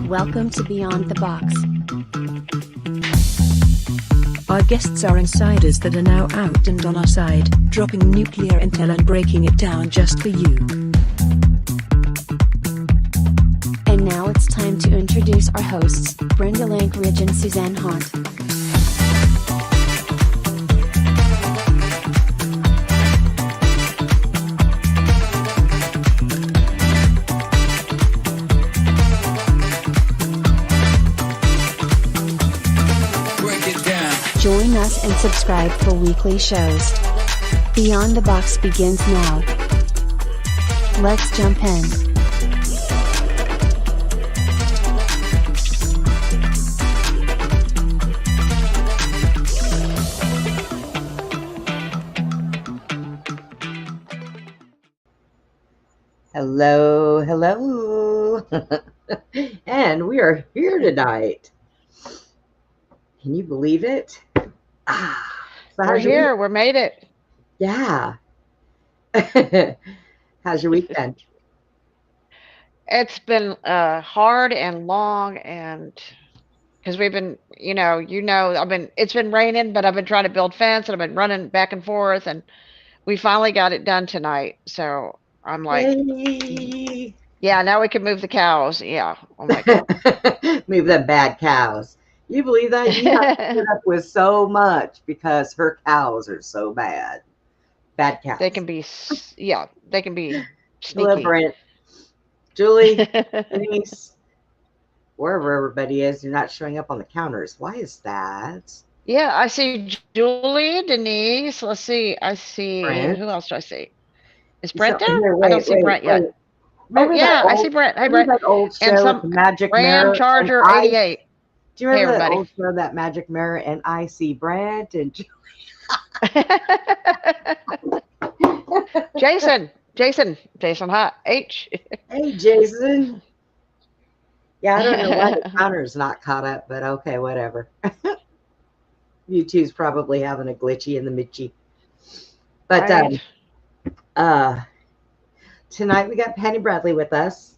Welcome to Beyond the Box. Our guests are insiders that are now out and on our side, dropping nuclear intel and breaking it down just for you. And now it's time to introduce our hosts, Brenda Lankridge and Suzanne Haunt. Join us and subscribe for weekly shows. Beyond the Box begins now. Let's jump in. Hello, hello. And we are here tonight. Can you believe it? So we're here. We made it. Yeah. How's your week been? It's been hard and long, and because we've been, it's been raining, but I've been trying to build fence, and I've been running back and forth, and we finally got it done tonight. So I'm like, Yay. Yeah, now we can move the cows. Yeah. Oh my God. Move the bad cows. You believe that? You have to put up with so much because her cows are so bad. Bad cows. They can be, they can be sneaky. Hello, Brent. Julie, Denise, wherever everybody is, you're not showing up on the counters. Why is that? Yeah, I see Julie, Denise. Let's see. I see, Brent. Who else do I see? Is Brent there? Here, I don't see Brent yet. Oh, yeah, I see Brent. Hey, Brent. That old show and some with the Magic Ram Mirror Charger and 88. Do you remember Hey, that old show, that Magic Mirror, and I see Brent and Jason, hi, H. Hey, Jason. Yeah, I don't know why the counter's not caught up, but okay, whatever. YouTube's probably having a glitchy in the Mitchie. But Right. Tonight we got Penny Bradley with us.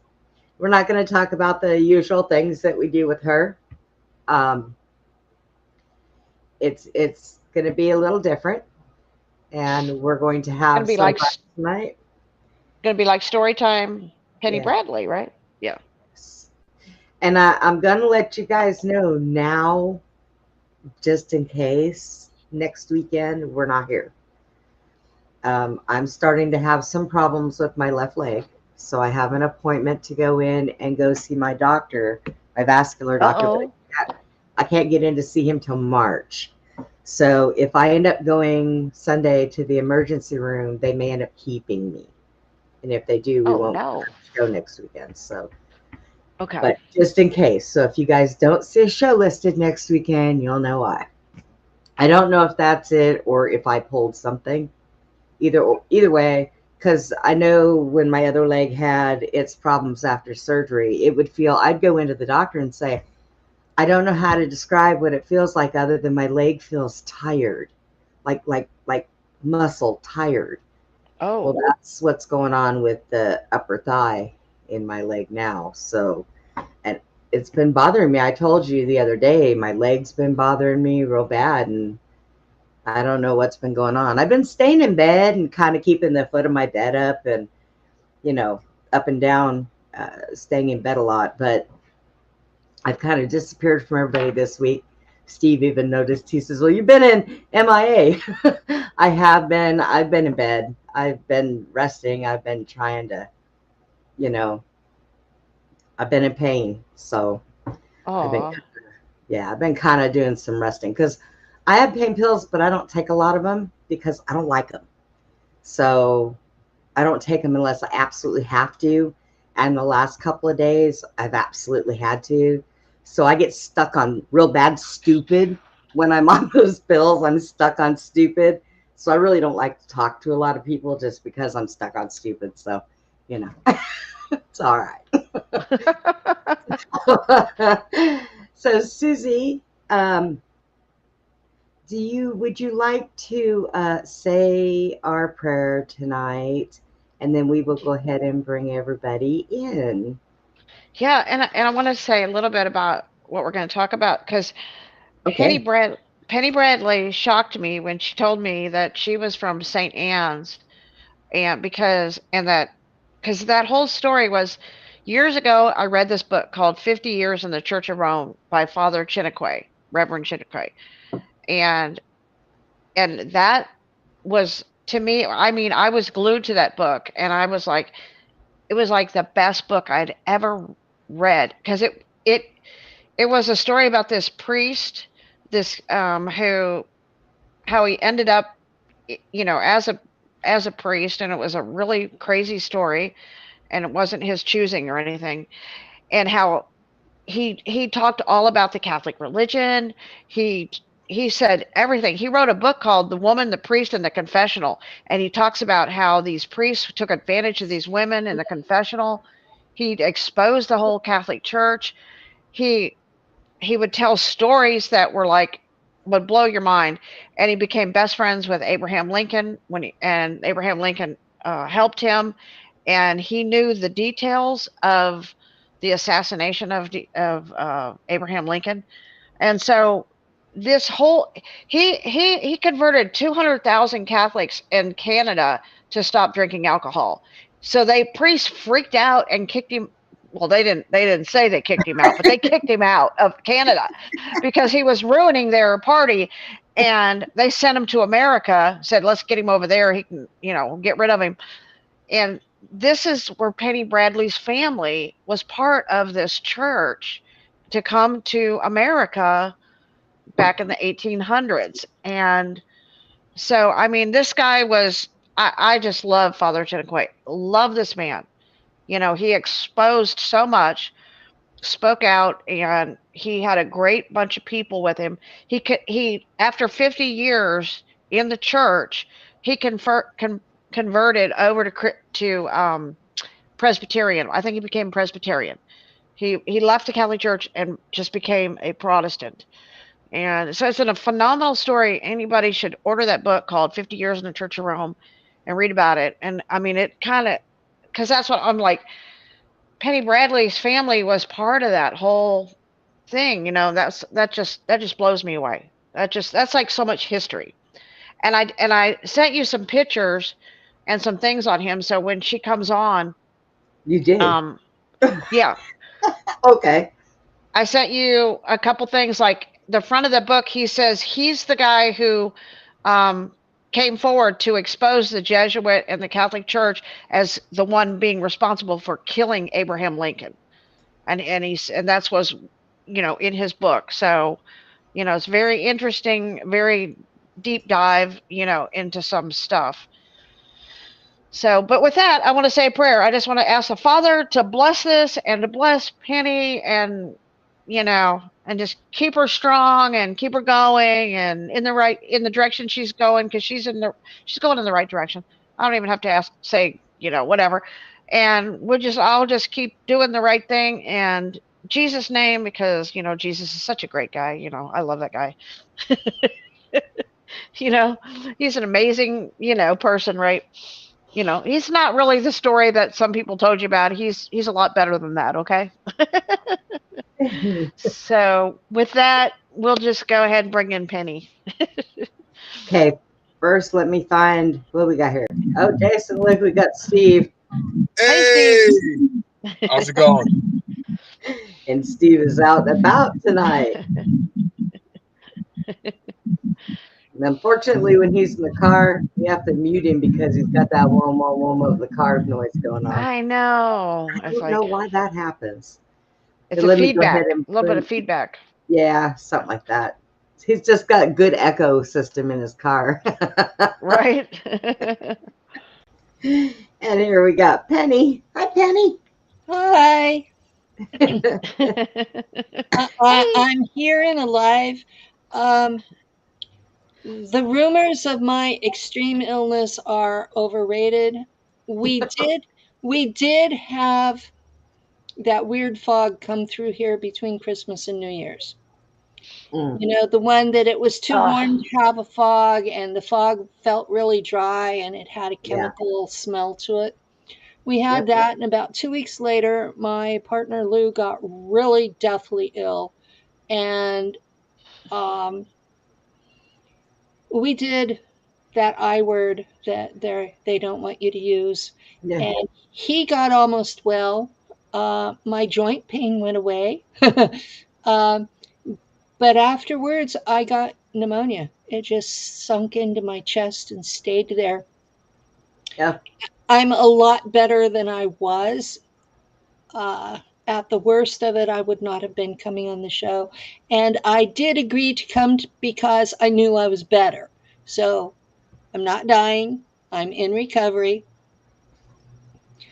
We're not going to talk about the usual things that we do with her. It's going to be a little different, and we're going to have some fun tonight. Going to be like story time, Penny Yeah. Bradley, right? Yeah. And I'm going to let you guys know now, just in case next weekend we're not here. I'm starting to have some problems with my left leg, so I have an appointment to go in and go see my doctor, my vascular doctor. I can't get in to see him till March. So if I end up going Sunday to the emergency room, they may end up keeping me. And if they do, we won't go next weekend. So, okay. But just in case. So if you guys don't see a show listed next weekend, you'll know why. I don't know if that's it or if I pulled something. Either way, because I know when my other leg had its problems after surgery, it would feel, I'd go into the doctor and say, I don't know how to describe what it feels like other than my leg feels tired, like muscle tired. Oh. Well, that's what's going on with the upper thigh in my leg now. So, and it's been bothering me. I told you the other day, my leg's been bothering me real bad, and I don't know what's been going on. I've been staying in bed and kind of keeping the foot of my bed up and, up and down, staying in bed a lot, but I've kind of disappeared from everybody this week. Steve even noticed. He says, well, you've been in MIA. I have been. I've been in bed. I've been resting. I've been trying to, I've been in pain. So I've been kind of doing some resting because I have pain pills, but I don't take a lot of them because I don't like them. So I don't take them unless I absolutely have to. And the last couple of days, I've absolutely had to. So I get stuck on real bad stupid when I'm on those pills. I'm stuck on stupid. So I really don't like to talk to a lot of people just because I'm stuck on stupid. So, it's all right. So Susie, would you like to say our prayer tonight and then we will go ahead and bring everybody in. Yeah, and I want to say a little bit about what we're going to talk about because Penny Okay. Brad Penny Bradley shocked me when she told me that she was from St. Anne's, and because that whole story was years ago. I read this book called 50 Years in the Church of Rome by Father Chinquay, Reverend Chinquay, and that was to me. I mean, I was glued to that book, and I was like, it was like the best book I'd ever read because it was a story about this priest, this who how he ended up, as a priest, and it was a really crazy story, and it wasn't his choosing or anything, and how he talked all about the Catholic religion. He he said everything. He wrote a book called The Woman, the Priest, and the Confessional, and he talks about how these priests took advantage of these women in the confessional. He exposed the whole Catholic Church. He he would tell stories that were like would blow your mind, and he became best friends with Abraham Lincoln and Abraham Lincoln helped him, and he knew the details of the assassination of Abraham Lincoln, and so this whole he converted 200,000 Catholics in Canada to stop drinking alcohol. So they priests freaked out and kicked him. Well, they didn't say they kicked him out, but they kicked him out of Canada because he was ruining their party, and they sent him to America. Said, let's get him over there. He can, get rid of him. And this is where Penny Bradley's family was part of this church to come to America back in the 1800s. And so, I mean, this guy was, I just love Father Chinquay. Love this man. He exposed so much, spoke out, and he had a great bunch of people with him. He after 50 years in the church, he converted over to Presbyterian. I think he became Presbyterian. He left the Catholic Church and just became a Protestant. And so it's a phenomenal story. Anybody should order that book called 50 Years in the Church of Rome and read about it. And I mean, it kind of, because that's what I'm like, Penny Bradley's family was part of that whole thing. That just blows me away. That's like so much history. And I sent you some pictures and some things on him. So when she comes on, You did. Yeah, Okay. I sent you a couple things like the front of the book. He says he's the guy who came forward to expose the Jesuit and the Catholic Church as the one being responsible for killing Abraham Lincoln, and that's was in his book. So it's very interesting, very deep dive into some stuff. So, but with that, I want to say a prayer. I just want to ask the Father to bless this and to bless Penny and and just keep her strong and keep her going and in the direction she's going, because she's going in the right direction. I don't even have to say whatever, and I'll just keep doing the right thing and Jesus' name, because Jesus is such a great guy. I love that guy. He's an amazing person, right? He's not really the story that some people told you about. He's a lot better than that. Okay. So with that, we'll just go ahead and bring in Penny. Okay. First, let me find what we got here. Oh, Jason, look, we got Steve. Hey, how's it going? And Steve is out and about tonight. And unfortunately, when he's in the car, you have to mute him because he's got that wom wom wom of the car noise going on. I know. I don't know why that happens. It's Let a me go ahead feedback. and A little bit of feedback. Yeah, something like that. He's just got a good echo system in his car. Right. And here we got Penny. Hi, Penny. Hi. I'm here and alive. The rumors of my extreme illness are overrated. We did have that weird fog come through here between Christmas and New Year's. The one that it was too warm to have a fog, and the fog felt really dry and it had a chemical smell to it. We had Yep. that, and about 2 weeks later, my partner Lou got really deathly ill, and we did that I word that they don't want you to use, Yeah. and he got almost well. My joint pain went away, um, but afterwards I got pneumonia. It just sunk into my chest and stayed there. Yeah. I'm a lot better than I was. At the worst of it, I would not have been coming on the show. And I did agree to come because I knew I was better. So I'm not dying. I'm in recovery.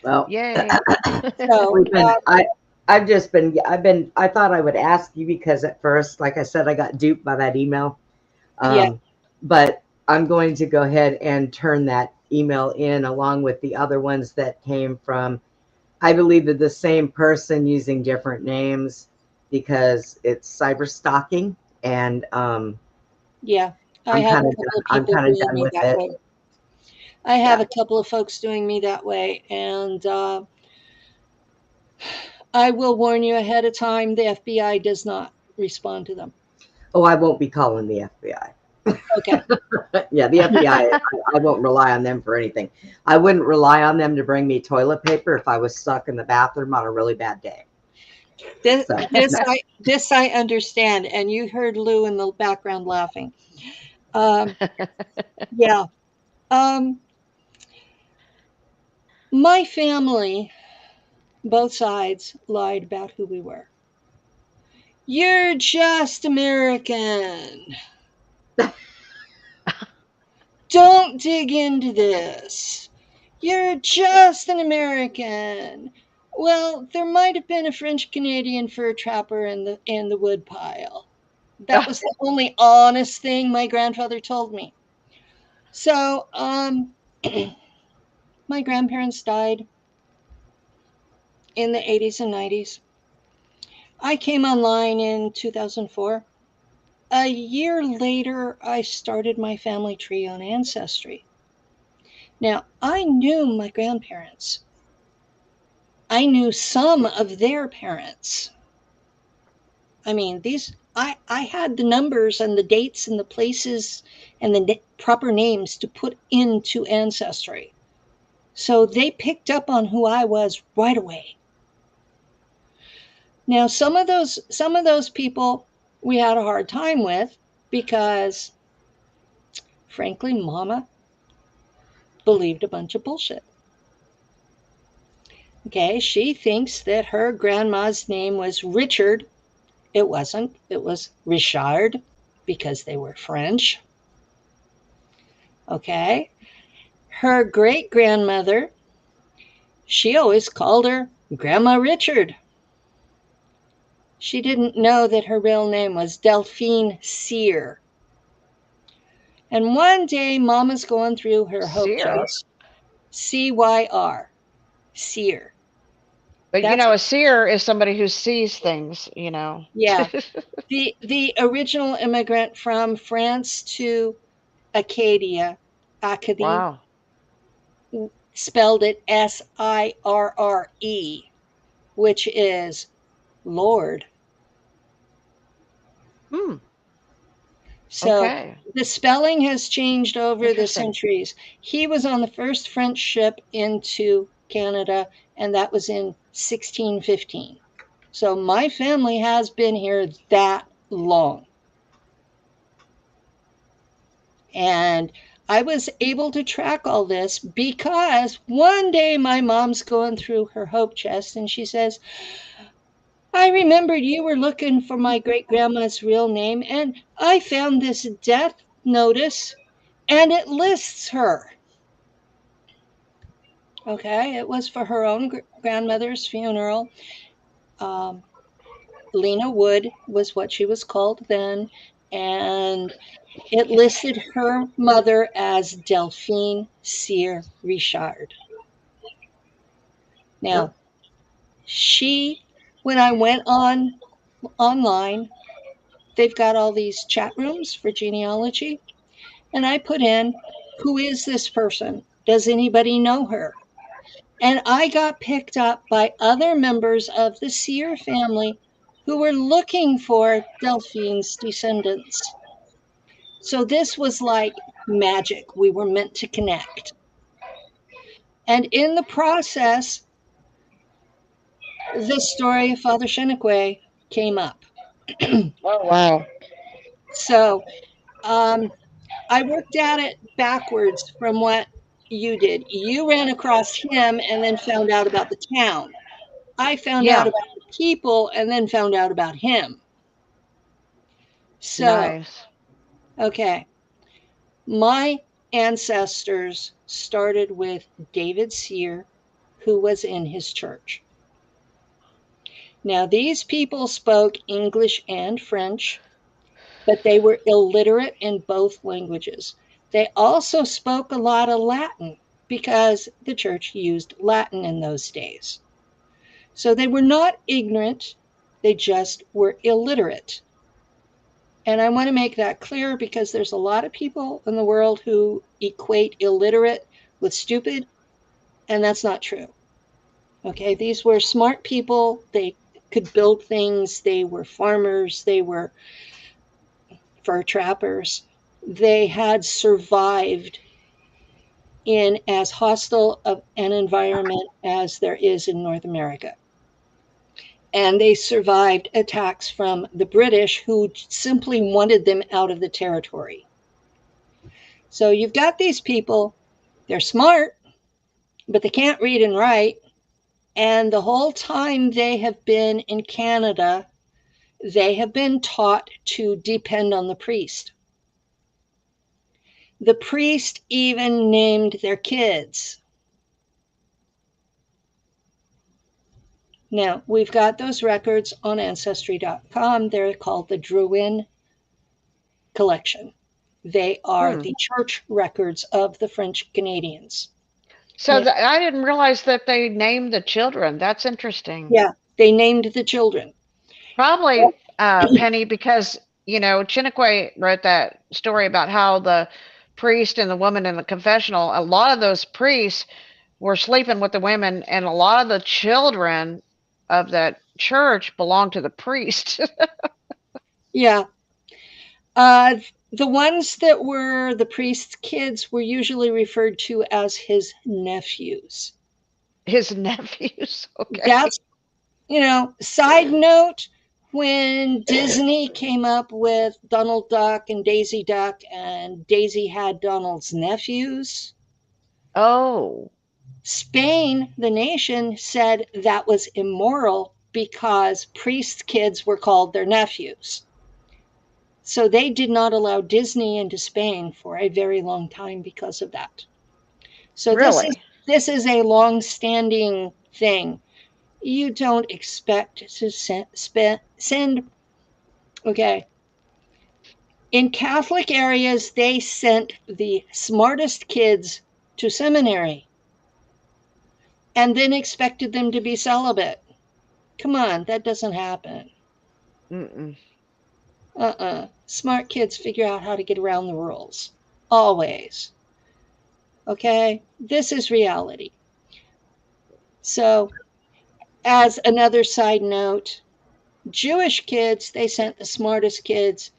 Well, Yay. So we've been, I thought I would ask you because at first, like I said, I got duped by that email. Yeah. But I'm going to go ahead and turn that email in along with the other ones that came from, I believe, that the same person using different names because it's cyber stalking. And Yeah, I I'm have a kind of couple of I'm people kind of doing done me with that it. way. I have Yeah. a couple of folks doing me that way, and I will warn you ahead of time, the FBI does not respond to them. Oh, I won't be calling the FBI. Okay. Yeah, the FBI, I won't rely on them for anything. I wouldn't rely on them to bring me toilet paper if I was stuck in the bathroom on a really bad day. This, So, this I understand, and you heard Lou in the background laughing. Yeah. My family, both sides, lied about who we were. You're just American. Don't dig into this. You're just an American. Well, there might have been a French Canadian fur trapper in the wood pile. That was the only honest thing my grandfather told me. So, my grandparents died in the 80s and 90s. I came online in 2004. A year later, I started my family tree on Ancestry. Now, I knew my grandparents. I knew some of their parents. I mean, I had the numbers and the dates and the places and the proper names to put into Ancestry. So they picked up on who I was right away. Now, some of those people we had a hard time with because, frankly, Mama believed a bunch of bullshit. Okay, she thinks that her grandma's name was Richard. It wasn't. It was Richard because they were French. Okay. Her great grandmother, she always called her Grandma Richard. She didn't know that her real name was Delphine Cyr. And one day, Mama's going through her hope Seer. chest. CYR. Cyr. But That's a seer is somebody who sees things, yeah. The original immigrant from France to Acadia, Acadie, Wow. spelled it Sirre, which is Lord. Hmm. So Okay. the spelling has changed over the Interesting. centuries. He was on the first French ship into Canada, and that was in 1615. So my family has been here that long. And I was able to track all this because one day my mom's going through her hope chest and she says, I remembered you were looking for my great grandma's real name, and I found this death notice and it lists her. Okay, it was for her own grandmother's funeral. Lena Wood was what she was called then, and it listed her mother as Delphine Cyr Richard. Now, when I went online, they've got all these chat rooms for genealogy, and I put in, who is this person? Does anybody know her? And I got picked up by other members of the Seer family who were looking for Delphine's descendants. So this was like magic. We were meant to connect. And in the process, the story of Father Chenique came up. Oh, wow. So I worked at it backwards from what you did. You ran across him and then found out about the town. I found out Yeah. about the people and then found out about him. So, Nice. okay. My ancestors started with David Seer, who was in his church. Now, these people spoke English and French, but they were illiterate in both languages. They also spoke a lot of Latin because the church used Latin in those days. So they were not ignorant, they just were illiterate. And I want to make that clear because there's a lot of people in the world who equate illiterate with stupid, and that's not true. Okay, these were smart people. They could build things. They were farmers. They were fur trappers. They had survived in as hostile of an environment as there is in North America. And they survived attacks from the British, who simply wanted them out of the territory. So you've got these people, they're smart, but they can't read and write. And the whole time they have been in Canada, they have been taught to depend on the priest. The priest even named their kids. Now, we've got those records on Ancestry.com. They're called the Drouin Collection. They are the church records of the French Canadians. So Yeah. I didn't realize that they named the children. That's interesting. Yeah, they named the children. Probably, Penny, because, Chiniquy wrote that story about how the priest and the woman in the confessional, a lot of those priests were sleeping with the women, and a lot of the children of that church belonged to the priest. Yeah. The ones that were the priest's kids were usually referred to as his nephews. His nephews. Okay. That's, side note, when Disney came up with Donald Duck and Daisy Duck, and Daisy had Donald's nephews, Oh, Spain, the nation, said that was immoral because priest kids were called their nephews. So they did not allow Disney into Spain for a very long time because of that. So really? this is a long-standing thing. You don't expect to send. Okay. In Catholic areas, they sent the smartest kids to seminary and then expected them to be celibate. Come on, that doesn't happen. Mm-mm. Smart kids figure out how to get around the rules. Always. Okay? This is reality. So, as another side note, Jewish kids, they sent the smartest kids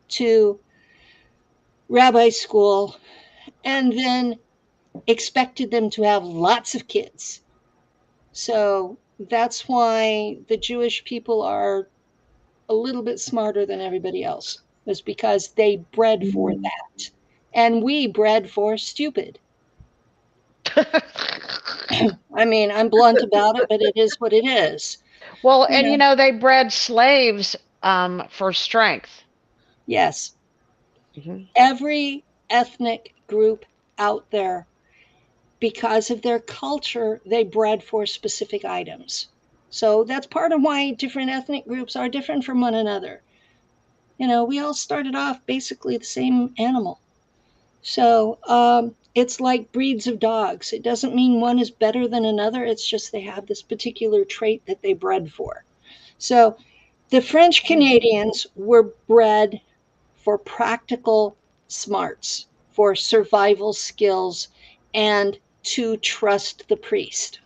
to rabbi school and then expected them to have lots of kids. So that's why the Jewish people are a little bit smarter than everybody else, is because they bred for that. And we bred for stupid. I mean, I'm blunt about it, but it is what it is. Well, You and know, they bred slaves for strength. yes, Hmm. every ethnic group out there, because of their culture, they bred for specific items. So that's part of why different ethnic groups are different from one another. We all started off basically the same animal. So it's like breeds of dogs. It doesn't mean one is better than another. It's just they have this particular trait that they bred for. So the French Canadians were bred for practical smarts, for survival skills, and to trust the priest.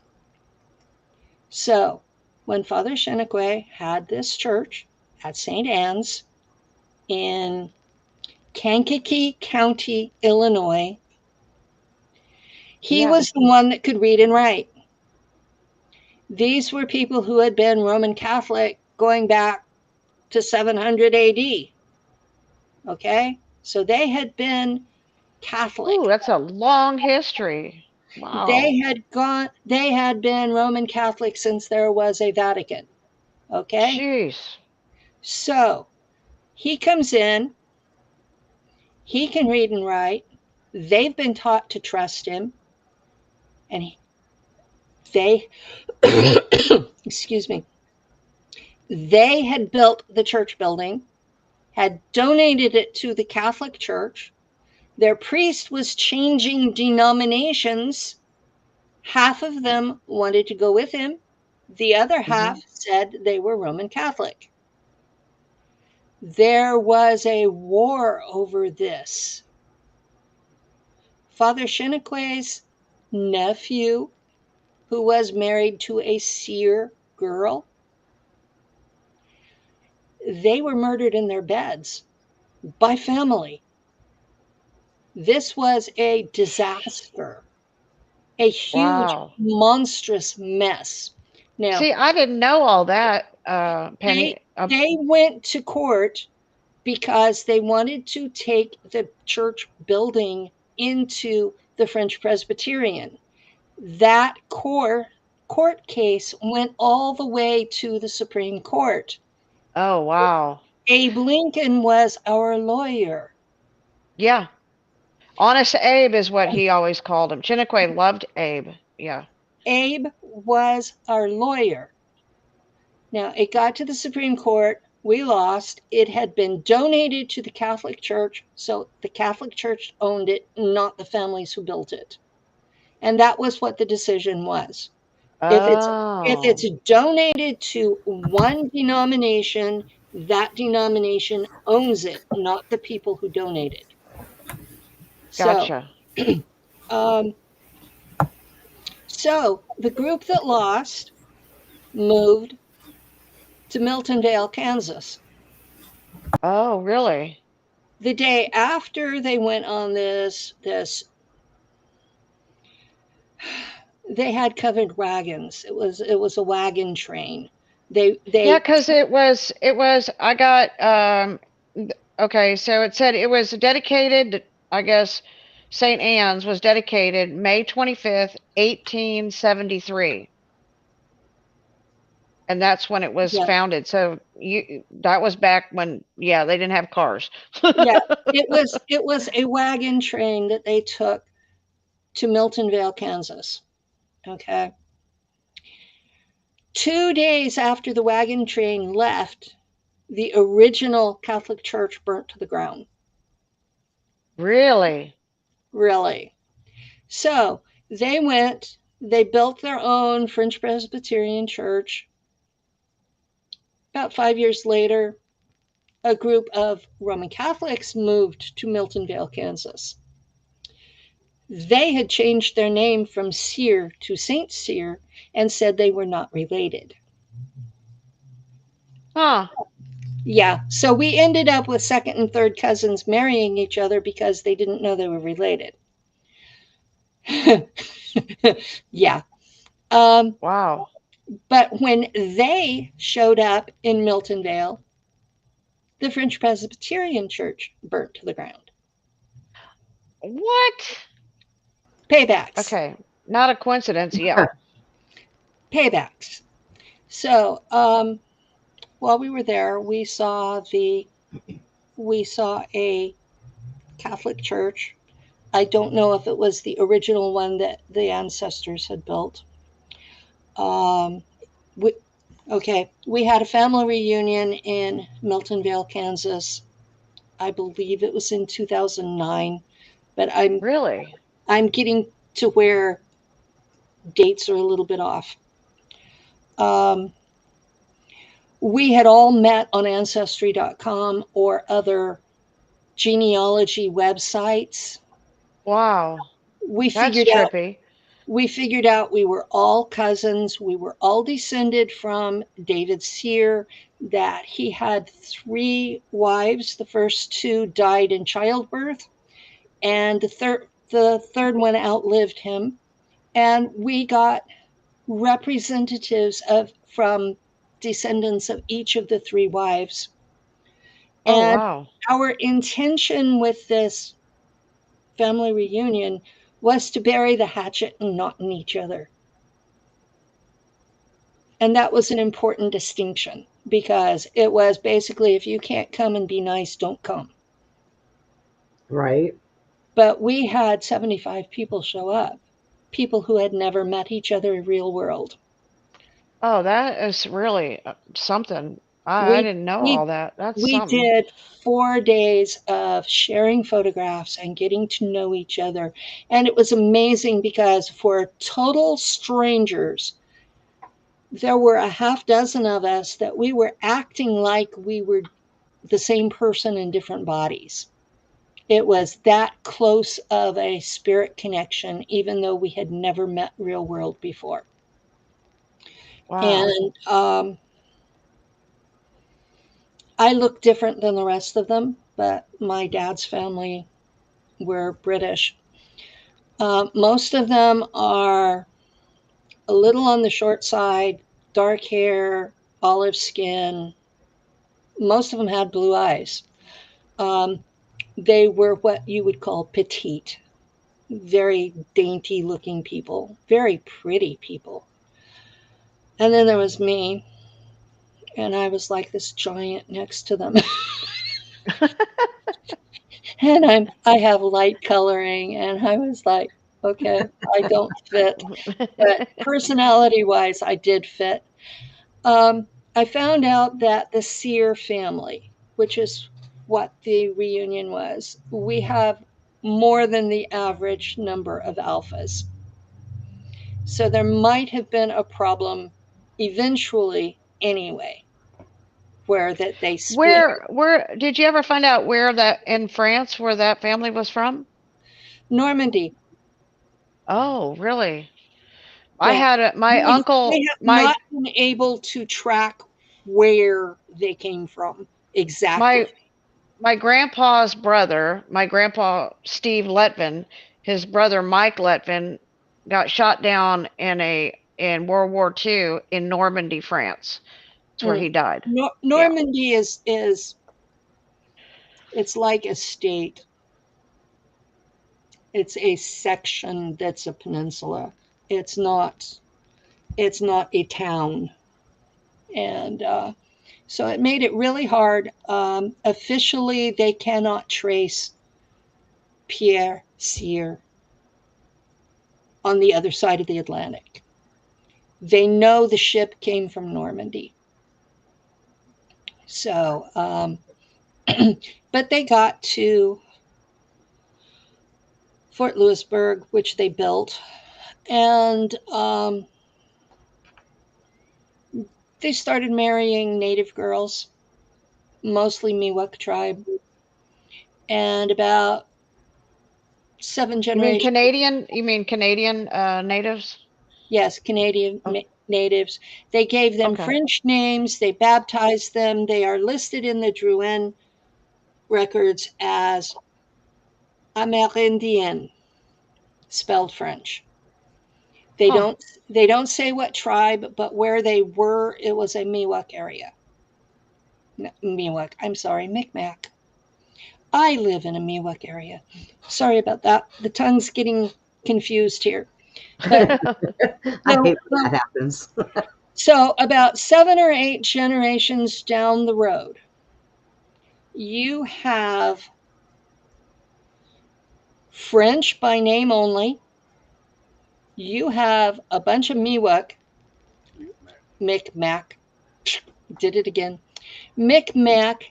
So when Father Chenique had this church at St. Anne's in Kankakee County, Illinois, he Yeah. was the one that could read and write. These were people who had been Roman Catholic going back to 700 AD. Okay? So they had been Catholic. Ooh, that's a long history. Wow. They had been Roman Catholic since there was a Vatican. Okay? Jeez. So he comes in, he can read and write. They've been taught to trust him. And they, excuse me, they had built the church building, had donated it to the Catholic Church. Their priest was changing denominations. Half of them wanted to go with him. The other half said they were Roman Catholic. There was a war over this. Father Chenique's nephew, who was married to a seer girl, they were murdered in their beds by family. This was a disaster, a huge, Wow. monstrous mess. Now, See, I didn't know all that, Penny. they went to court because they wanted to take the church building into the French Presbyterian. That court case went all the way to the Supreme Court. Oh, wow. Abe Lincoln was our lawyer. Yeah. Honest Abe is what he always called him. Chenique loved Abe. Yeah. Abe was our lawyer. Now, it got to the Supreme Court. We lost. It had been donated to the Catholic Church, so the Catholic Church owned it, not the families who built it. And that was what the decision was. If it's donated to one denomination, that denomination owns it, not the people who donated. Gotcha. So the group that lost moved to Miltonvale, Kansas. Oh, really? The day after they went on this they had covered wagons. It was a wagon train. They Yeah, because it was I got okay, so it said it was dedicated, I guess St. Anne's was dedicated May 25th, 1873. And that's when it was founded. So that was back when they didn't have cars. Yeah, it was a wagon train that they took to Miltonvale, Kansas. Okay. 2 days after the wagon train left, the original Catholic Church burnt to the ground. Really? Really. So they built their own French Presbyterian church. About 5 years later, a group of Roman Catholics moved to Miltonvale, Kansas. They had changed their name from Cyr to Saint Cyr and said they were not related. Huh. Yeah, so we ended up with second and third cousins marrying each other because they didn't know they were related. Yeah. Wow. But when they showed up in Miltonvale, the French Presbyterian Church burnt to the ground. What? Paybacks. Okay. Not a coincidence. Yeah. Paybacks. So, while we were there, we saw a Catholic church. I don't know if it was the original one that the ancestors had built. We had a family reunion in Miltonvale, Kansas. I believe it was in 2009, but I'm getting to where dates are a little bit off. We had all met on Ancestry.com or other genealogy websites. Wow. We That's figured trippy. We figured out we were all cousins. We were all descended from David Sear, that he had 3 wives. The first 2 died in childbirth, and the third one outlived him. And we got representatives from descendants of each of the 3 wives. Oh, And wow. our intention with this family reunion was to bury the hatchet and not in each other. And that was an important distinction, because it was basically, if you can't come and be nice, don't come. Right. But we had 75 people show up, people who had never met each other in real world. Oh, that is really something. I We didn't know we all that. That's we something. did 4 days of sharing photographs and getting to know each other. And it was amazing, because for total strangers, there were a half dozen of us that we were acting like we were the same person in different bodies. It was that close of a spirit connection, even though we had never met real world before. Wow. And I look different than the rest of them, but my dad's family were British. Most of them are a little on the short side, dark hair, olive skin. Most of them had blue eyes. They were what you would call petite, very dainty looking people, very pretty people. And then there was me, and I was like this giant next to them. And I have light coloring, and I was like, okay, I don't fit. But personality wise, I did fit. I found out that the Sear family, which is what the reunion was, we have more than the average number of alphas. So there might have been a problem eventually anyway, where that they split. Where did you ever find out where that in France where that family was from? Normandy. Oh, really? I Yeah. had my They uncle, have not been able to track where they came from exactly. my my grandpa's brother, my grandpa Steve Letvin, his brother Mike Letvin got shot down in World War II in Normandy, France. That's where he died. Yeah. Normandy is it's like a state. It's a section that's a peninsula. It's not a town. And so it made it really hard. Officially, they cannot trace Pierre Cyr on the other side of the Atlantic. They know the ship came from Normandy. So, but they got to Fort Louisburg, which they built, and they started marrying native girls, mostly Miwok tribe, and about 7 generations. You mean Canadian natives? Yes, Canadian Oh, natives. They gave them okay. French names. They baptized them. They are listed in the Drouin records as Amérindien, spelled French. They Huh. don't say what tribe, but where they were, it was a Miwok area. Miwok, I'm sorry, Micmac. I live in a Miwok area. Sorry about that. The tongue's getting confused here. But I no, hate when that happens. so about 7 or 8 generations down the road, you have French by name only. You have a bunch of Miwok, Micmac, did it again, Micmac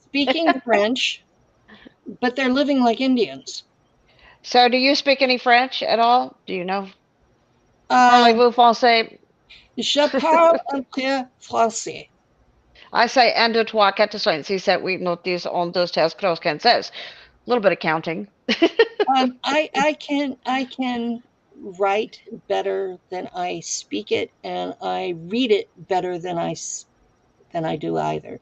speaking French, but they're living like Indians. So, do you speak any French at all? Do you know? Uh, Parlez-vous français? je parle un peu français. I say un, deux, trois, quatre, cinq, six, sept, huit, neuf, dix, onze, douze, treize, quatorze, quinze, seize. A little bit of counting. I can write better than I speak it, and I read it better than I do either.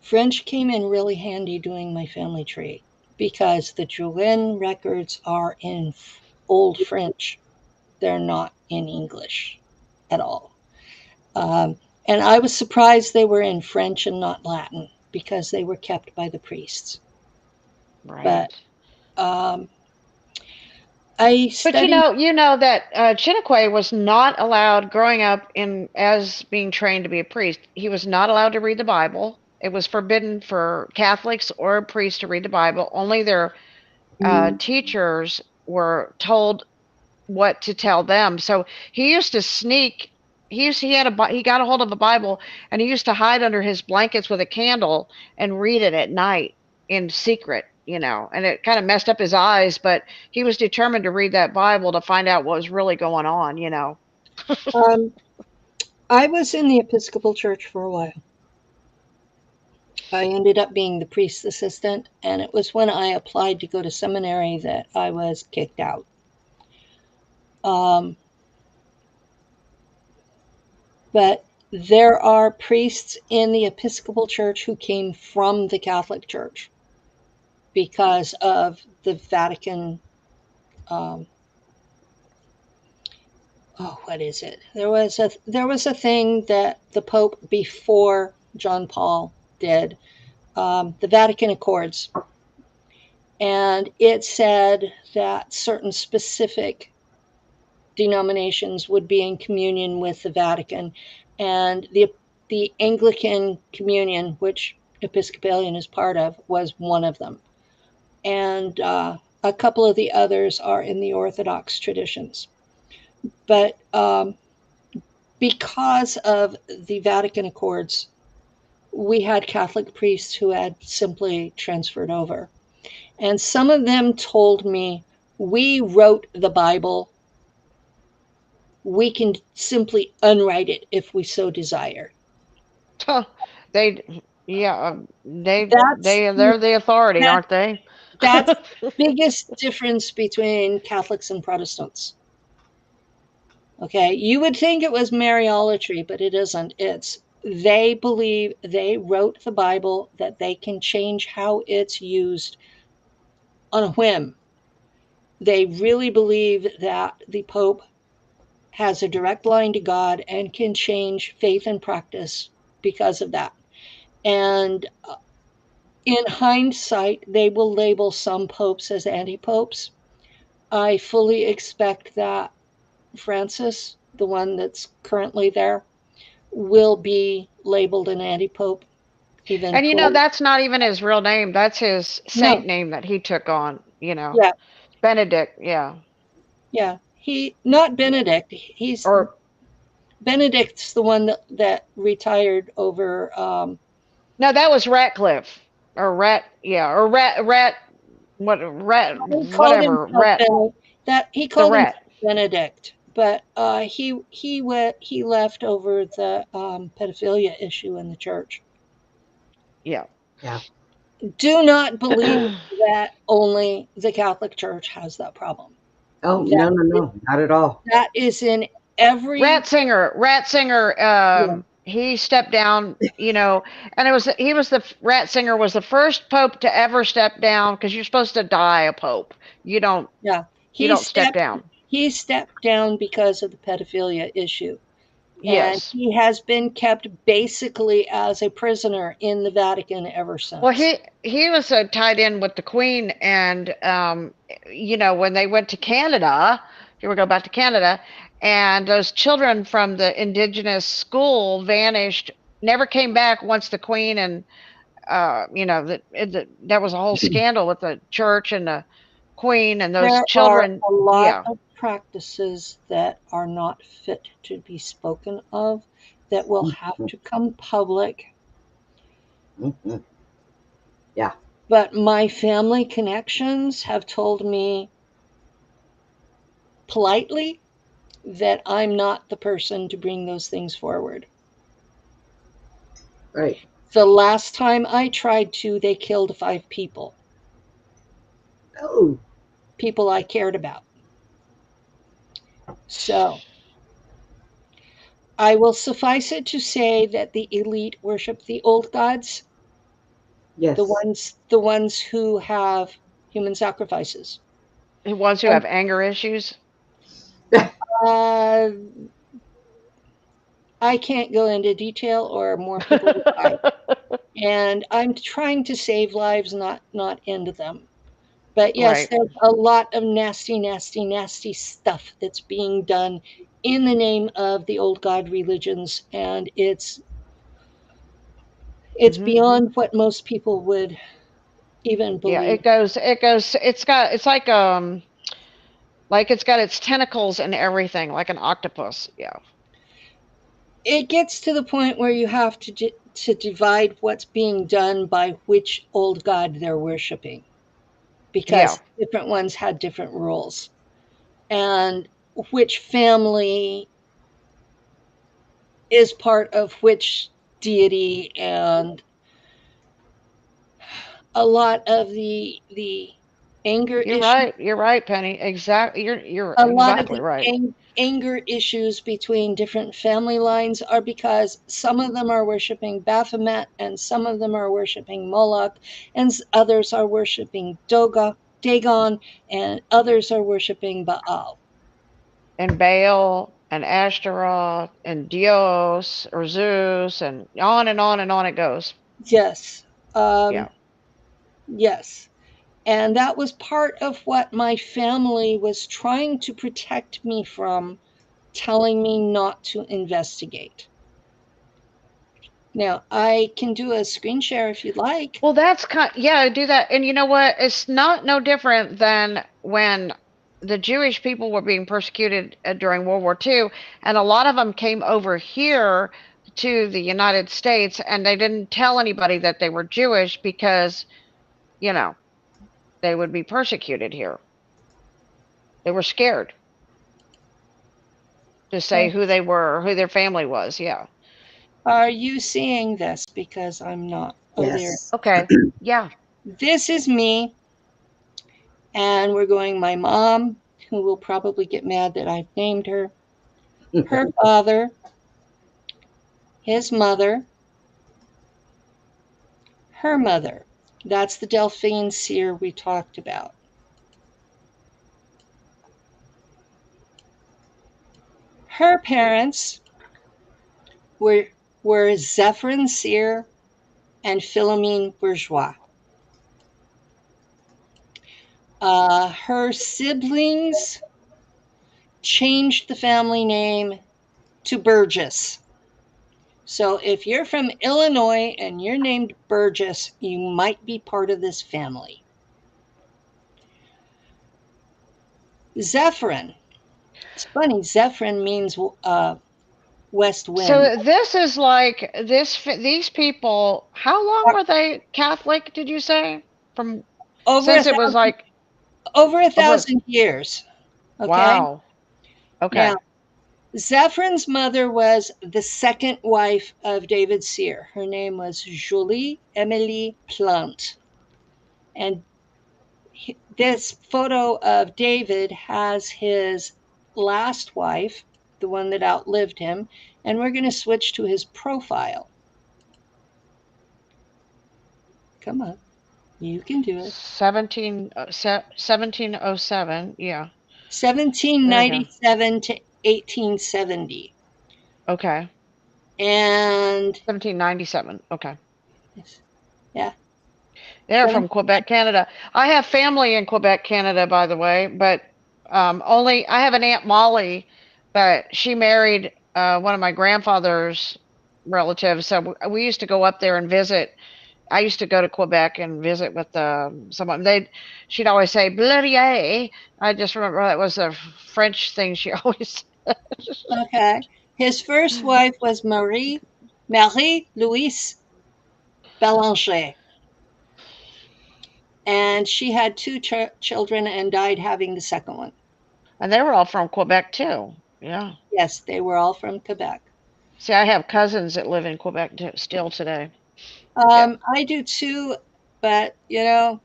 French came in really handy doing my family tree because the Julian records are in Old French. They're not in English at all. And I was surprised they were in French and not Latin because they were kept by the priests. Right. But I But studied. you know that Chinakwe was not allowed growing up in as being trained to be a priest. He was not allowed to read the Bible. It was forbidden for Catholics or priests to read the Bible. Only their teachers were told what to tell them. So he used to sneak. He got a hold of a Bible and he used to hide under his blankets with a candle and read it at night in secret. And it kind of messed up his eyes, but he was determined to read that Bible to find out what was really going on. I was in the Episcopal Church for a while. I ended up being the priest's assistant, and it was when I applied to go to seminary that I was kicked out. But there are priests in the Episcopal Church who came from the Catholic Church because of the Vatican. What is it? There was a thing that the Pope before John Paul did, the Vatican Accords, and it said that certain specific denominations would be in communion with the Vatican, and the Anglican Communion, which Episcopalian is part of, was one of them, and a couple of the others are in the Orthodox traditions. But because of the Vatican Accords, we had Catholic priests who had simply transferred over. And some of them told me, we wrote the Bible. We can simply unwrite it if we so desire. They're the authority, aren't they? That's the biggest difference between Catholics and Protestants. Okay, you would think it was Mariolatry, but it isn't. They believe they wrote the Bible, that they can change how it's used on a whim. They really believe that the Pope has a direct line to God and can change faith and practice because of that. And in hindsight, they will label some popes as anti-popes. I fully expect that Francis, the one that's currently there, will be labeled an anti-pope eventually. And that's not even his real name. That's his saint name that he took on, Yeah. Benedict, yeah. Yeah. Not Benedict. Benedict's the one that retired over. No, that was Ratcliffe. Or whatever. He called him Benedict, but he left over the pedophilia issue in the church. Yeah. Yeah. Do not believe that only the Catholic Church has that problem. Oh, no, not at all. That is in every Ratzinger. He stepped down, and Ratzinger was the first pope to ever step down, because you're supposed to die a pope. You don't. Yeah. You don't step down. He stepped down because of the pedophilia issue. Yes. And he has been kept basically as a prisoner in the Vatican ever since. Well, he was tied in with the Queen, and when they went to Canada, if you were to go back to Canada, and those children from the indigenous school vanished, never came back once the Queen and that was a whole scandal with the church and the Queen and those children. There are a lot of practices that are not fit to be spoken of that will have to come public. Mm-hmm. Yeah. But my family connections have told me politely that I'm not the person to bring those things forward. Right. The last time I tried to, they killed 5 people. Oh. people I cared about. So I will suffice it to say that the elite worship the old gods, Yes. the ones who have human sacrifices. The ones who have anger issues. Uh, I can't go into detail, or more people will die. And I'm trying to save lives, not end them. But yes, Right. there's a lot of nasty, nasty, nasty stuff that's being done in the name of the old god religions, and it's Mhm. beyond what most people would even Yeah, believe. it's like it's got its tentacles and everything, like an octopus. Yeah. It gets to the point where you have to divide what's being done by which old god they're worshiping, Yeah. because different ones had different rules, and which family is part of which deity, and a lot of the anger You're issues, right. You're right, Penny. Exactly. You're a lot of exactly the right. anger issues between different family lines are because some of them are worshiping Baphomet, and some of them are worshiping Moloch, and others are worshiping Dagon, and others are worshiping Baal. And Baal and Ashtaroth and Dios or Zeus and on and on and on it goes. Yes. Yeah. Yes. And that was part of what my family was trying to protect me from, telling me not to investigate. Now, I can do a screen share if you'd like. Well, that's yeah, do that. And you know what? It's not no different than when the Jewish people were being persecuted during World War II, and a lot of them came over here to the United States, and they didn't tell anybody that they were Jewish because, you know, they would be persecuted here. They were scared to say who they were, or who their family was. Yeah. Are you seeing this? Because I'm not. Oh, there. Yes. Okay. Yeah. This is me. And we're going my mom, who will probably get mad that I've named her, her father, his mother, her mother. That's the Delphine seer we talked about. Her parents were Zephyrin Seer and Philomene Bourgeois. Her siblings changed the family name to Burgess. So if you're from Illinois and you're named Burgess, you might be part of this family. Zephyrin. It's funny, Zephyrin means west wind. So this is like these people, how long were they Catholic, did you say? From since it was like over 1,000 years. Okay. Wow. Okay. Now, Zephyr's mother was the second wife of David Seer. Her name was Julie Emily Plante. And this photo of David has his last wife, the one that outlived him, and we're going to switch to his profile. Come on. You can do it. 1707, yeah. 1797 to 1870. Okay. And 1797. Okay. Yeah. They're from Quebec, Canada. I have family in Quebec, Canada, by the way, but only I have an Aunt Molly, but she married one of my grandfather's relatives. So we used to go up there and visit. I used to go to Quebec and visit with someone. She'd always say "Blerier." I just remember that was a French thing she always said. Okay. His first wife was Marie Louise Bélanger. And she had two children and died having the second one. And they were all from Quebec too. Yeah. Yes, they were all from Quebec. See, I have cousins that live in Quebec still today. I do too, but you know,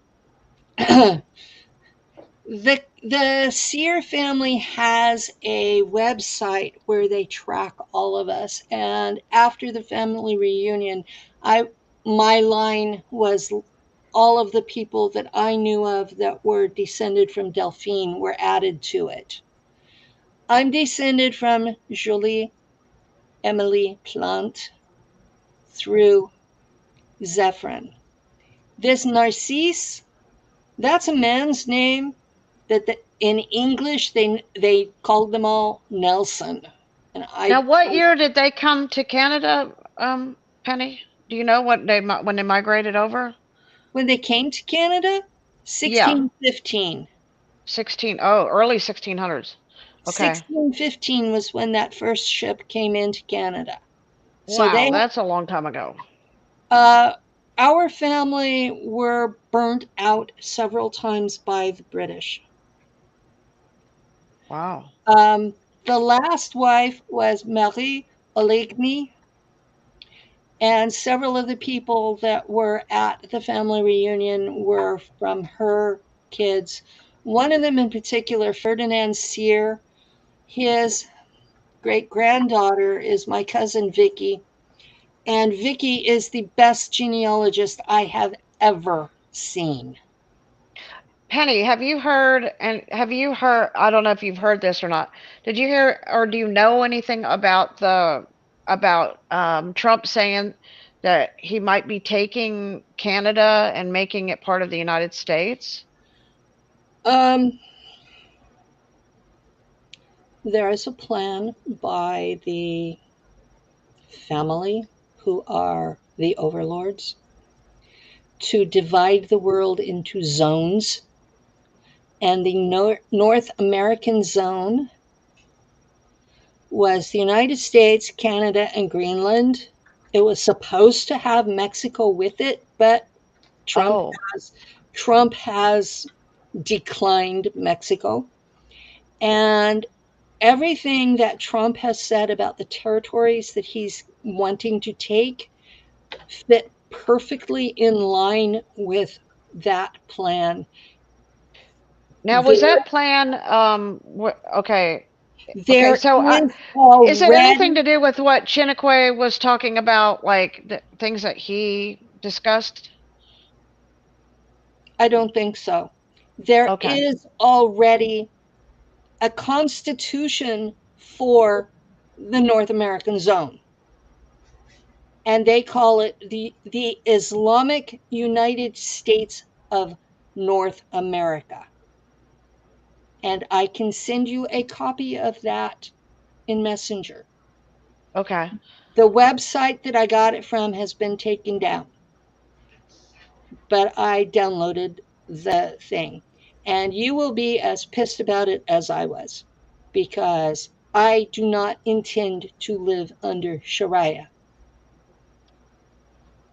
The Sear family has a website where they track all of us, and after the family reunion, my line was all of the people that I knew of that were descended from Delphine were added to it. I'm descended from Julie Emily Plante through Zephyrin. This Narcisse, that's a man's name that in English they called them all Nelson. And Now, what year did they come to Canada, Penny? Do you know when they migrated over? when they came to Canada, Yeah, 1615. 16. Oh, early 1600s. Okay. 1615 was when that first ship came into Canada. So Wow, that's a long time ago. our family were burnt out several times by the British. Wow. The last wife was Marie Olegny, and several of the people that were at the family reunion were from her kids. One of them in particular, Ferdinand Sear, his great granddaughter is my cousin Vicky, and Vicky is the best genealogist I have ever seen. Penny, have you heard, I don't know if you've heard this or not. Did you hear or do you know anything about Trump saying that he might be taking Canada and making it part of the United States? There is a plan by the family, who are the overlords, to divide the world into zones. And the North American zone was the United States, Canada, and Greenland. It was supposed to have Mexico with it, but Trump has declined Mexico. And everything that Trump has said about the territories that he's wanting to take fit perfectly in line with that plan. Now, was that plan okay? There So is it anything to do with what Chiniquy was talking about, like the things that he discussed? I don't think so. There is already a constitution for the North American zone, and they call it the Islamic United States of North America. And I can send you a copy of that in Messenger. Okay. The website that I got it from has been taken down, but I downloaded the thing. And you will be as pissed about it as I was, because I do not intend to live under Sharia.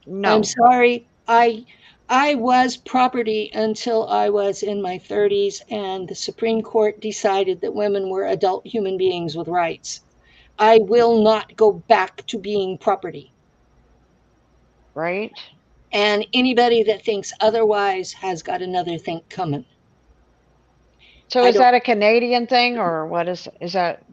No. I'm sorry. I was property until I was in my 30s, and the Supreme Court decided that women were adult human beings with rights. I will not go back to being property. Right. And anybody that thinks otherwise has got another think coming. So is that a Canadian thing, or what is that?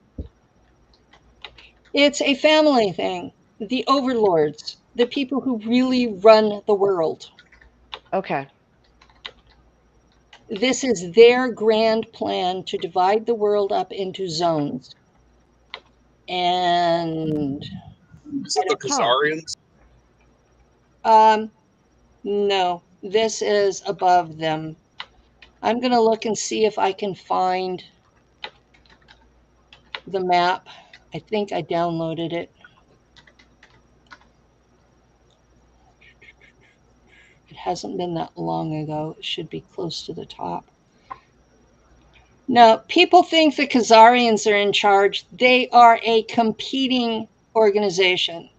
It's a family thing. The overlords, the people who really run the world. Okay. This is their grand plan to divide the world up into zones. And is it the Khazarians? No, this is above them. I'm going to look and see if I can find the map. I think I downloaded it. It hasn't been that long ago. It should be close to the top. Now, people think the Khazarians are in charge. They are a competing organization.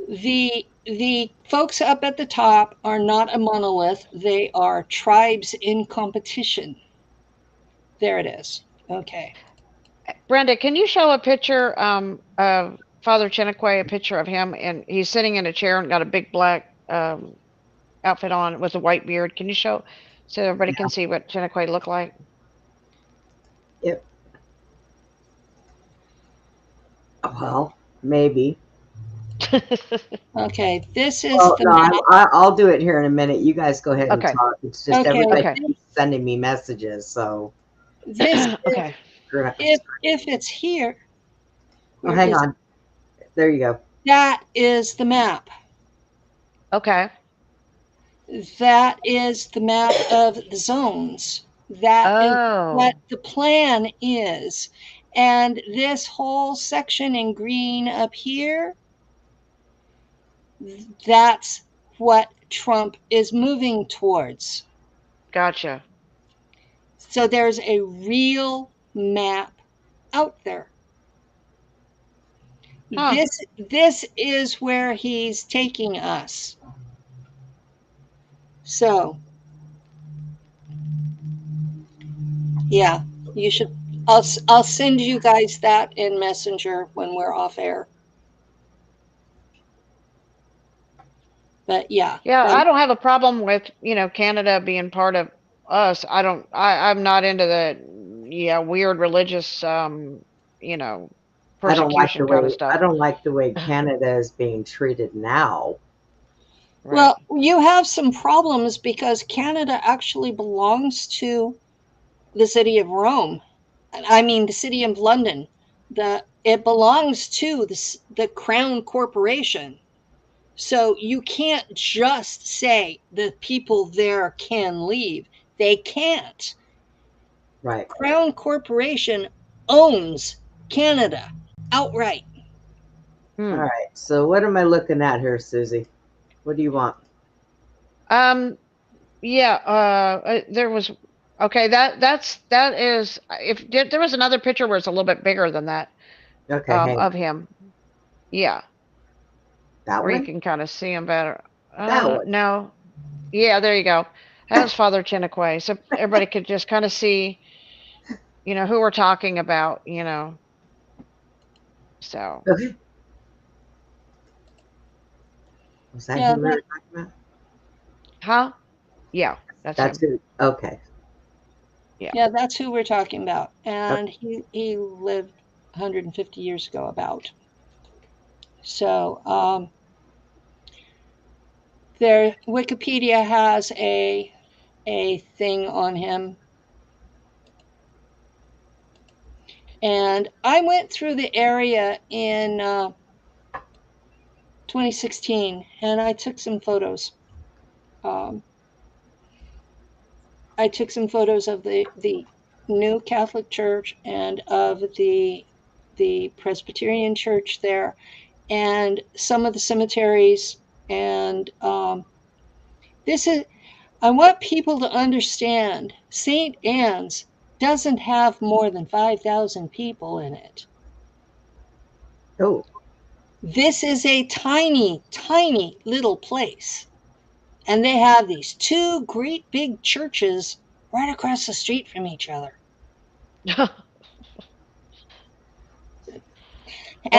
The folks up at the top are not a monolith. They are tribes in competition. There it is. Okay. Brenda, can you show a picture of Father Chiniquy, a picture of him, and he's sitting in a chair and got a big black outfit on with a white beard? Can you show so everybody can see what Chinnequay looked like. Yep. Well, maybe. Okay, this is Well, the no, map. I'll do it here in a minute. You guys go ahead and Okay. talk. It's just Okay. everybody Okay. keeps sending me messages, so. This Okay. if it's here. Oh, hang on. There you go. That is the map. Okay. That is the map of the zones. That is what the plan is. And this whole section in green up here, that's what Trump is moving towards. Gotcha. So there's a real map out there. Huh. This is where he's taking us. So yeah, you should. I'll send you guys that in Messenger when we're off air. But yeah. Yeah, I don't have a problem with, Canada being part of us. I'm not into the weird religious persecution kind of stuff. I don't like the way Canada is being treated now. Right. Well, you have some problems because Canada actually belongs to the city of Rome. I mean, the city of London. It belongs to the Crown Corporation. So you can't just say the people there can leave. They can't. Right. Crown Corporation owns Canada outright. All right. So what am I looking at here, Susie? What do you want? Yeah, there was okay, that is if there was another picture where it's a little bit bigger than that Okay, of him. Yeah. that Where you one? can kind of see him better. That one. No. Yeah, there you go. That's Father Chinnequay. So everybody could just kind of see, who we're talking about, So. Okay. Was that who we were talking about? Huh? Yeah, That's him. who. Okay. Yeah, that's who we're talking about. And he lived 150 years ago about. So their Wikipedia has a thing on him. And I went through the area in 2016 and I took some photos. I took some photos of the new Catholic Church and of the Presbyterian Church there, and some of the cemeteries. And this is, I want people to understand, St. Anne's doesn't have more than 5,000 people in it. Oh. This is a tiny, tiny little place. And they have these two great big churches right across the street from each other. Well,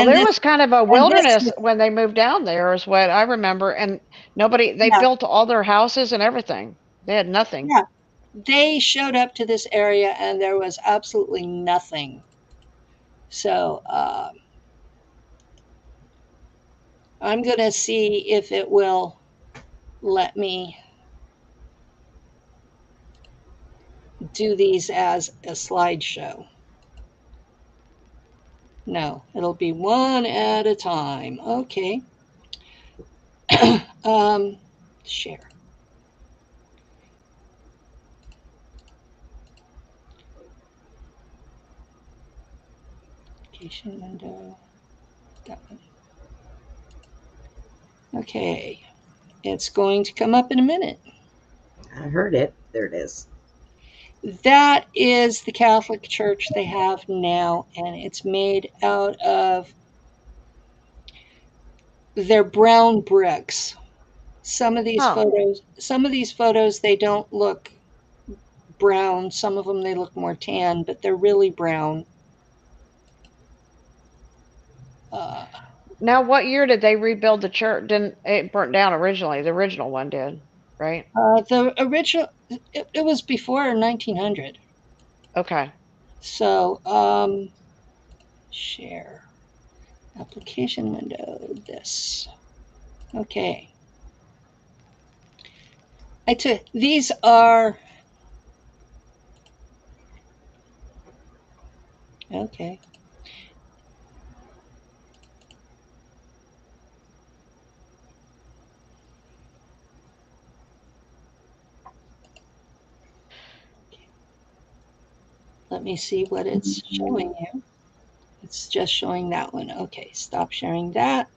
there was kind of a wilderness when they moved down there, is what I remember. And they built all their houses and everything. They had nothing. Yeah. They showed up to this area and there was absolutely nothing. So I'm going to see if it will let me do these as a slideshow. No, it'll be one at a time. Okay. Share. Application window. That one. Okay. It's going to come up in a minute. I heard it. There it is. That is the Catholic Church they have now, and it's made out of their brown bricks. Some of these photos, they don't look brown. Some of them they look more tan, but they're really brown. Now, what year did they rebuild the church? Didn't it burnt down originally? The original one did, right? The it was before 1900. Okay. So, share application window, this. Okay. These are, okay. Let me see what it's showing you. It's just showing that one. Okay, stop sharing that.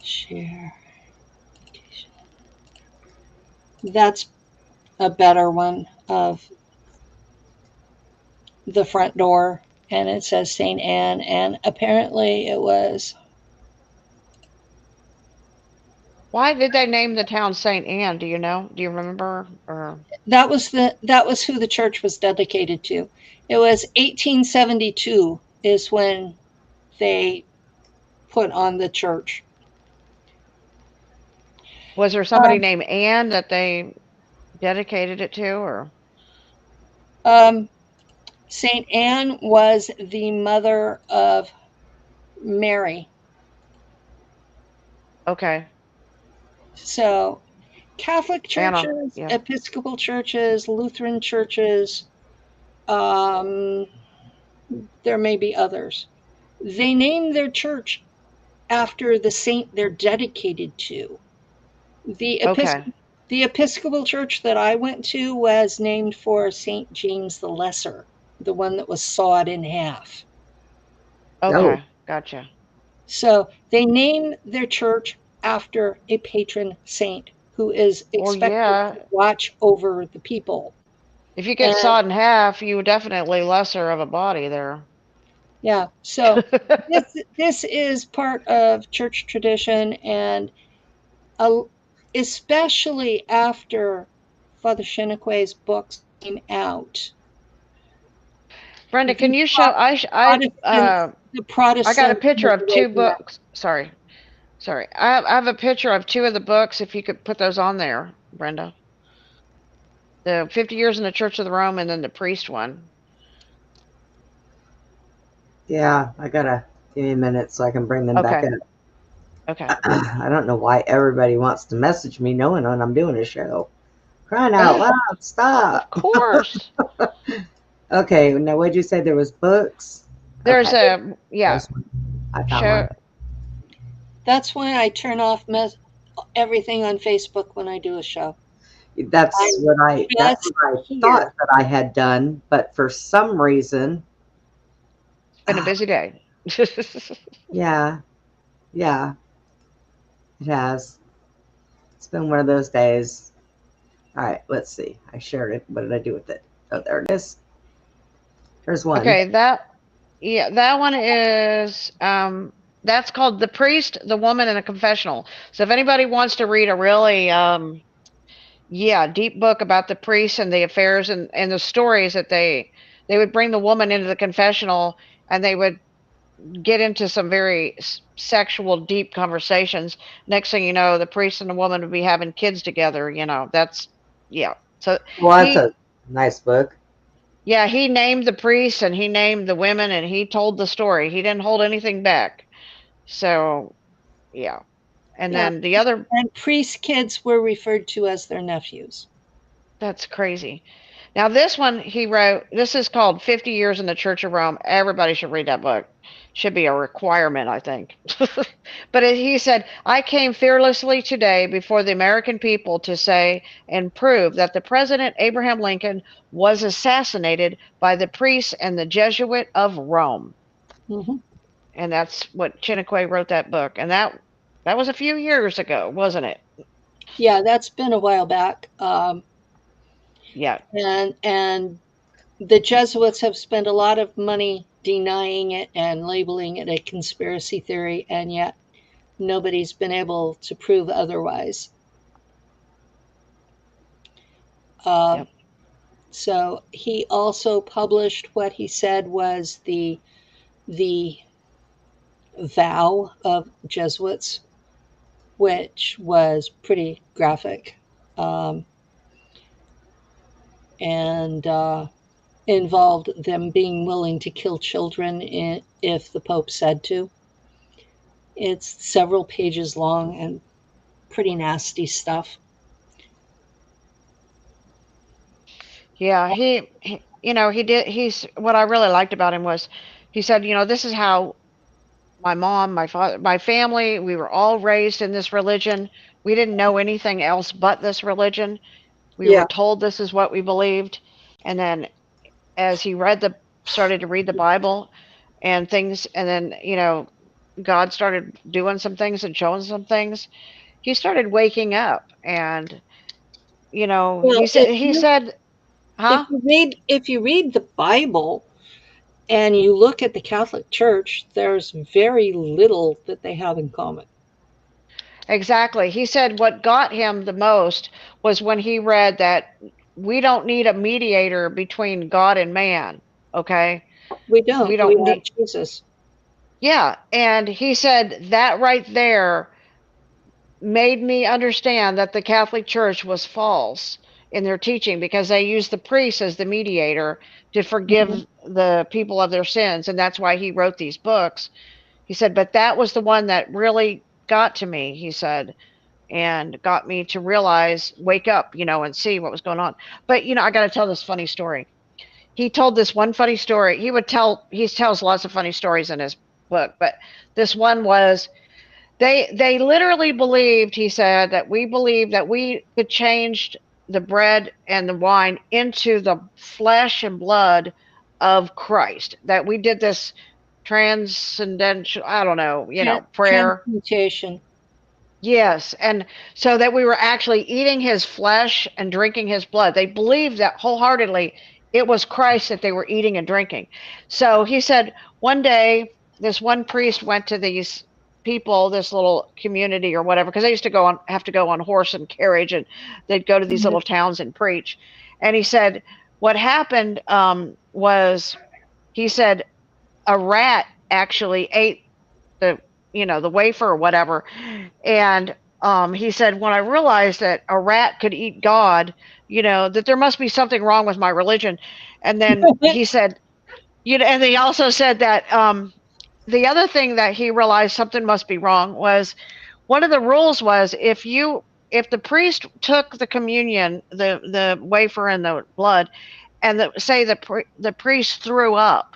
Share. That's a better one of the front door, and it says St. Anne, and apparently it was. Why did they name the town St. Anne? Do you know? Do you remember? Or That was who the church was dedicated to. It was 1872 is when they put on the church. was there somebody named Anne that they dedicated it to, or? St. Anne was the mother of Mary. Okay. So Catholic Anna, churches, yeah. Episcopal churches, Lutheran churches, there may be others. They name their church after the saint they're dedicated to. The Okay. Episcopal church that I went to was named for St. James the Lesser, the one that was sawed in half. Okay. Gotcha. So they name their church after a patron saint who is Well, expected yeah. to watch over the people. If you get And- sawed in half, you would definitely lesser of a body there. Yeah. So this is part of church tradition, and especially after Father Chenequet's books came out. Brenda, can you show? The Protestants. I got a picture of moved away two from that. books. Sorry. I have a picture of two of the books. If you could put those on there, Brenda. The 50 Years in the Church of the Rome, and then the priest one. Yeah, I gotta give me a minute so I can bring them back Okay. up. Okay. I don't know why everybody wants to message me knowing when I'm doing a show. Crying out loud, Of stop. course. Okay, now what'd you say? There was books? There's Okay. a, yeah. There's one. I found Show, one. That's why I turn off everything on Facebook when I do a show. That's what I here. thought that I had done, but for some reason, it's been a busy day. yeah, it has. It's been one of those days. All right, let's see. I shared it. What did I do with it? Oh, there it is. There's one. Okay, that one is that's called The Priest, the Woman, and a Confessional. So if anybody wants to read a really deep book about the priests and the affairs and the stories that they would bring the woman into the confessional, and they would get into some very sexual, deep conversations. Next thing you know, the priest and the woman would be having kids together. That's So Well, that's a nice book. yeah, he named the priests and he named the women and he told the story. He didn't hold anything back. So, yeah. And then the other. And priest kids were referred to as their nephews. That's crazy. Now, this one he wrote, this is called 50 Years in the Church of Rome. Everybody should read that book. Should be a requirement, I think. But he said, I came fearlessly today before the American people to say and prove that the President Abraham Lincoln was assassinated by the priests and the Jesuit of Rome. Mm-hmm. And that's what Chenequet wrote that book. And that was a few years ago, wasn't it? Yeah, that's been a while back. Yeah. And the Jesuits have spent a lot of money denying it and labeling it a conspiracy theory, and yet nobody's been able to prove otherwise. Yep. So he also published what he said was the vow of Jesuits, which was pretty graphic. um, and involved them being willing to kill children if the Pope said to. It's several pages long and pretty nasty stuff. Yeah, he's what I really liked about him was he said, this is how my mom, my father, my family, we were all raised in this religion. We didn't know anything else but this religion. We were Yeah. told this is what we believed. And then as he started to read the Bible and things, and then, God started doing some things and showing some things, he started waking up. And, Well, he said, huh? if you read the Bible and you look at the Catholic Church, there's very little that they have in common. Exactly. He said what got him the most was when he read that we don't need a mediator between God and man. Okay. We don't. We We don't have need, Jesus. yeah. And he said that right there made me understand that the Catholic Church was false in their teaching because they used the priest as the mediator to forgive the people of their sins. And that's why he wrote these books. He said, but that was the one that really got to me, he said, and got me to realize, wake up, and see what was going on. But, I got to tell this funny story. He told this one funny story. He tells lots of funny stories in his book, but this one was they literally believed, he said, that we believed that we could change the bread and the wine into the flesh and blood of Christ. That we did this transcendental, I don't know, prayer. Transmutation. Yes, and so that we were actually eating his flesh and drinking his blood. They believed that wholeheartedly it was Christ that they were eating and drinking. So he said one day this one priest went to these people, this little community or whatever, because they used to have to go on horse and carriage, and they'd go to these little towns and preach. And he said what happened was, he said, a rat actually ate the the wafer or whatever. And he said, when I realized that a rat could eat God, that there must be something wrong with my religion. And then he said, and he also said that the other thing that he realized something must be wrong was, one of the rules was, if the priest took the communion, the wafer and the blood, and say the priest threw up,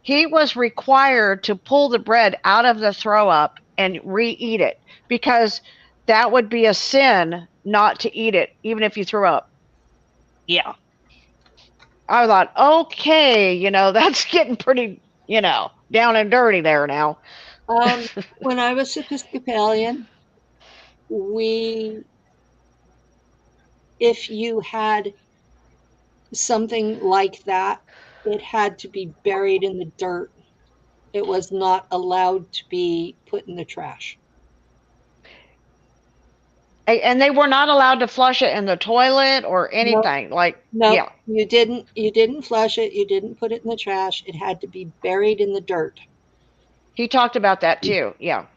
he was required to pull the bread out of the throw up and re-eat it, because that would be a sin not to eat it, even if you threw up. Yeah. I thought, okay, that's getting pretty, down and dirty there now. When I was Episcopalian, if you had something like that, it had to be buried in the dirt. It was not allowed to be put in the trash. And they were not allowed to flush it in the toilet or anything. No, yeah. You didn't flush it. You didn't put it in the trash. It had to be buried in the dirt. He talked about that too. Yeah.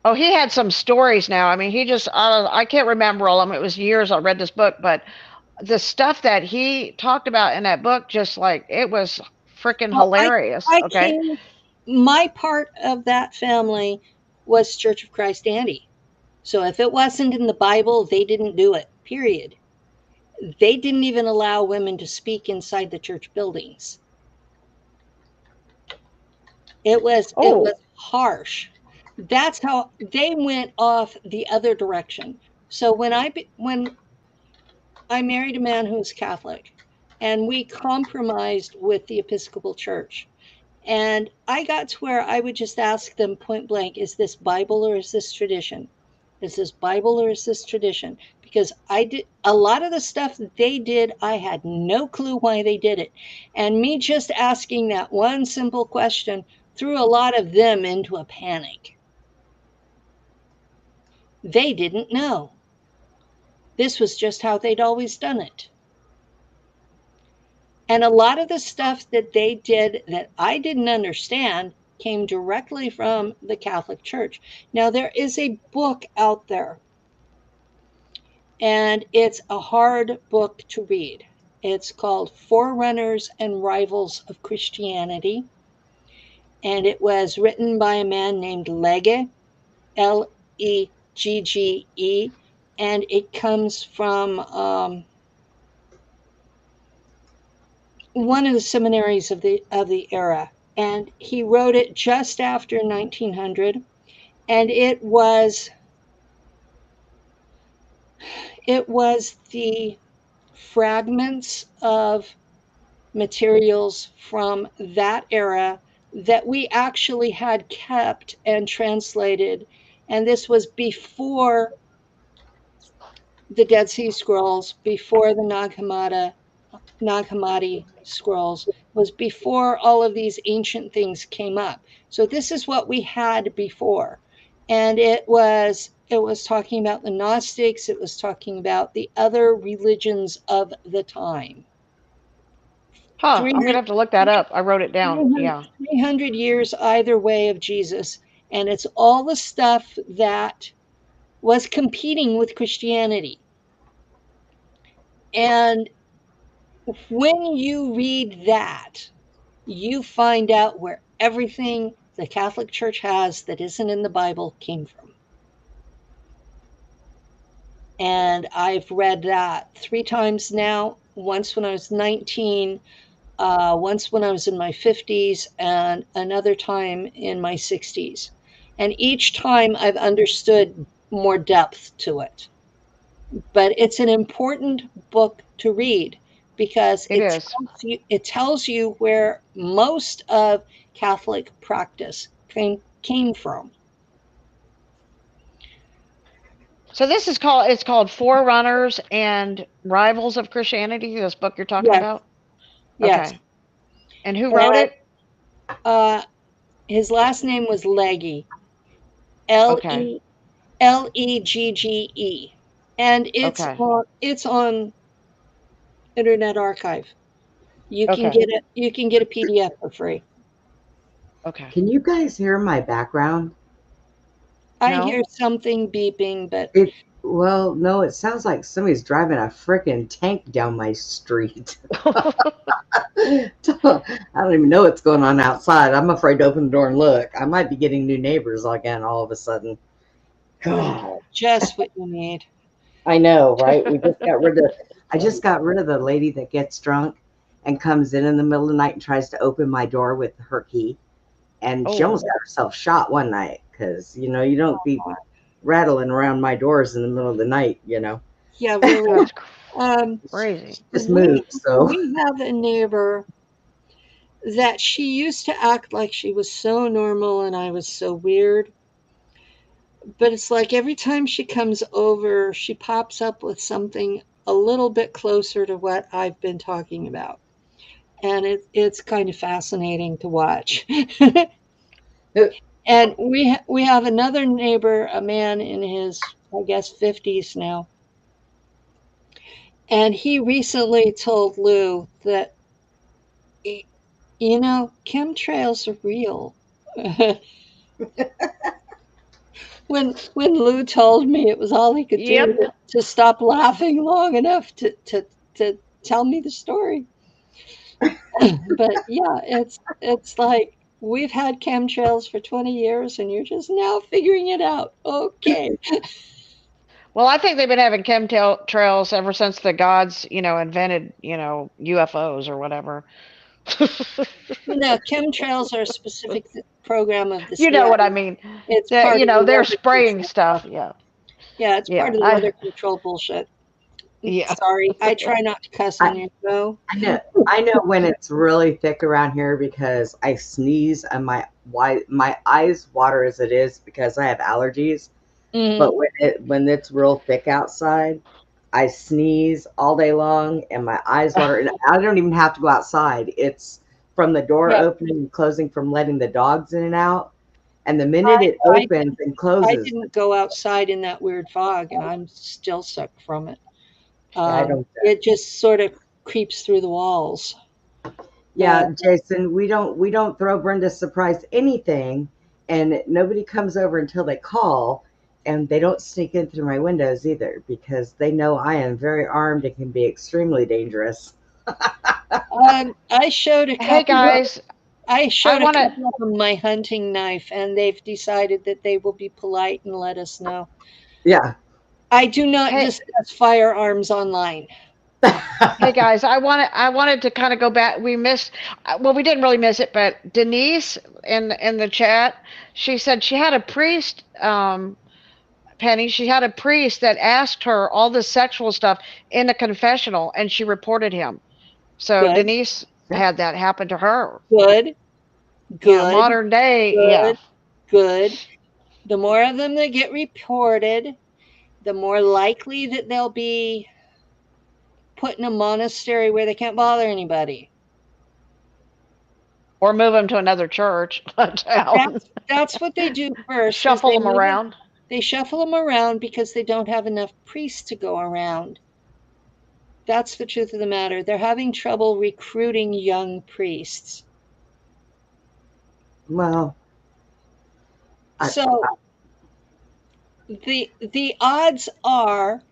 Oh, he had some stories now. I mean, I can't remember all of them. It was years I read this book, but the stuff that he talked about in that book, just it was freaking hilarious. My part of that family was Church of Christ Andy. So if it wasn't in the Bible, they didn't do it, period. They didn't even allow women to speak inside the church buildings. It was harsh. That's how they went off the other direction. So when I married a man who was Catholic, and we compromised with the Episcopal Church, and I got to where I would just ask them point blank, is this Bible or is this tradition? Is this Bible or is this tradition? Because I did a lot of the stuff that they did, I had no clue why they did it. And me just asking that one simple question threw a lot of them into a panic. They didn't know. This was just how they'd always done it. And a lot of the stuff that they did that I didn't understand came directly from the Catholic Church. Now, there is a book out there and it's a hard book to read. It's called Forerunners and Rivals of Christianity, and it was written by a man named Legge, Legge, and it comes from one of the seminaries of the era, and he wrote it just after 1900, and it was the fragments of materials from that era that we actually had kept and translated, and this was before the Dead Sea Scrolls, before the Nag Hammadi scrolls, was before all of these ancient things came up. So this is what we had before, and it was talking about the Gnostics. It was talking about the other religions of the time. Huh, I'm gonna have to look that up. I wrote it down. Yeah. 300 years either way of Jesus, and it's all the stuff that was competing with Christianity. And when you read that, you find out where everything the Catholic Church has that isn't in the Bible came from. And I've read that 3 times now, once when I was 19, once when I was in my 50s, and another time in my 60s. And each time I've understood more depth to it. But it's an important book to read because it tells you where most of Catholic practice came from. So it's called Forerunners and Rivals of Christianity, this book you're talking about? Yes. Okay. And who wrote it? His last name was Legge. Legge. And it's on Internet Archive. You can get it. You can get a PDF for free. Okay. Can you guys hear my background? I hear something beeping, but well, no, it sounds like somebody's driving a freaking tank down my street. I don't even know what's going on outside. I'm afraid to open the door and look. I might be getting new neighbors again all of a sudden. God. Just what you need. I know, right? I just got rid of the lady that gets drunk and comes in the middle of the night and tries to open my door with her key. And she almost got herself shot one night because, you don't be rattling around my doors in the middle of the night, Yeah, really. Crazy. Just moved, so. We have a neighbor that she used to act like she was so normal and I was so weird. But it's like every time she comes over, she pops up with something a little bit closer to what I've been talking about. And it's kind of fascinating to watch. And we have another neighbor, a man in his, I guess, 50s now. And he recently told Lou that, chemtrails are real. When Lou told me, it was all he could do to stop laughing long enough to tell me the story. But yeah, it's like we've had chemtrails for 20 years and you're just now figuring it out. Okay. Well, I think they've been having chemtrails ever since the gods, invented, UFOs or whatever. No, chemtrails are a specific program of the CIA. You know what I mean? It's they're spraying stuff. Yeah. Yeah, it's part of the weather control bullshit. Yeah. Sorry, I try not to cuss on your show. I know when it's really thick around here because I sneeze and my eyes water as it is because I have allergies. Mm-hmm. But when it's real thick outside, I sneeze all day long and my eyes water. And I don't even have to go outside. It's from the door opening and closing from letting the dogs in and out. And the minute it opens and closes. I didn't go outside in that weird fog and I'm still sick from it. It just sort of creeps through the walls. Yeah, Jason, we don't throw Brenda surprise anything, and nobody comes over until they call. And they don't sneak in through my windows either, because they know I am very armed and can be extremely dangerous. I showed a Hey couple. guys, I I showed a want to. couple of them my hunting knife, and they've decided that they will be polite and let us know. Yeah. I do not Hey, discuss firearms online. hey guys, I wanted to kind of go back. We missed, well, we didn't really miss it, but Denise in the chat, she said she had a priest, Penny. She had a priest that asked her all this sexual stuff in a confessional, and she reported him. So Good, Denise had that happen to her. good, good, Modern day, yeah. good, good. The more of them that get reported, the more likely that they'll be put in a monastery where they can't bother anybody. Or move them to another church, town, That's what they do first. shuffle them around. They shuffle them around because they don't have enough priests to go around. That's the truth of the matter. They're having trouble recruiting young priests. Well, So the odds are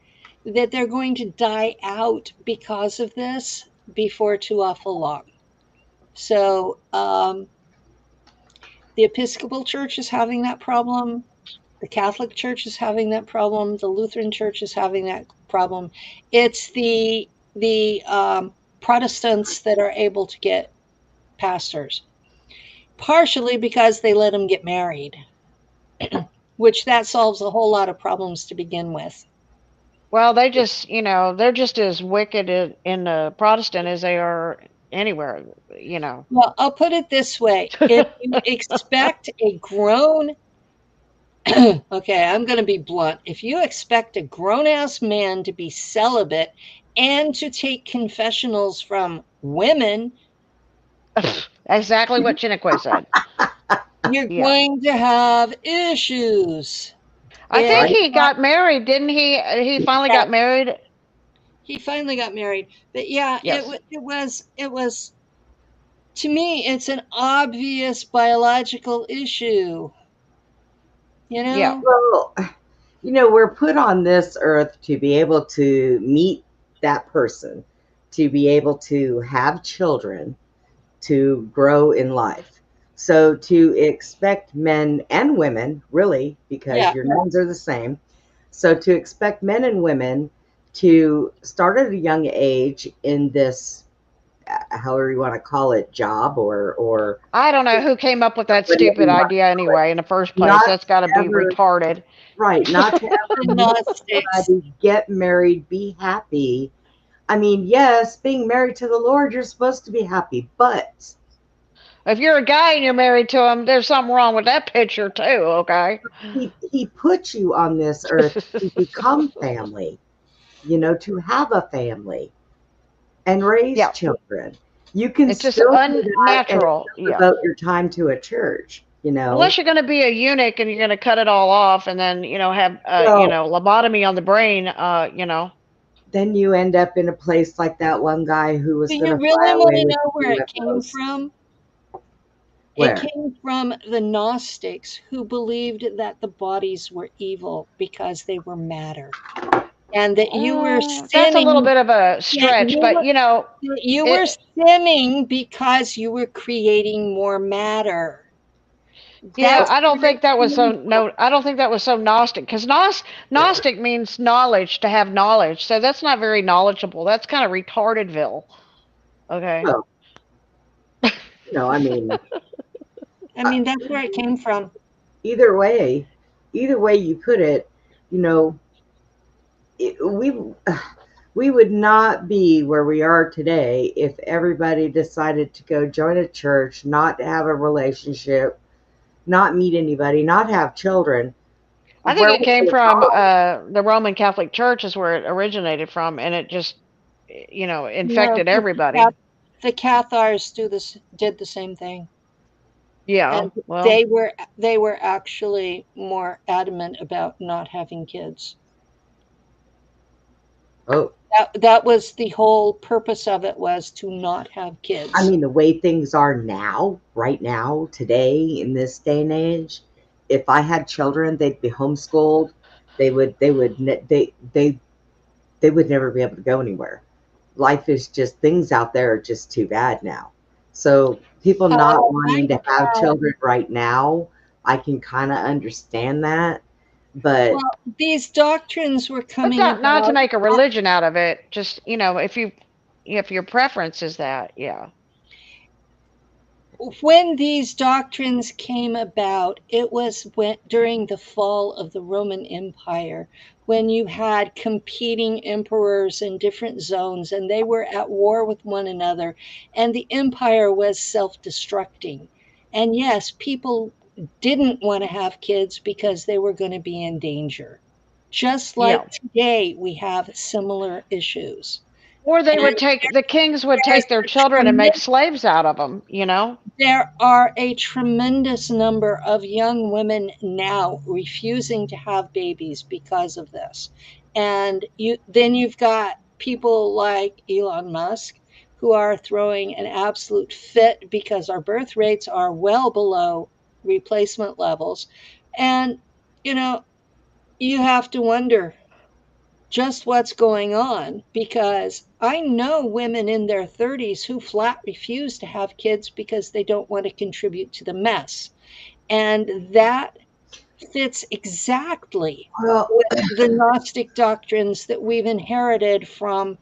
that they're going to die out because of this before too awful long. So the Episcopal Church is having that problem. The Catholic Church is having that problem. The Lutheran Church is having that problem. It's the Protestants that are able to get pastors, partially because they let them get married, which that solves a whole lot of problems to begin with. Well, they just, they're just as wicked in the Protestant as they are anywhere, Well, I'll put it this way. If you expect a grown, okay, I'm going to be blunt. If you expect a grown-ass man to be celibate and to take confessionals from women, Exactly what Chiniquay said. you're Yeah. going to have issues. I think It's he got married, didn't he? He finally got married. He finally got married. But yeah, Yes. it was to me, it's an obvious biological issue. You know? Yeah. well, we're put on this earth to be able to meet that person, to be able to have children, to grow in life. So to expect men and women, really, because Yeah. your names are the same. So to expect men and women to start at a young age in this, however you want to call it, job or I don't know who came up with that whatever stupid you want idea to call it, anyway in the first place. not That's got to be ever retarded. right, not to ever The Gnostics. somebody, get married, be happy. I mean, yes, being married to the Lord, you're supposed to be happy, but If you're a guy and you're married to him, there's something wrong with that picture too, okay? he put you on this earth to become family, to have a family and raise Yeah. children. You can It's just still do that and unnatural. still Yeah. devote your time to a church, Unless you're going to be a eunuch and you're going to cut it all off and then, have, Well, lobotomy on the brain, then you end up in a place like that one guy who was Do going you to really fly want away to with know where it came UFOs. from? Where? It came from the Gnostics, who believed that the bodies were evil because they were matter. And that you were sinning. That's a little bit of a stretch, but you were sinning because you were creating more matter. Yeah, That's I don't where think that was it so came from. no. I don't think that was so Gnostic because Gnostic means knowledge, to have knowledge. So that's not very knowledgeable. That's kind of retardedville. Okay. Well, I mean, That's where it came from. either way you put it, we would not be where we are today if everybody decided to go join a church, not have a relationship, not meet anybody, not have children. I think it came from the Roman Catholic Church is where it originated from, and it just infected everybody. The Cathars did the same thing. Yeah, and well, they were actually more adamant about not having kids. Oh, that was the whole purpose of it, was to not have kids. I mean, the way things are now, right now, today, in this day and age, if I had children, they'd be homeschooled. They would never be able to go anywhere. Life is just, things out there are just too bad now. So people not wanting to have children right now, I can kind of understand that. But well, these doctrines were But coming not to about make a religion out of it. Just, if your preference is that, yeah. when these doctrines came about. It was during the fall of the Roman Empire, when you had competing emperors in different zones and they were at war with one another, and the empire was self-destructing. And yes, people didn't want to have kids because they were going to be in danger. Just like Yeah. today, we have similar issues. Or And the kings would there's take their a children and make tremendous slaves out of them. There are a tremendous number of young women now refusing to have babies because of this. And you've got people like Elon Musk who are throwing an absolute fit because our birth rates are well below replacement levels. And you know, you have to wonder just what's going on, because I know women in their 30s who flat refuse to have kids because they don't want to contribute to the mess. And that fits exactly well, with the Gnostic doctrines that we've inherited from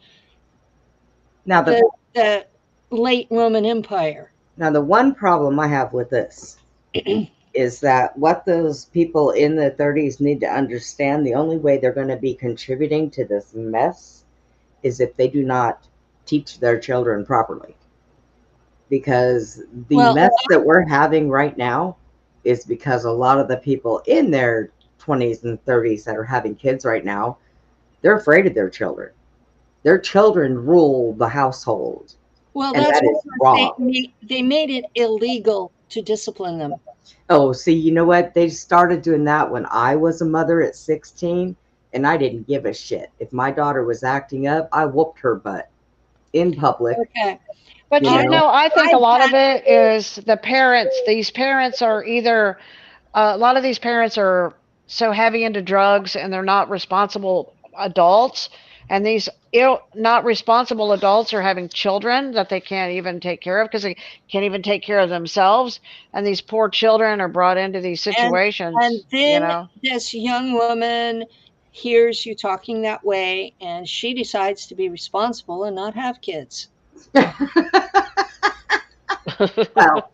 now the late Roman Empire. the one problem I have with this is that what those people in the 30s need to understand, the only way they're going to be contributing to this mess is if they do not teach their children properly. Because the Well, mess that we're having right now is because a lot of the people in their 20s and 30s that are having kids right now, they're afraid of their children. Their children rule the household, well, and that's that is why wrong. they made it illegal to discipline them. Oh, see, you know what? They started doing that when I was a mother at 16, and I didn't give a shit. If my daughter was acting up, I whooped her butt in public, Okay. But you know. I think a I've lot of got it is the parents. These parents are either a lot of these parents are so heavy into drugs and they're not responsible adults, and these not responsible adults are having children that they can't even take care of because they can't even take care of themselves, and these poor children are brought into these and situations. then this young woman hears you talking that way and she decides to be responsible and not have kids. Well,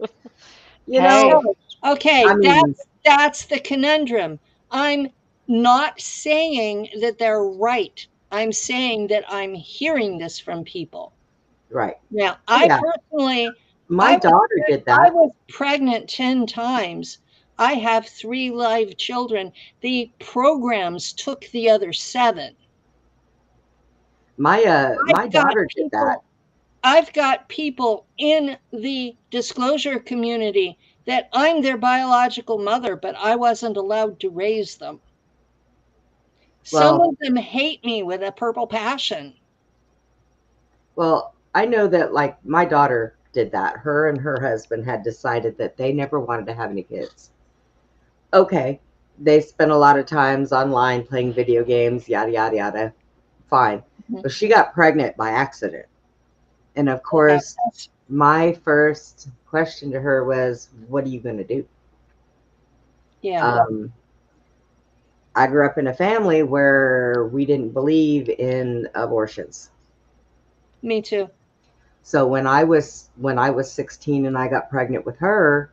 you Hey, know, So, okay, I mean, that's the conundrum. I'm not saying that they're right. I'm saying that I'm hearing this from people. right. Now, Oh, I yeah. personally, My I was, daughter did I that. was pregnant 10 times. I have 3 live children. The programs took the other 7. My I've got daughter did that. people I've got people in the disclosure community that I'm their biological mother, but I wasn't allowed to raise them. Some Well, of them hate me with a purple passion. I know that, like, my daughter did that. Her and her husband had decided that they never wanted to have any kids. Okay. They spent a lot of times online playing video games, yada yada yada. Fine. Mhm. But she got pregnant by accident. And of That course, happens. my first question to her was, what are you going to do? Yeah, Um, I grew up in a family where we didn't believe in abortions. me too. So when I was 16 and I got pregnant with her,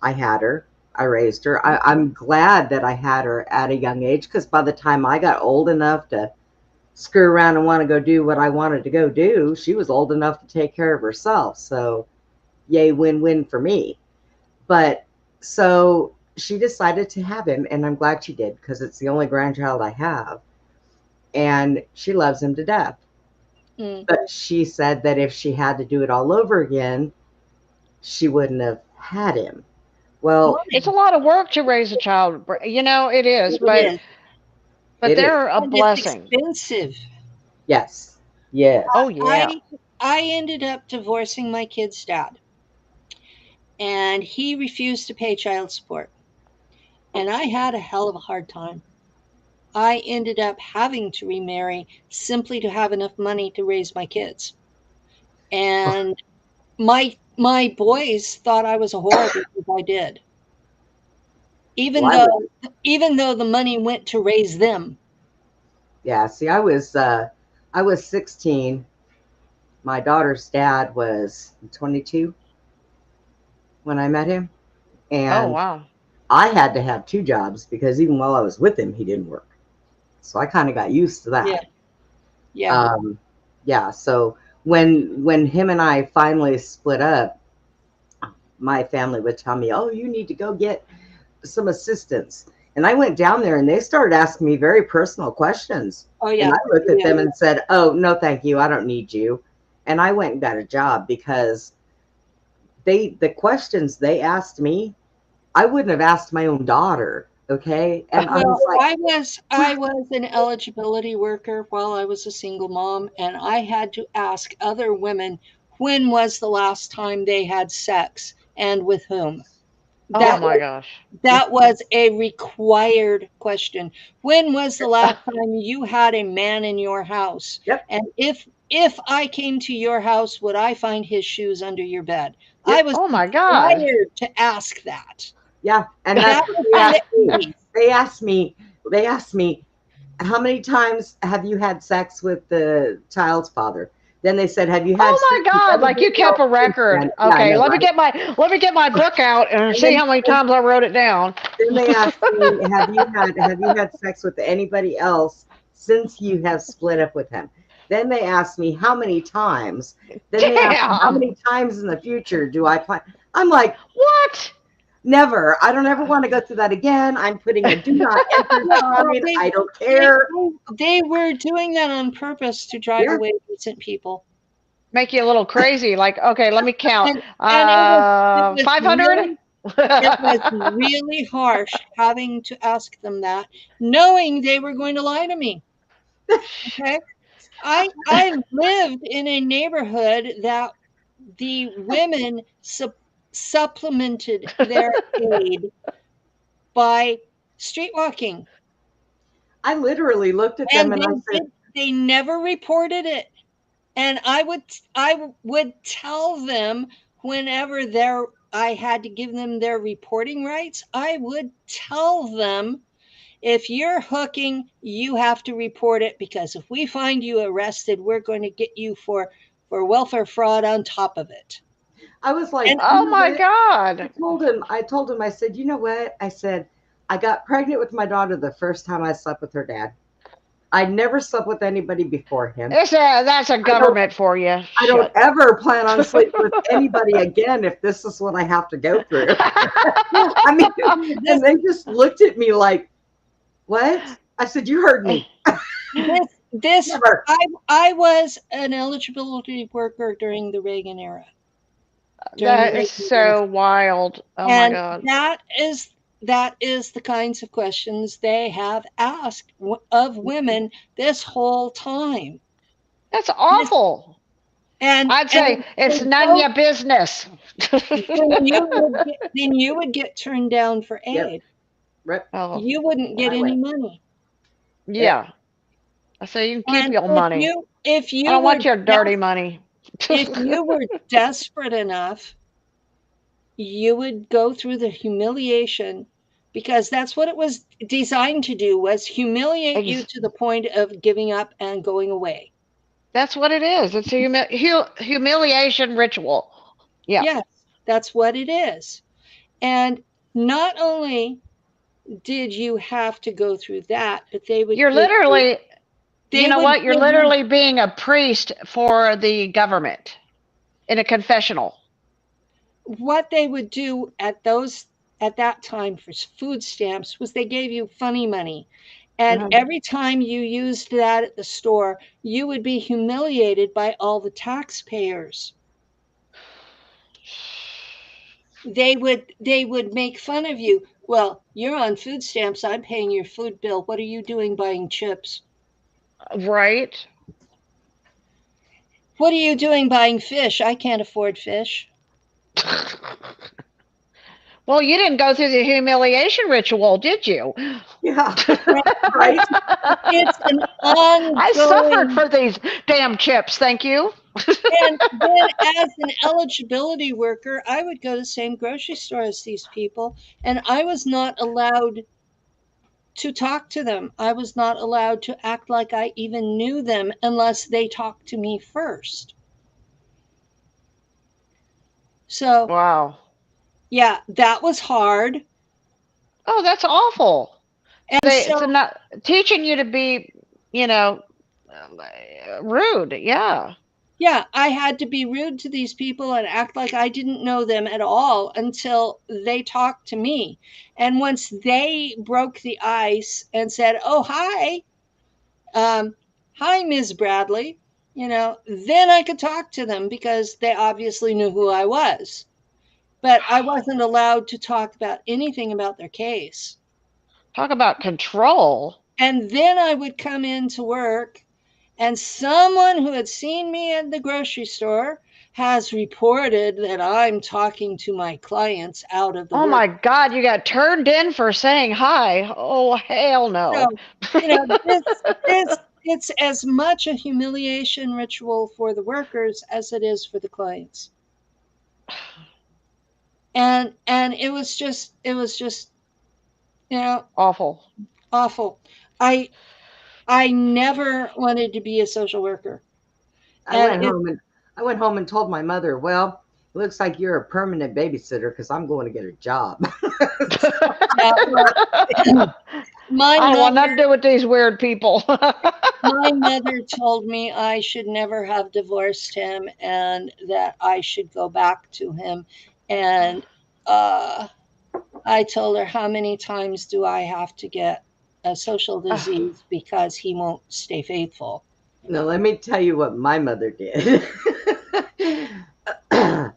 I had her. I raised her. I'm glad that I had her at a young age, because by the time I got old enough to screw around and want to go do what I wanted to go do, she was old enough to take care of herself. So, yay, win-win for me. But so she decided to have him, and I'm glad she did, because it's the only grandchild I have, and she loves him to death. Mm. But she said that if she had to do it all over again, she wouldn't have had him. Well, Why? it's a lot of work to raise a child. It is, It is. but it is. they're a And it's blessing. expensive. Yes. Yes. Oh yeah. I ended up divorcing my kid's dad, and he refused to pay child support. And I had a hell of a hard time. I ended up having to remarry simply to have enough money to raise my kids. And my boys thought I was a whore because I did. Even Well, though the money went to raise them. yeah, see, I was 16. My daughter's dad was 22 when I met him, Oh, and wow. I had to have 2 jobs because even while I was with him, he didn't work. So I kind of got used to that. Yeah. Yeah. So when him and I finally split up, my family would tell me, "Oh, you need to go get some assistance." And I went down there and they started asking me very personal questions. Oh And yeah. I looked at them and said, "Oh, no, thank you. I don't need you." And I went and got a job because the questions they asked me, I wouldn't have asked my own daughter. Okay. And I was Well, like, I was an eligibility worker while I was a single mom, and I had to ask other women when was the last time they had sex and with whom. Oh That my gosh. that was a required question. When was the last time you had a man in your house? Yep. And if I came to your house, would I find his shoes under your bed? Yep. I was Oh my God. required to ask that. Yeah. And that's That what was they asked me. litmus. They asked me, how many times have you had sex with the child's father? Then they said, have you had Oh sex my with God. Like you everybody kept else a since record. then? Yeah, I Okay, know, let me right? get my book out and And see then how many times I wrote it down. they asked me, have you had sex with anybody else since you have split up with him? Then they asked me how many times. Then they asked me how Damn. many times in the future do I plan? I'm like, What? never. I don't ever want to go through that again. I'm putting a do not enter sign. I don't They, care. they were doing that on purpose to drive Yeah. away decent people. Make you a little crazy. Like, okay, let me count. And it was 500? it was really harsh having to ask them that, knowing they were going to lie to me. Okay. I lived in a neighborhood that the women supplemented their aid by street walking. I literally looked at them And and I said, they never reported it. And I would tell them whenever I had to give them their reporting rights, I would tell them, if you're hooking, you have to report it, because if we find you arrested, we're going to get you for welfare fraud on top of it. I was like, And Oh my God. I told him, I said, you know what? I said, I got pregnant with my daughter the first time I slept with her dad. I never slept with anybody before him. That's a government for you. I don't ever plan on sleeping with anybody again if this is what I have to go through. I mean, and they just looked at me like, what? I said, you heard me. this Never. I was an eligibility worker during the Reagan era. That is so wild. Oh my God. That is the kinds of questions they have asked of women this whole time. That's awful. And I'd say it's none of your business. then you would get turned down for aid. Yep. Right. Oh, You wouldn't get any money. yeah. I say you can keep And your money. if you I don't were want your dirty money. if you were desperate enough, you would go through the humiliation, because that's what it was designed to do, was humiliate you to the point of giving up and going away. That's what it is. It's a humiliation ritual. Yeah. Yes, that's what it is. And not only did you have to go through that, but they would You're literally, you know what? You're give literally being a priest for the government in a confessional. What they would do at that time for food stamps was they gave you funny money. And every time you used that at the store, you would be humiliated by all the taxpayers. They would make fun of you. Well, you're on food stamps. I'm paying your food bill. What are you doing buying chips? Right. What are you doing buying fish? I can't afford fish. Well, you didn't go through the humiliation ritual, did you? Yeah. Right. It's an I suffered ongoing. for these damn chips. Thank you. And then, as an eligibility worker, I would go to the same grocery store as these people, and I was not allowed to talk to them. I was not allowed to act like I even knew them unless they talked to me first. So, Wow. yeah, that was hard. Oh, that's awful. And It's so, not teaching you to be, you know, rude. Yeah. yeah, I had to be rude to these people and act like I didn't know them at all until they talked to me. And once they broke the ice and said, "Oh, hi, hi, Ms. Bradley," then I could talk to them because they obviously knew who I was. But I wasn't allowed to talk about anything about their case. Talk about control. And then I would come into work, and someone who had seen me at the grocery store has reported that I'm talking to my clients out of the Oh work. my God, you got turned in for saying hi. Oh, hell no. So, this it's as much a humiliation ritual for the workers as it is for the clients. And it was just Awful. awful. I never wanted to be a social worker. I And went home and I went home and told my mother, well, it looks like you're a permanent babysitter because I'm going to get a job. yeah, well, my I don't want mother nothing to do with these weird people. my mother told me I should never have divorced him and that I should go back to him. And I told her, how many times do I have to get a social disease because he won't stay faithful? Now, let me tell you what my mother did. I hear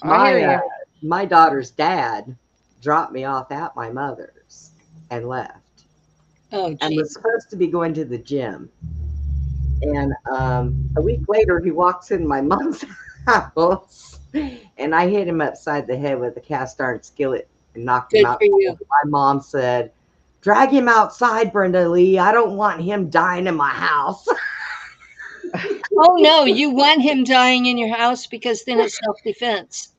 my you. my daughter's dad dropped me off at my mother's and left, Oh, and gee. was supposed to be going to the gym. And a week later, he walks in my mom's house, and I hit him upside the head with a cast iron skillet and knocked him Good out. for you. My mom said, "Drag him outside, Brenda Lee. I don't want him dying in my house." Oh, no, you want him dying in your house because then it's self-defense.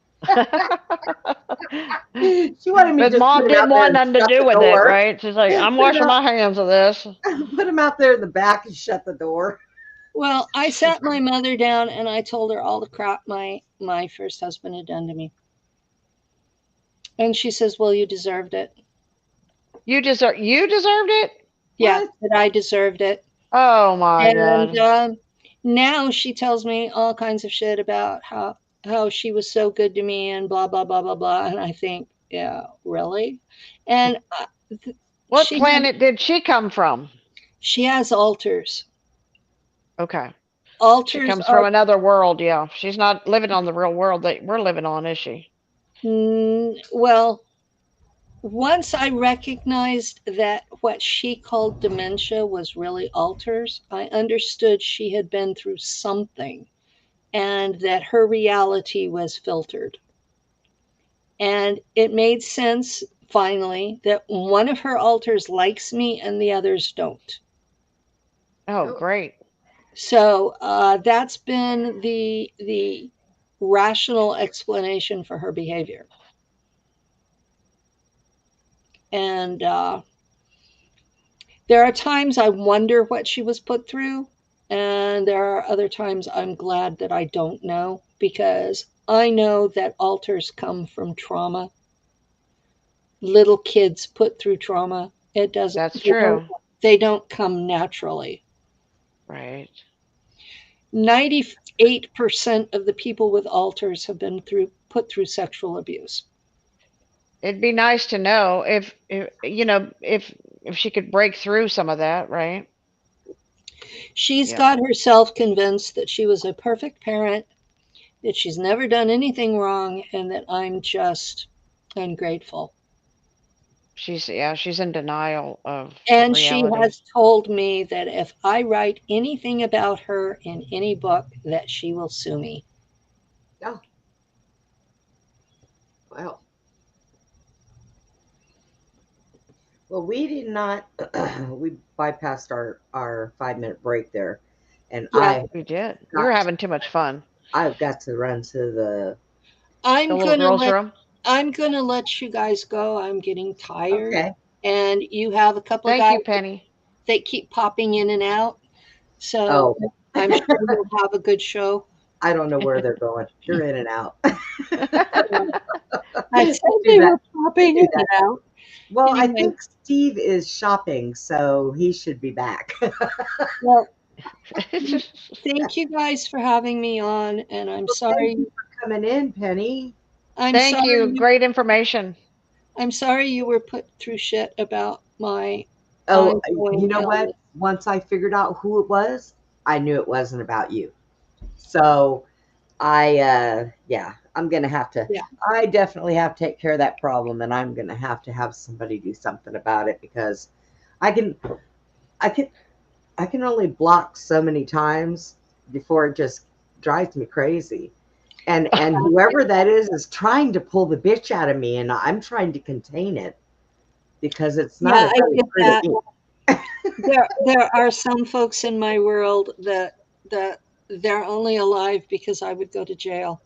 She wanted me But just put mom him out didn't there want and nothing to shut do the with it, door. right? She's like, I'm Put him washing out, my hands of this. put him out there in the back and shut the door. Well, I sat my mother down and I told her all the crap my first husband had done to me. And she says, "Well, you deserved it." You deserved it? Yeah, What? that I deserved it. Oh my And God. now she tells me all kinds of shit about how she was so good to me and blah blah blah blah blah. And I think, yeah, really? And What planet did she come from? she has altars. Okay. She Altars comes from are another world, yeah. She's not living on the real world that we're living on, is she? well. Once I recognized that what she called dementia was really altars, I understood she had been through something and that her reality was filtered. And it made sense finally that one of her altars likes me and the others don't. Oh, great. So that's been the rational explanation for her behavior. And there are times I wonder what she was put through, and there are other times I'm glad that I don't know because I know that altars come from trauma. Little kids put through trauma. It doesn't That's true. they don't come naturally. Right. 98% of the people with altars have been put through sexual abuse. It'd be nice to know if she could break through some of that, right? She's Yeah. got herself convinced that she was a perfect parent, that she's never done anything wrong, and that I'm just ungrateful. She's in denial of And she reality. has told me that if I write anything about her in any book, that she will sue me. Oh, well. Well, we did not. We bypassed our 5 minute break there, and Yeah. We did. We were having too much fun. I've got to run to the. The I'm little gonna girls' let room. you guys go. I'm getting tired. Okay. And you have a couple of Thank you, guys Penny. that keep popping in and out. So Oh, I'm sure you'll have a good show. I don't know where they're going. They're in and out. I said do they that. were popping Do in that. and out. Well, I Anyway. think Steve is shopping, so he should be back. Well, thank you guys for having me on, and I'm Thank sorry. you for coming in, Penny. Thank you. Great information. I'm sorry you were put through shit about my Oh, ongoing you know what? illness. Once I figured out who it was, I knew it wasn't about you. So yeah, I'm gonna have to. Yeah. I definitely have to take care of that problem, and I'm gonna have somebody do something about it because I can, I can, I can only block so many times before it just drives me crazy. And whoever that is trying to pull the bitch out of me, and I'm trying to contain it because it's not. Yeah, I get that. There are some folks in my world that they're only alive because I would go to jail.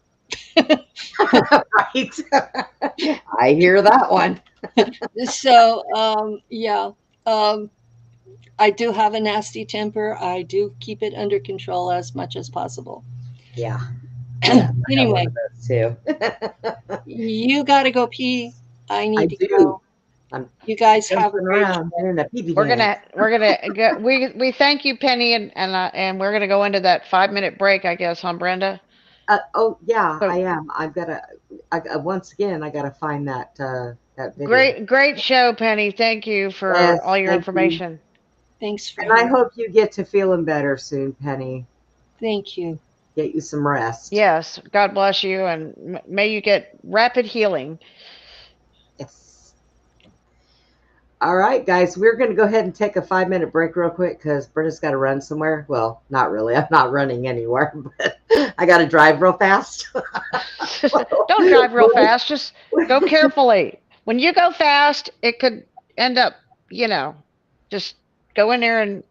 Right. I hear that one. So yeah, I do have a nasty temper. I do keep it under control as much as possible. Yeah. Anyway, too. you got to go pee. I need I to do. go. I'm You guys have a jumping great around doing a pee-pee We're dance. gonna go. We thank you, Penny, and we're gonna go into that 5 minute break, I guess, huh, Brenda? Oh yeah, So- I am. Once again, I gotta find that that video. Great show, Penny. Thank you for Yes, all your thank you. information. Thanks for And I having me. hope you get to feeling better soon, Penny. Thank you. Get you some rest. Yes, God bless you, and may you get rapid healing. Yes. All right, guys, we're going to go ahead and take a 5 minute break real quick because Britta's got to run somewhere. Well, not really. I'm not running anywhere, but I got to drive real fast. Don't drive real fast. Just go carefully. When you go fast, it could end up, just go in there and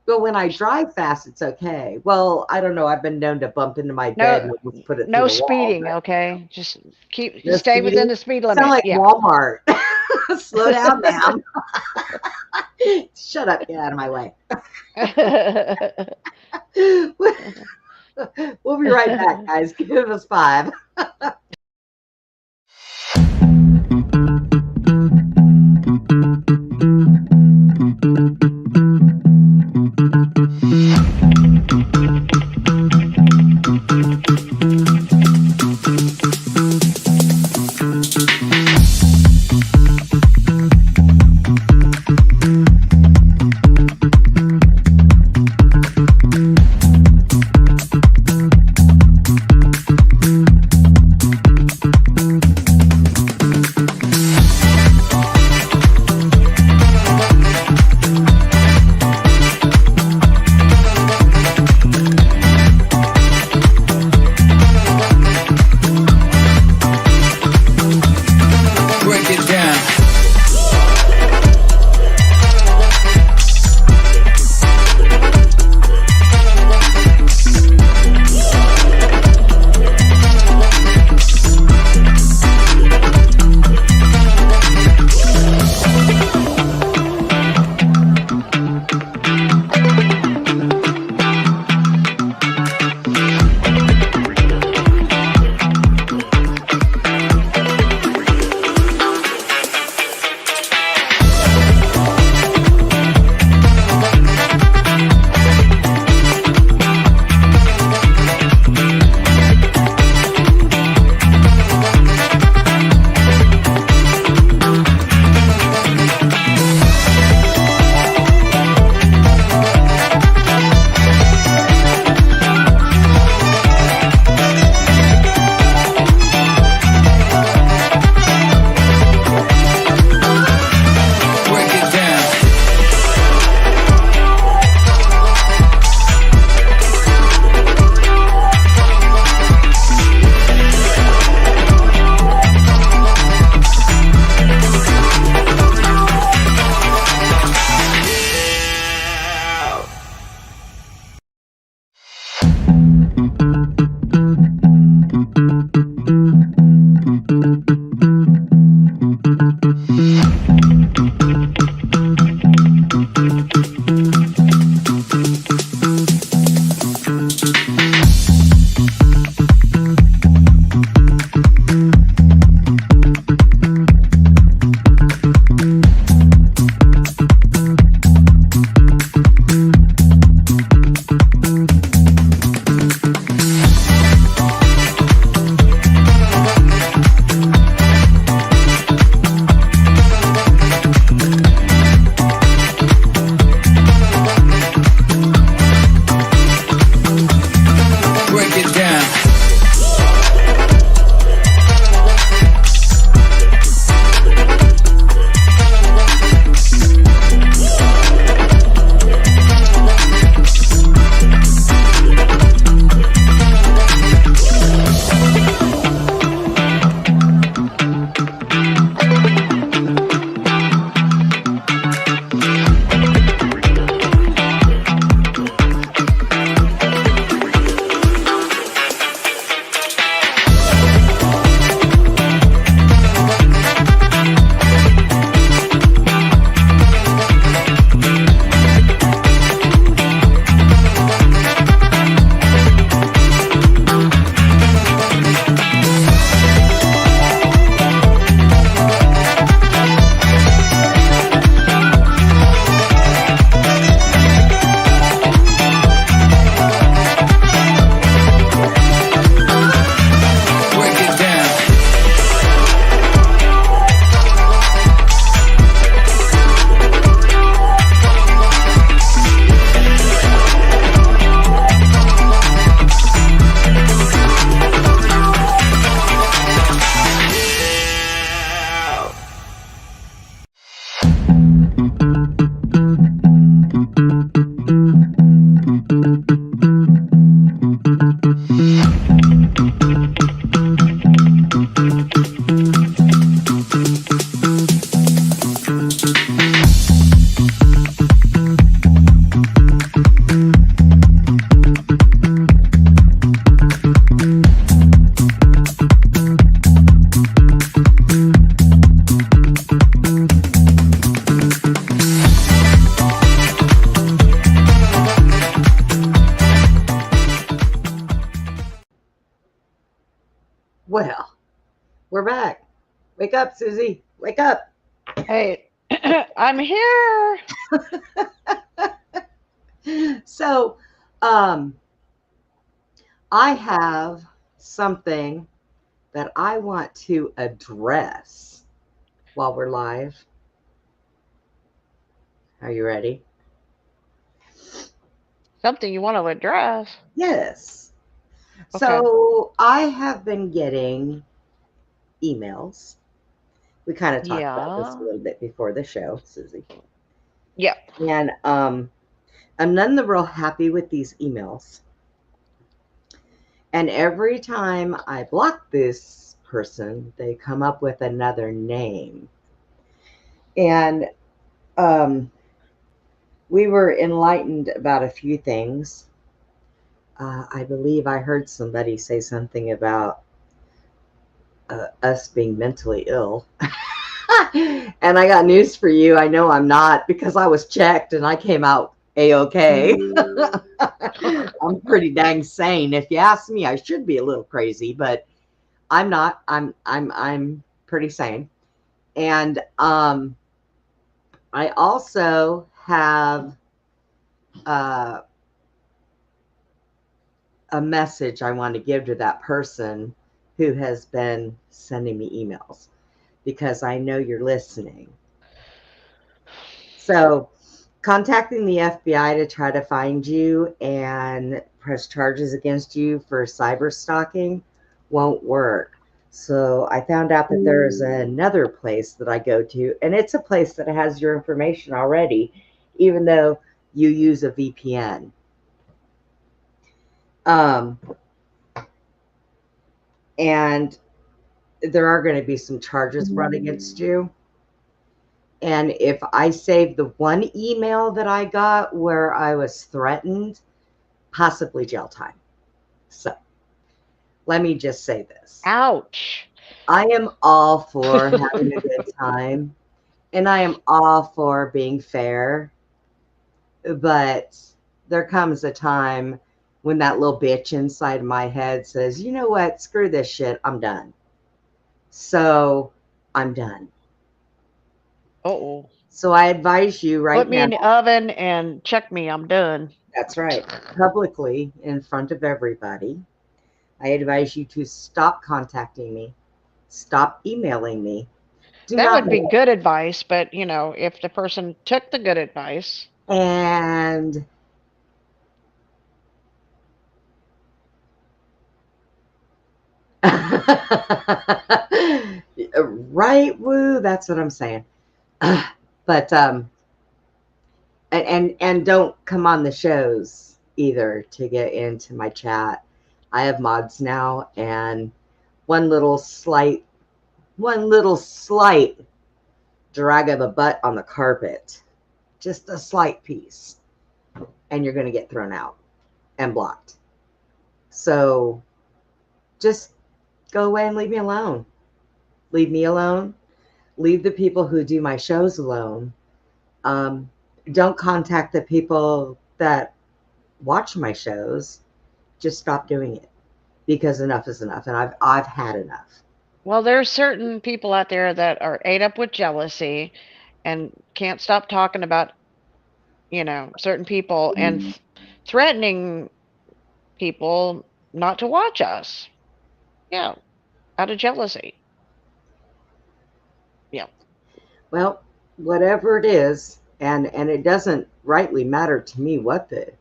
But when I drive fast, it's okay. Well, I don't know. I've been known to bump into my bed and almost put it no through the wall. speeding, okay? Just No stay within speeding? the speed Sound limit. like Yeah. Walmart. Slow down, ma'am. Shut up. Get out of my way. We'll be right back, guys. Give us 5. Wake up, Susie. Wake up. Hey, I'm here. So, I have something that I want to address while we're live. Are you ready? Something you want to address? Yes. Okay. So I have been getting emails. We kind of talked about this a Yeah. little bit before the show, Susie. Yeah. And I'm none the real happy with these emails. And every time I block this person, they come up with another name. And we were enlightened about a few things. I believe I heard somebody say something about us being mentally ill. And I got news for you. I know I'm not, because I was checked and I came out A-okay. I'm pretty dang sane. If you ask me, I should be a little crazy, but I'm not. I'm pretty sane. And I also have a message I want to give to that person who has been sending me emails, because I know you're listening. So, contacting the FBI to try to find you and press charges against you for cyber stalking won't work. So, I found out that there is another place that I go to, and it's a place that has your information already, even though you use a VPN. And there are going to be some charges brought against you. And if I save the one email that I got where I was threatened, possibly jail time. So let me just say this. Ouch. I am all for having a good time, and I am all for being fair. But there comes a time when that little bitch inside my head says, you know what, screw this shit, I'm done. So I'm done. Uh-oh. So I advise you right now. Put me in the oven and check me. I'm done. That's right. Publicly, in front of everybody, I advise you to stop contacting me. Stop emailing me. That would be good advice, but if the person took the good advice. And right, woo, that's what I'm saying. But and don't come on the shows either to get into my chat. I have mods now, and one little slight drag of a butt on the carpet, just a slight piece, and you're going to get thrown out and blocked. So just go away and leave me alone. Leave me alone. Leave the people who do my shows alone. Don't contact the people that watch my shows. Just stop doing it, because enough is enough, and I've had enough. Well, there's certain people out there that are ate up with jealousy and can't stop talking about, certain people and threatening people not to watch us. Yeah, out of jealousy. Yeah. Well, whatever it is, and it doesn't rightly matter to me what the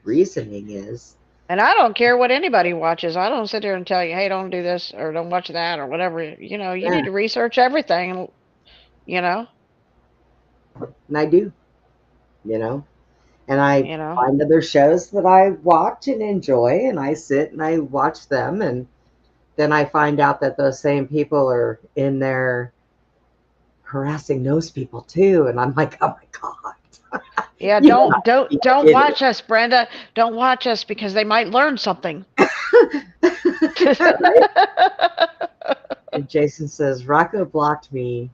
reasoning is. And I don't care what anybody watches. I don't sit there and tell you, hey, don't do this or don't watch that or whatever. You need to research everything, And I do, and I find other shows that I watch and enjoy, and I sit and I watch them, and then I find out that those same people are in there harassing those people too, and I'm like, oh my God. Yeah, don't watch us, Brenda. Don't watch us, because they might learn something. And Jason says, Rocco blocked me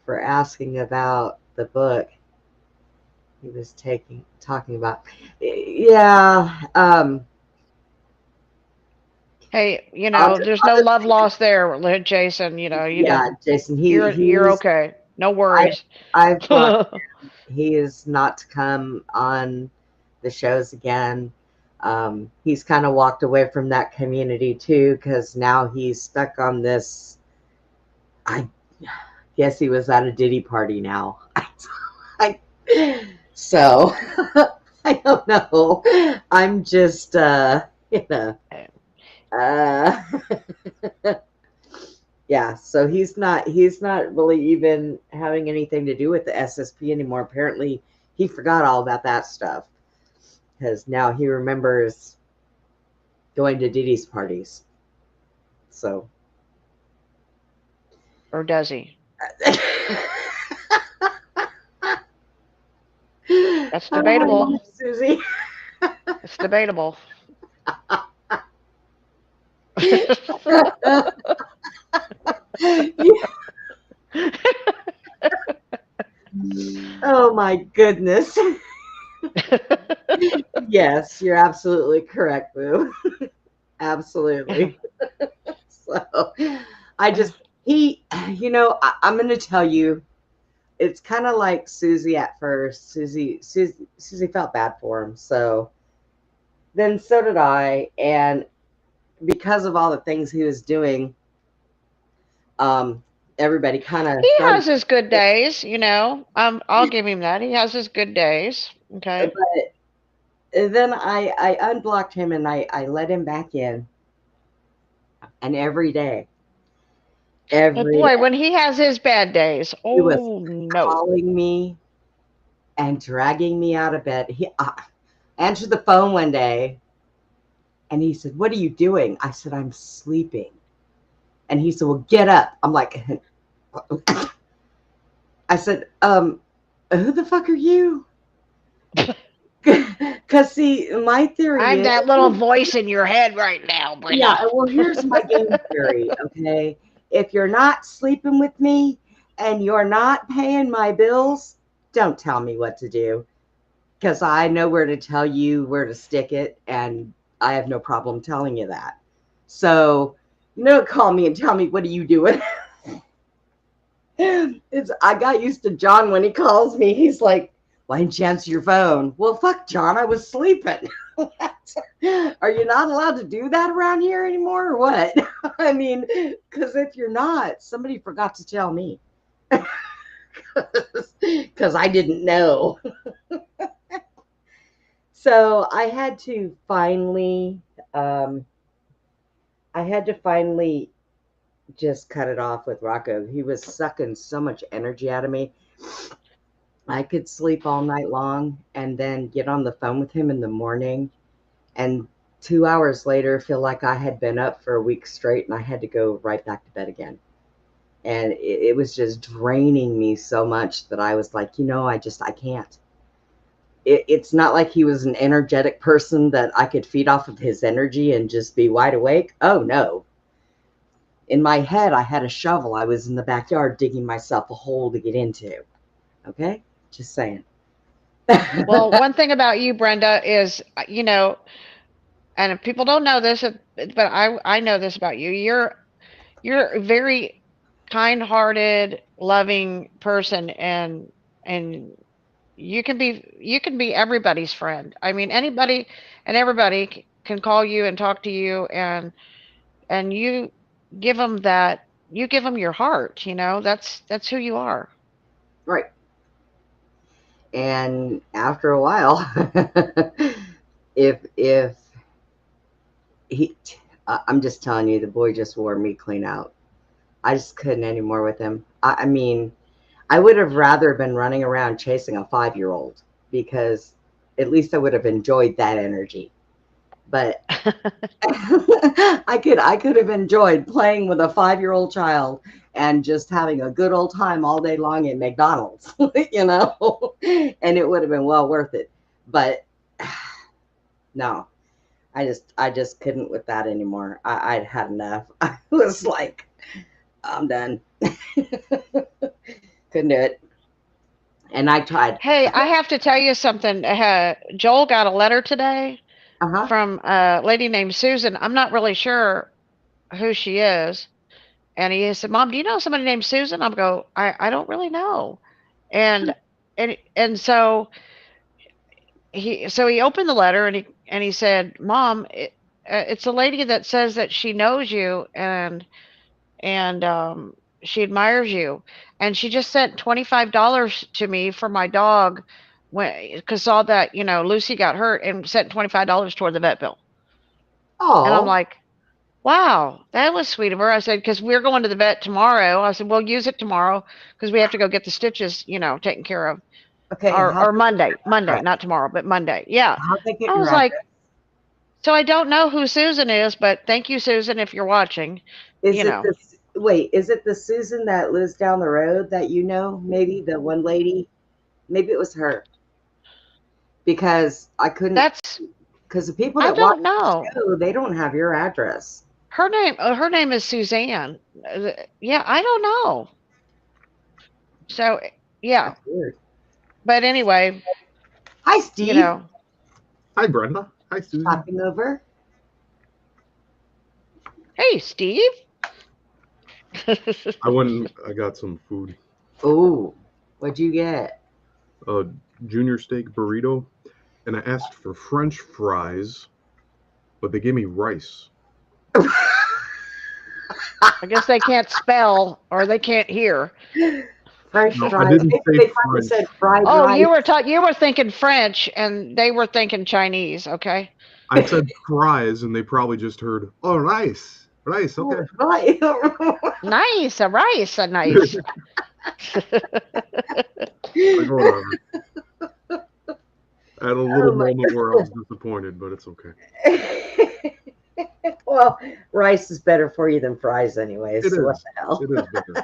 for asking about the book he was talking about. Yeah. Hey, I'll, there's I'll no just, love lost there, Jason. You yeah, don't. Jason, You're okay. No I, worries. I've blocked. He is not to come on the shows again. He's kind of walked away from that community too, because now he's stuck on this. I guess he was at a Diddy party now. I, so I don't know. I'm just, uh, yeah. So he's not really even having anything to do with the SSP anymore. Apparently, he forgot all about that stuff because now he remembers going to Diddy's parties. So, Or does he? That's debatable. Oh, Susie. It's debatable. Oh my goodness. Yes, you're absolutely correct, Boo. Absolutely. So I just I'm going to tell you, it's kind of like Susie at first. Susie felt bad for him. So then so did I, and because of all the things he was doing, everybody kind of He started. has his good days, I'll give him that. He has his good days. Okay. But then I unblocked him and I let him back in, and every day, But boy, when he has his bad days, he was oh no. calling me and dragging me out of bed. He answered the phone one day and he said, "What are you doing?" I said, "I'm sleeping." And he said, "Well, get up." I'm like, I said, who the fuck are you? Because see, my theory I'm is that little voice in your head right now, Brenda. yeah, well, here's my game theory, okay? If you're not sleeping with me and you're not paying my bills, don't tell me what to do, because I know where to tell you where to stick it, and I have no problem telling you that. So, call me and tell me, what are you doing? I got used to John when he calls me. He's like, "Why didn't you answer your phone?" Well, fuck, John, I was sleeping. Are you not allowed to do that around here anymore or what? I mean, because if you're not, somebody forgot to tell me. Because I didn't know. So I had to finally just cut it off with Rocco. He was sucking so much energy out of me. I could sleep all night long and then get on the phone with him in the morning, and 2 hours later feel like I had been up for a week straight and I had to go right back to bed again. And it was just draining me so much that I was like, I can't. It's not like he was an energetic person that I could feed off of his energy and just be wide awake. Oh, no. In my head, I had a shovel. I was in the backyard digging myself a hole to get into. Okay? Just saying. Well, one thing about you, Brenda, is, and if people don't know this, but I know this about you. You're a very kind-hearted, loving person, and you can be everybody's friend. I mean, anybody and everybody can call you and talk to you, and you give them that. You give them your heart. That's who you are. Right. And after a while, if he, I'm just telling you, the boy just wore me clean out. I just couldn't anymore with him. I mean, I would have rather been running around chasing a 5-year-old, because at least I would have enjoyed that energy. But I could have enjoyed playing with a 5-year-old child and just having a good old time all day long at McDonald's, and it would have been well worth it. But no, I just couldn't with that anymore. I'd had enough. I was like, I'm done. Couldn't do it. And I tried. Hey, I have to tell you something. Joel got a letter today Uh-huh. from a lady named Susan. I'm not really sure who she is. And he said, "Mom, do you know somebody named Susan?" I'm go, I don't really know. And so he opened the letter and he said, "Mom, it's a lady that says that she knows you and she admires you, and she just sent $25 to me for my dog when because saw that Lucy got hurt and sent $25 toward the vet bill." And I'm Oh, like, "Wow, that was sweet of her." I said, "Because we're going to the vet tomorrow." I said, "We'll use it tomorrow because we have to go get the stitches, taken care of, okay. or Monday, Right. not tomorrow, but Monday." Yeah. How'd they get I your was like, address? so I don't know who Susan is, but thank you, Susan, if you're watching. Is You it know, this? Wait, is it the Susan that lives down the road that you know? Maybe the one lady. Maybe it was her because I couldn't. that's Because the people I that watch don't the know. show, they don't have your address. Her name. Her name is Suzanne. Yeah, I don't know. So yeah, That's weird. but anyway, Hi, you Steve. know, Hi, Brenda. Hi, Susan. Popping over. hey, Steve. I went and I got some food. Oh, what'd you get? A junior steak burrito, and I asked for French fries, but they gave me rice. I guess they can't spell or they can't hear. French No, I fries. didn't Maybe say they probably French said fried Oh, rice. you were thinking French and they were thinking Chinese. Okay. I said fries, and they probably just heard, oh, rice. Rice, okay. Right. Nice, a rice, a nice. Like, whatever. I had a little Oh my moment where I was disappointed, but it's okay. Well, rice is better for you than fries, anyways. It So what is. the hell? It is better.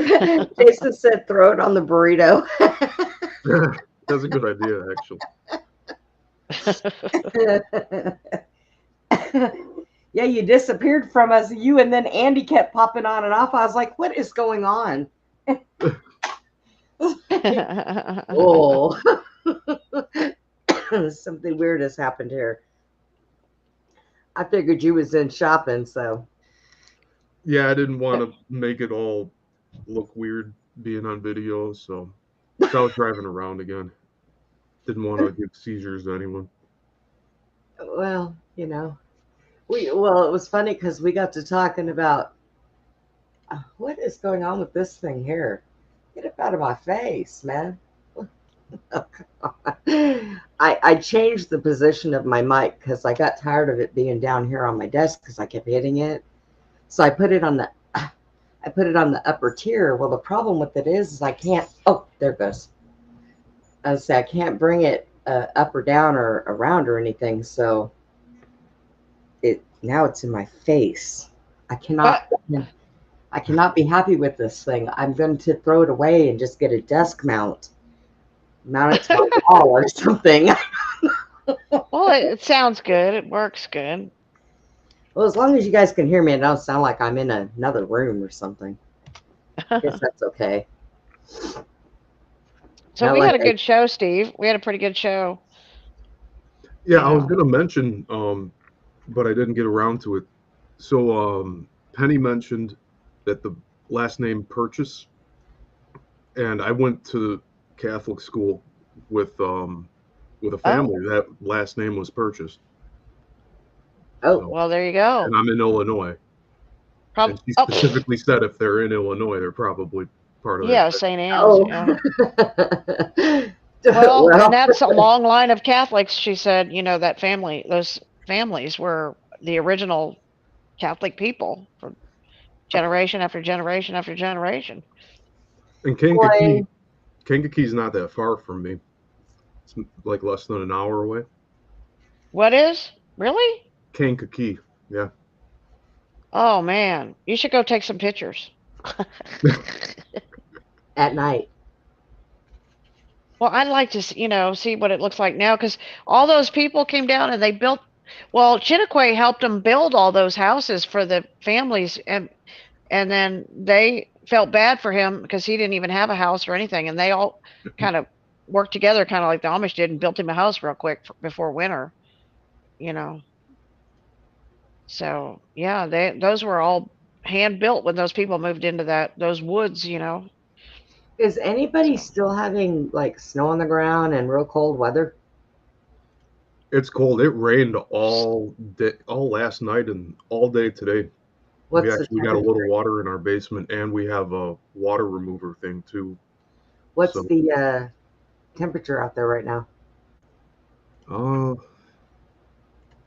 Yeah. Jason said, "Throw it on the burrito." That's a good idea, actually. Yeah, you disappeared from us. You and then Andy kept popping on and off. I was like, "What is going on?" Oh, something weird has happened here. I figured you was in shopping, so Yeah, I didn't want to make it all look weird being on video, so I was driving around again. Didn't want to give seizures to anyone. well, well, it was funny because we got to talking about what is going on with this thing here. Get it out of my face, man. Oh, I changed the position of my mic because I got tired of it being down here on my desk because I kept hitting it. So I put it on the upper tier. Well, the problem with it is I can't. Oh, there it goes. I say I can't bring it up or down or around or anything. So now it's in my face. I cannot be happy with this thing. I'm going to throw it away and just get a desk mount it to my wall or something. Well, it sounds good. It works good. Well, as long as you guys can hear me, it don't sound like I'm in another room or something. I guess that's okay. So we had a good show, Steve. We had a pretty good show. Yeah, I was gonna mention, but I didn't get around to it. So Penny mentioned that the last name Purchase, and I went to Catholic school with a family that last name was Purchase. Oh, So, well, there you go. and I'm in Illinois. And she specifically said if they're in Illinois, they're probably part of yeah, that. St. Anne's. Oh. Yeah. Well, and that's a long line of Catholics. She said, that those families were the original Catholic people for generation after generation after generation. And Kankakee is not that far from me. It's like less than an hour away. What is? Really? Kankakee, yeah. Oh, man. You should go take some pictures. At night. Well, I'd like to, see what it looks like now because all those people came down and they built. Well, Chinookwe helped them build all those houses for the families, and then they felt bad for him because he didn't even have a house or anything, and they all kind of worked together kind of like the Amish did and built him a house real quick before winter, you know. So yeah, those were all hand built when those people moved into those woods, you know. Is anybody So still having like snow on the ground and real cold weather? It's cold. It rained all day, all last night and all day today. We What's the actually got a little temperature? water in our basement, and we have a water remover thing too. What's So, the temperature out there right now? uh,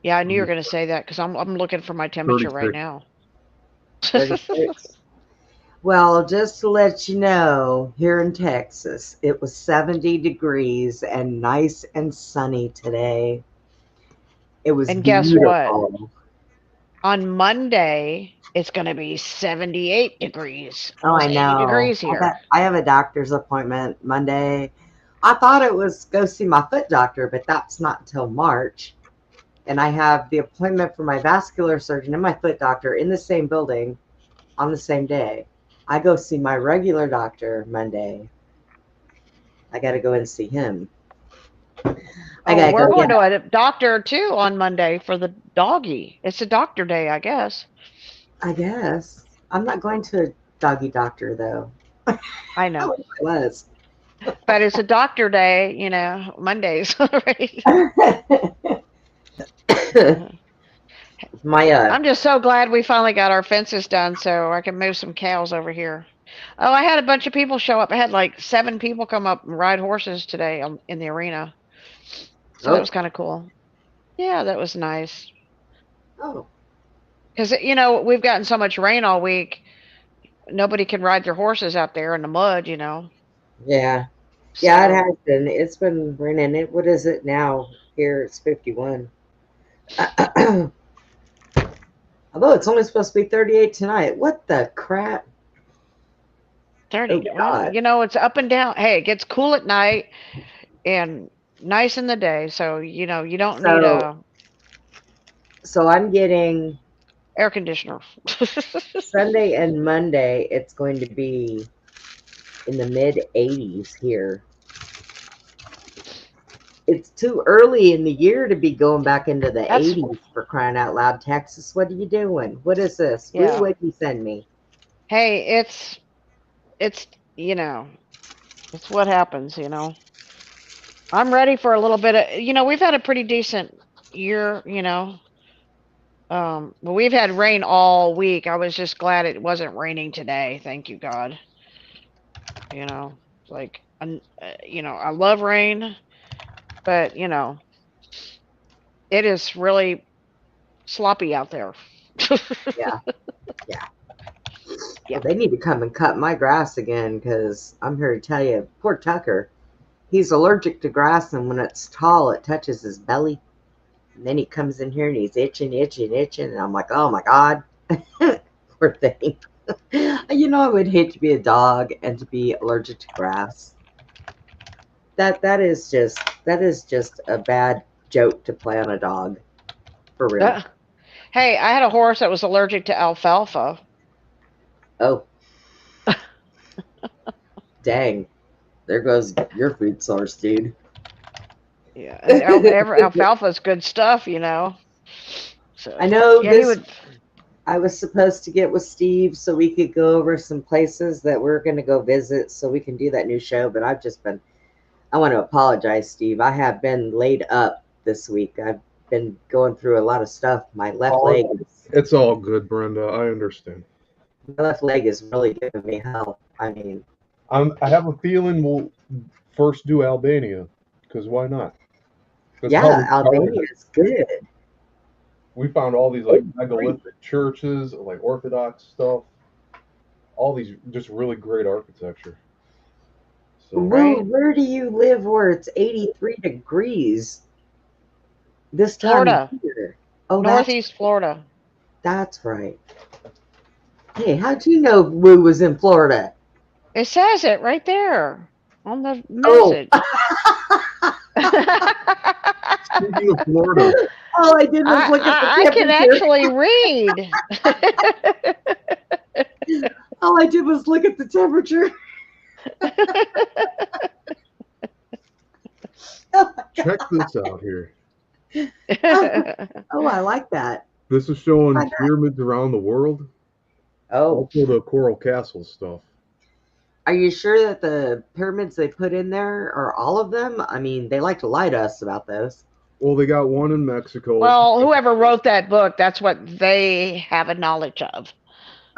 yeah, I knew you were going to say that because I'm looking for my temperature right 36. now. 36. Well, just to let you know, here in Texas, it was 70 degrees and nice and sunny today. It was And guess what? beautiful. On Monday, it's going to be 78 degrees, Oh, I almost 80 know. degrees here. I have a doctor's appointment Monday. I thought it was go see my foot doctor, but that's not until March. And I have the appointment for my vascular surgeon and my foot doctor in the same building on the same day. I go see my regular doctor Monday. I got to go and see him. I Oh, got to we're go going get, to a doctor too on Monday for the doggy. It's a doctor day, I guess. I guess. I'm not going to a doggy doctor, though. I I know. wish I was. But it's a doctor day, you know, Mondays. Right? My, I'm just so glad we finally got our fences done so I can move some cows over here. Oh, I had a bunch of people show up. I had like 7 people come up and ride horses today in the arena. So that oh, was kind of cool. Yeah, that was nice. oh, Because, you know, we've gotten so much rain all week. Nobody can ride their horses out there in the mud, you know. yeah. Yeah, it So, has been. It's been raining. What is it now? Here it's 51. Although it's only supposed to be 38 tonight. What the crap? Oh, 30. Well, God. you know, it's up and down. Hey, it gets cool at night and nice in the day. So, you know, you don't need So, a so I'm getting air conditioner. Sunday and Monday, it's going to be in the mid 80s here. It's too early in the year to be going back into the That's 80s for crying out loud. Texas, what are you doing? What is this? Woo, yeah. what'd you send me? Hey, it's you know, it's what happens, you know. I'm ready for a little bit of, you know, we've had a pretty decent year, you know. But we've had rain all week. I was just glad it wasn't raining today. Thank you, God. You know, like, you know, I love rain, but you know, it is really sloppy out there. Yeah, yeah. Yeah. Well, they need to come and cut my grass again because I'm here to tell you, poor Tucker. He's allergic to grass, and when it's tall, it touches his belly. And then he comes in here and he's itching, itching, itching. And I'm like, oh my God. Poor thing. You know, I would hate to be a dog and to be allergic to grass. That is just a bad joke to play on a dog. For real. Uh, Hey, I had a horse that was allergic to alfalfa. Oh, dang. There goes your food source, dude. Yeah, and alfalfa is good stuff, you know. So I know yeah, he this. would. I was supposed to get with Steve so we could go over some places that we're going to go visit so we can do that new show. But I want to apologize, Steve. I have been laid up this week. I've been going through a lot of stuff. Oh, it's all good, Brenda. I understand. My left leg is really giving me hell. I mean, I have a feeling we'll first do Albania, because why not? That's yeah, probably Albania is good. we found all these like It's great. megalithic churches, like Orthodox stuff, all these just really great architecture. So Woo, Right? where do you live where it's 83 degrees this time of Florida, year? Oh, Northeast Florida. that's right. Hey, how'd you know Woo was in Florida? It says it right there on the Oh, message. speaking of Florida, all I did was look at the I can temperature. actually read. All I did was look at the temperature. Oh, my Check God. this out here. Oh, I like that. This is showing Why not? pyramids around the world. Oh, Also the Coral Castle stuff. are you sure that the pyramids they put in there are all of them? I mean, they like to lie to us about those. Well, they got one in Mexico. Well, whoever wrote that book, that's what they have a knowledge of.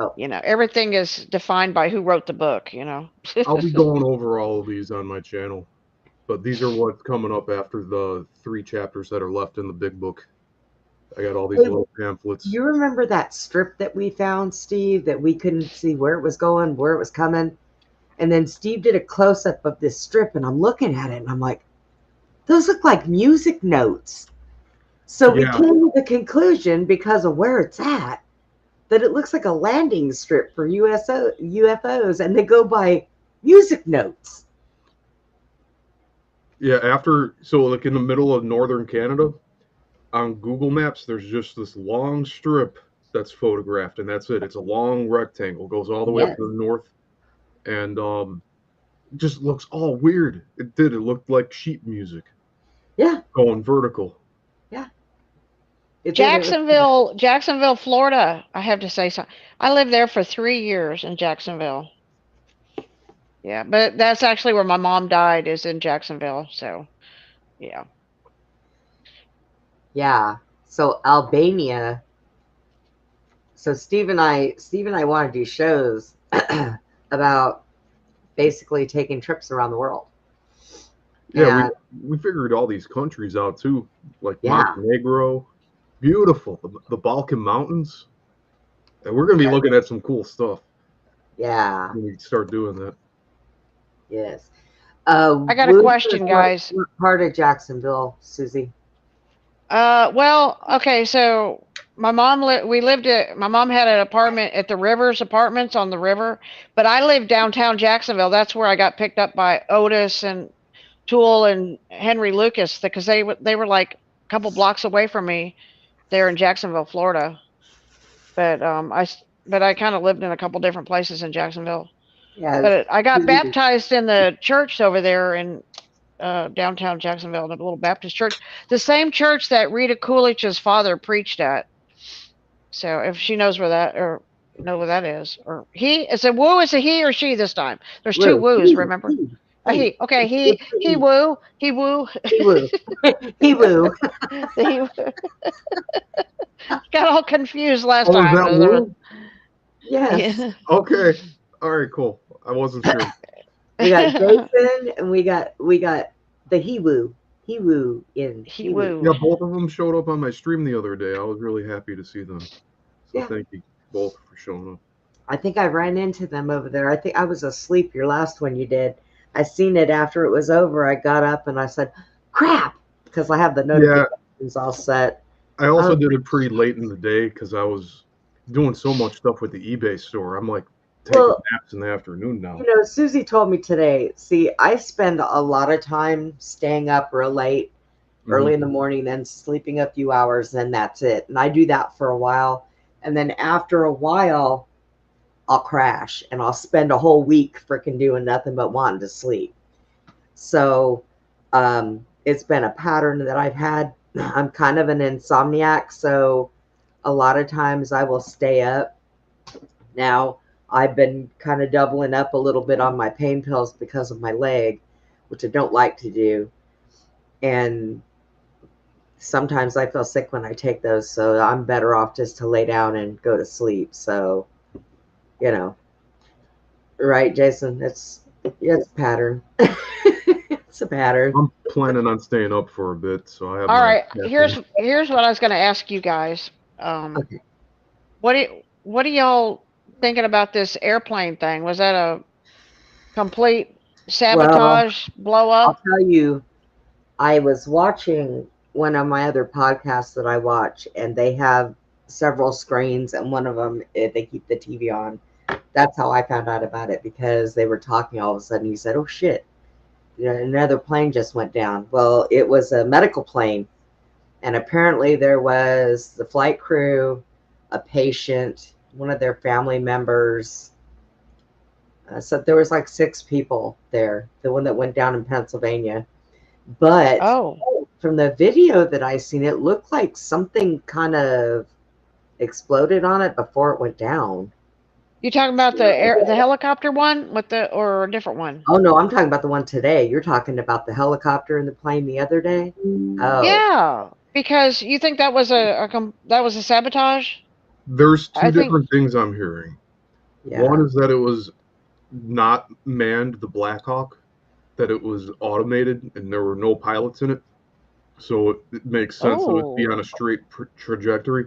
Oh, Everything is defined by who wrote the book, I'll be going over all of these on my channel, but these are what's coming up after the 3 chapters that are left in the big book. I got all these Hey, little pamphlets. you remember that strip that we found, Steve, that we couldn't see where it was going, where it was coming? And then Steve did a close up of this strip, and I'm looking at it, and I'm like, those look like music notes. So we Yeah. came to the conclusion, because of where it's at, that it looks like a landing strip for UFOs, and they go by music notes. Yeah, so like in the middle of northern Canada, on Google Maps, there's just this long strip that's photographed, and that's it. It's a long rectangle, goes all the way up Yes. to the north, and just looks all weird. It looked like sheet music Yeah. going vertical. Yeah. It did. Jacksonville, Florida. I have to say something. I lived there for 3 years in Jacksonville. Yeah, but that's actually where my mom died, is in Jacksonville. So, yeah. Yeah. So Albania. So Steve and I want to do shows about basically taking trips around the world. Yeah, And we figured all these countries out too, like Yeah. Montenegro, beautiful, the Balkan Mountains, and we're gonna be looking at some cool stuff yeah. when we start doing that. Yes. I got a question, guys. What part of Jacksonville, Susie? Well, okay, so my mom my mom had an apartment at the Rivers Apartments on the river, but I lived downtown Jacksonville. That's where I got picked up by Otis and Toole and Henry Lucas, because they were like a couple blocks away from me there in Jacksonville, Florida. But I kind of lived in a couple different places in Jacksonville. Yeah. But I got baptized in the church over there in downtown Jacksonville, in a little Baptist church, the same church that Rita Coolidge's father preached at. So if she knows where that, or know where that is, or he, it's a woo, it's a he or she this time. There's two woos, remember? A he. Okay, he woo. He woo. He woo. Got all confused last Oh, time. is that woo? Yes. Yeah. Okay, all right, cool. I wasn't sure. We got Jason and we got the he woo. He woo in He woo. Yeah, both of them showed up on my stream the other day. I was really happy to see them. So Yeah. Thank you both for showing up. I think I ran into them over there. I think I was asleep your last one you did. I seen it after it was over. I got up and I said, crap, because I have the notifications all set. I also did it pretty late in the day because I was doing so much stuff with the eBay store. I'm like taking naps in the afternoon now. You know, Susie told me today, see, I spend a lot of time staying up real late, early in the morning, then sleeping a few hours, then that's it. And I do that for a while. And then after a while, I'll crash and I'll spend a whole week freaking doing nothing but wanting to sleep. So it's been a pattern that I've had. I'm kind of an insomniac, so a lot of times I will stay up. Now, I've been kind of doubling up a little bit on my pain pills because of my leg, which I don't like to do. And sometimes I feel sick when I take those, so I'm better off just to lay down and go to sleep. So, you know, right, Jason? It's a pattern. It's a pattern. I'm planning on staying up for a bit, so I have. All right, here's what I was going to ask you guys. Okay. What are y'all thinking about this airplane thing? Was that a complete sabotage blow up? I'll tell you, I was watching one of my other podcasts that I watch, and they have several screens, and one of them, they keep the TV on. That's how I found out about it, because they were talking all of a sudden. He said, oh, shit, you know, another plane just went down. Well, it was a medical plane, and apparently there was the flight crew, a patient, one of their family members. So there was like 6 people there, the one that went down in Pennsylvania. But Oh, from the video that I seen, it looked like something kind of exploded on it before it went down. you talking about the helicopter one with the or a different one? Oh no, I'm talking about the one today. You're talking about the helicopter and the plane the other day? Oh, Yeah, because you think that was that was a sabotage? There's two I think. different things I'm hearing. One yeah. is that it was not manned, the Black Hawk, that it was automated and there were no pilots in it. So it makes sense that it would be on a Oh, straight trajectory.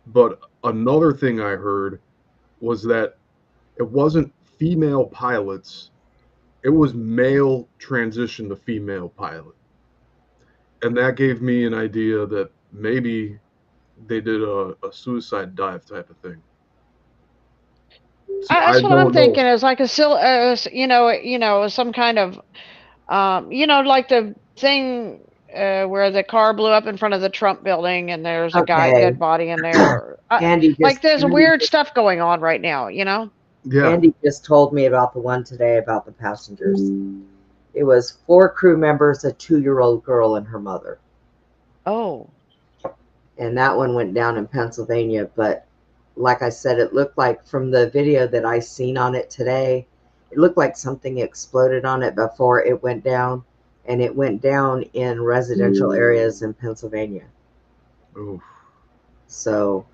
But another thing I heard was that it wasn't female pilots, it was male transition to female pilot. And that gave me an idea that maybe they did a suicide dive type of thing. So I that's what I'm don't know. thinking. Is like a some kind of like the thing where the car blew up in front of the Trump building and there's a guy Okay. dead body in there. Andy Like just there's Andy weird just stuff going on right now, you know? Yeah. Andy just told me about the one today about the passengers. It was 4 crew members, a 2-year-old girl, and her mother. Oh, And that one went down in Pennsylvania. But like I said, it looked like from the video that I seen on it today, it looked like something exploded on it before it went down. And it went down in residential areas in Pennsylvania. Oof. So,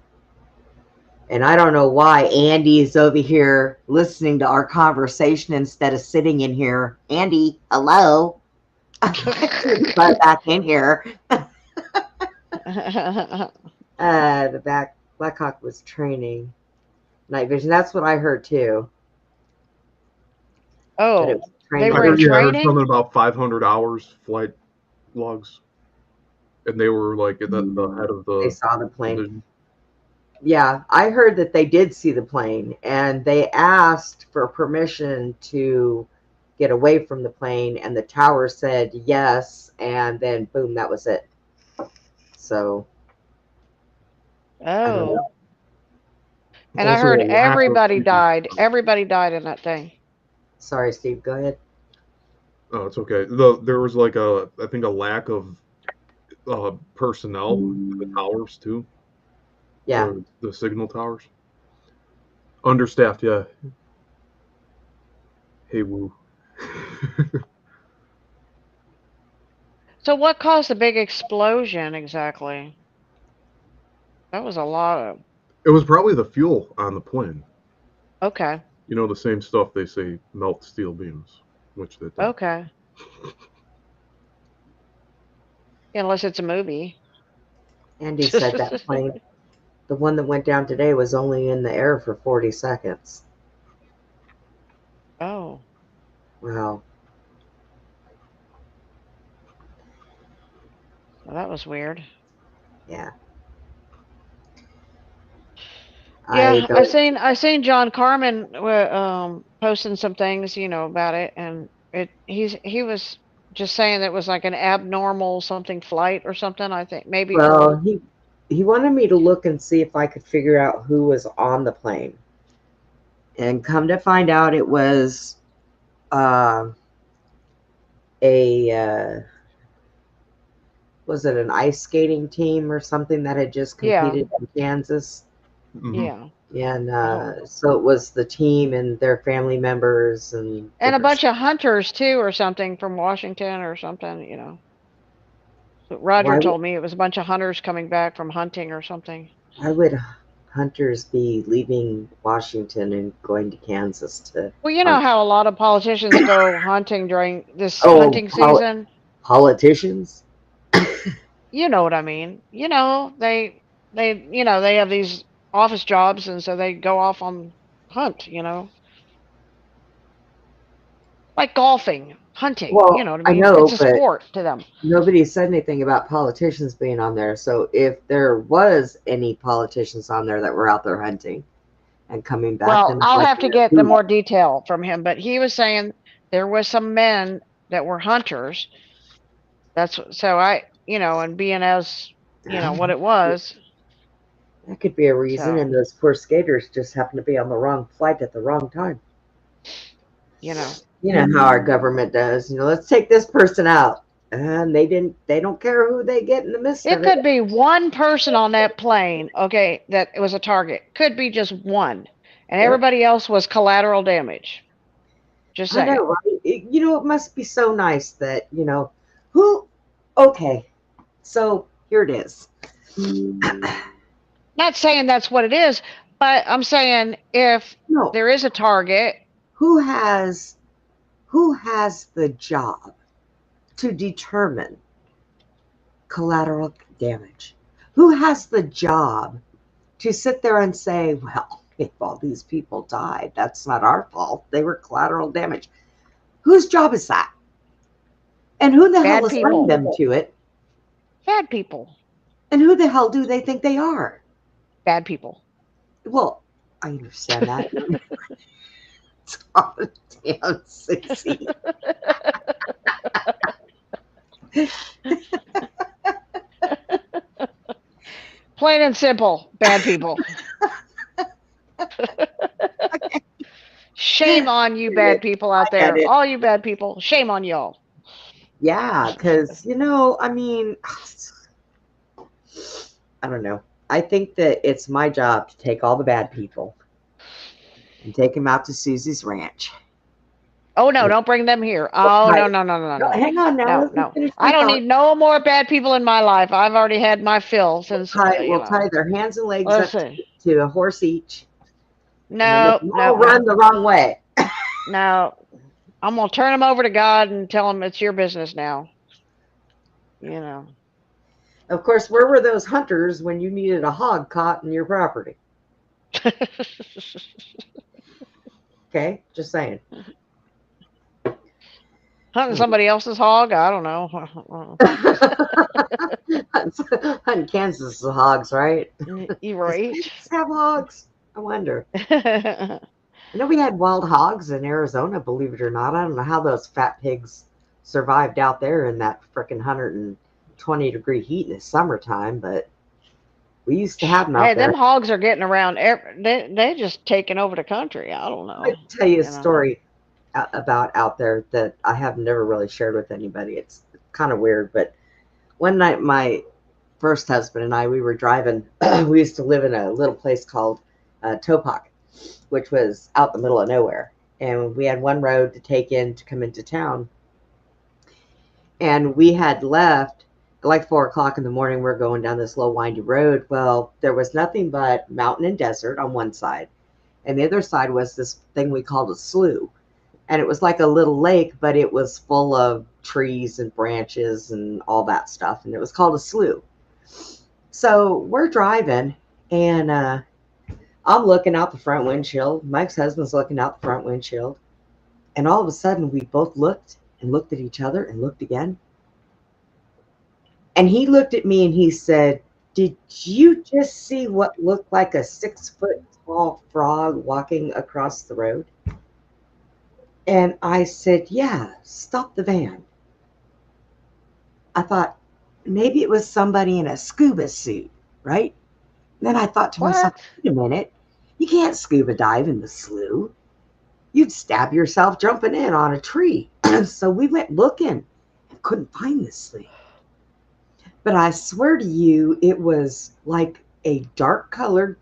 and I don't know why Andy is over here listening to our conversation instead of sitting in here. Andy, hello. But back in here. The Blackhawk was training night vision. That's what I heard too. That it oh, was they training. were in I heard training. something about 500 hours flight logs, and they were like at the head of They the saw the plane. division. Yeah, I heard that they did see the plane, and they asked for permission to get away from the plane, and the tower said yes, and then boom, that was it. So I don't know. Oh, and I Also, heard a lack of everybody people. died. Everybody died in that thing. Sorry, Steve. Go ahead. Oh, it's okay. There was like I think a lack of personnel in the towers too. Yeah. The signal towers. Understaffed, yeah. Hey woo. So what caused the big explosion exactly? That was a lot of. It was probably the fuel on the plane. Okay. You know, the same stuff they say melt steel beams, which they don't. Okay. Unless it's a movie. Andy said that plane, the one that went down today, was only in the air for 40 seconds. Oh. Wow. Well, that was weird. Yeah. I Yeah, don't. I seen John Carmen posting some things, about it, and he was just saying that it was like an abnormal something flight or something, I think, maybe, Well, or he wanted me to look and see if I could figure out who was on the plane, and come to find out, it was uh, a was it an ice skating team or something that had just yeah, competed in Kansas? yeah. And Oh. so it was the team and their family members and And a different bunch stuff. of hunters too or something from Washington or something. So Roger Why would told me it was a bunch of hunters coming back from hunting or something. why would hunters be leaving Washington and going to Kansas to Well, you know hunt? how a lot of politicians go hunting during this Oh, hunting season? politicians? You know what I mean. They have these office jobs and so they go off on hunt. Like golfing, hunting, you Well, know what I I mean? know, It's a but sport to them. nobody said anything about politicians being on there. So if there was any politicians on there that were out there hunting and coming back, Well, then I'd I'll like have to to know get the who. more detail from him, but he was saying there was some men that were hunters. That's so and being as, what it was. That could be a reason, So, and those poor skaters just happened to be on the wrong flight at the wrong time. you know. You know how our government does. Let's take this person out. And they don't care who they get in the midst It of it. could be one person on that plane, okay, that it was a target. Could be just one. And Yep. everybody else was collateral damage. Just I saying. know, right? It must be so nice that, who, okay, so here it is. Not saying that's what it is, but I'm saying if No, there is a target, who has the job to determine collateral damage? Who has the job to sit there and say, well, if all these people died, that's not our fault. They were collateral damage. Whose job is that? And who the hell bad assigned people. them to it? Bad people. And who the hell do they think they are? Bad people. Well, I understand that. Oh, damn, 60. Plain and simple, bad people. Shame on you bad people out I get there. it. All you bad people, shame on y'all. Yeah, because, I mean, I don't know. I think that it's my job to take all the bad people and take them out to Susie's ranch. Oh no, don't bring them here. Oh Right. no, no, no, no, No, no. hang on now. No, Let me no. finish I my don't thought. need no more bad people in my life. I've already had my fill since We'll tie their hands and legs let's up see. to a horse each. And then No, they no, all run the wrong way. no. I'm gonna turn them over to God and tell them it's your business now. Of course, where were those hunters when you needed a hog caught in your property? Okay, just saying. Hunting somebody else's hog? I don't know. Hunting Kansas is hogs, right? You Does right. Kansas have hogs? I wonder. I know we had wild hogs in Arizona, believe it or not. I don't know how those fat pigs survived out there in that frickin' 120-degree heat in the summertime, but we used to have them out Hey, there. them hogs are getting around. They just taking over the country. I don't know. I can tell you a know. story about out there that I have never really shared with anybody. It's kind of weird, but one night my first husband and I, we were driving. We used to live in a little place called Topak, which was out in the middle of nowhere. And we had one road to take in to come into town. And we had left like 4 o'clock in the morning. We're going down this low windy road. Well, there was nothing but mountain and desert on one side. And the other side was this thing we called a slough. And it was like a little lake, but it was full of trees and branches and all that stuff. And it was called a slough. So we're driving, and I'm looking out the front windshield. Mike's husband's looking out the front windshield. And all of a sudden, we both looked and looked at each other and looked again. And he looked at me and he said, "Did you just see what looked like a 6-foot tall frog walking across the road?" And I said, "Yeah, stop the van." I thought maybe it was somebody in a scuba suit, right? Then I thought to myself, What? wait a minute, you can't scuba dive in the slough. You'd stab yourself jumping in on a tree. So we went looking and couldn't find this thing. But I swear to you, it was like a dark colored,